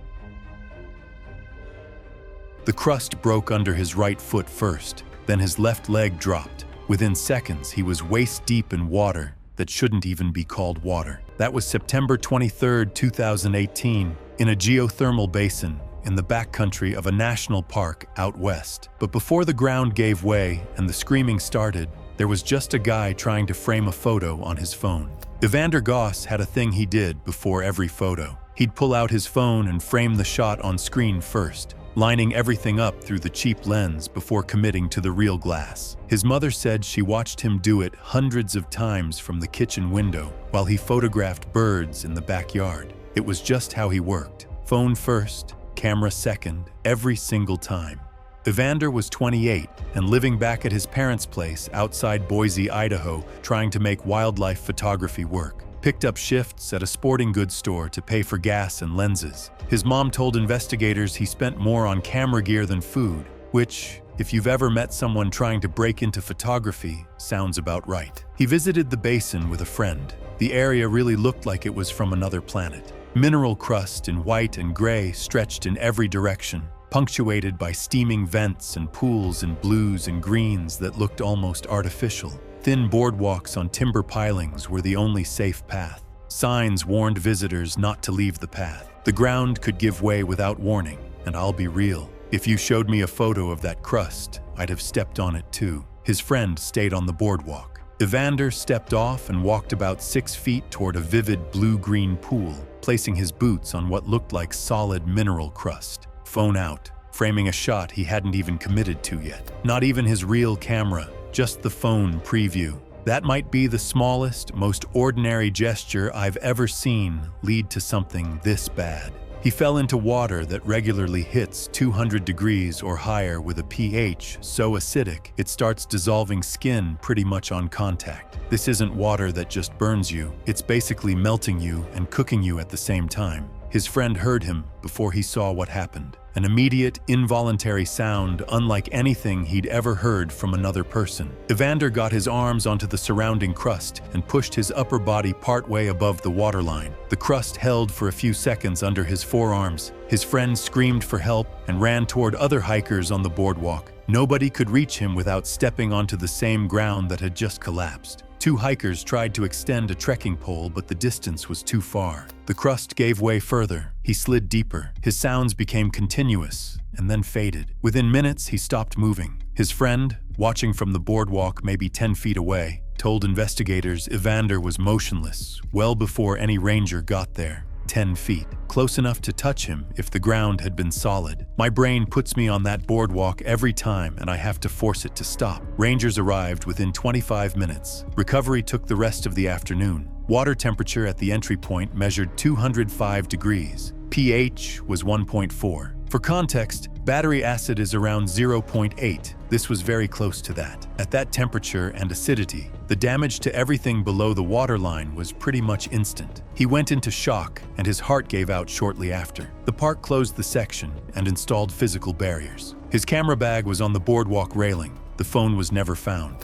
S1: The crust broke under his right foot first, then his left leg dropped. Within seconds, he was waist-deep in water that shouldn't even be called water. That was September 23, 2018, in a geothermal basin in the backcountry of a national park out west. But before the ground gave way and the screaming started, there was just a guy trying to frame a photo on his phone. Evander Goss had a thing he did before every photo. He'd pull out his phone and frame the shot on screen first. lining everything up through the cheap lens before committing to the real glass. His mother said she watched him do it hundreds of times from the kitchen window while he photographed birds in the backyard. It was just how he worked. Phone first, camera second, every single time. Evander was 28 and living back at his parents' place outside Boise, Idaho, trying to make wildlife photography work. Picked up shifts at a sporting goods store to pay for gas and lenses. His mom told investigators he spent more on camera gear than food, which, if you've ever met someone trying to break into photography, sounds about right. He visited the basin with a friend. The area really looked like it was from another planet. Mineral crust in white and gray stretched in every direction, punctuated by steaming vents and pools in blues and greens that looked almost artificial. Thin boardwalks on timber pilings were the only safe path. Signs warned visitors not to leave the path. The ground could give way without warning, and I'll be real. If you showed me a photo of that crust, I'd have stepped on it too. His friend stayed on the boardwalk. Evander stepped off and walked about 6 feet toward a vivid blue-green pool, placing his boots on what looked like solid mineral crust. Phone out, framing a shot he hadn't even committed to yet. Not even his real camera, just the phone preview. That might be the smallest, most ordinary gesture I've ever seen lead to something this bad. He fell into water that regularly hits 200 degrees or higher with a pH so acidic it starts dissolving skin pretty much on contact. This isn't water that just burns you, it's basically melting you and cooking you at the same time. His friend heard him before he saw what happened. An immediate, involuntary sound unlike anything he'd ever heard from another person. Evander got his arms onto the surrounding crust and pushed his upper body partway above the waterline. The crust held for a few seconds under his forearms. His friend screamed for help and ran toward other hikers on the boardwalk. Nobody could reach him without stepping onto the same ground that had just collapsed. 2 hikers tried to extend a trekking pole, but the distance was too far. The crust gave way further. He slid deeper. His sounds became continuous and then faded. Within minutes, he stopped moving. His friend, watching from the boardwalk maybe 10 feet away, told investigators Evander was motionless well before any ranger got there. 10 feet, close enough to touch him if the ground had been solid. My brain puts me on that boardwalk every time and I have to force it to stop. Rangers arrived within 25 minutes. Recovery took the rest of the afternoon. Water temperature at the entry point measured 205 degrees. pH was 1.4. For context, battery acid is around 0.8. This was very close to that. At that temperature and acidity, the damage to everything below the waterline was pretty much instant. He went into shock and his heart gave out shortly after. The park closed the section and installed physical barriers. His camera bag was on the boardwalk railing. The phone was never found.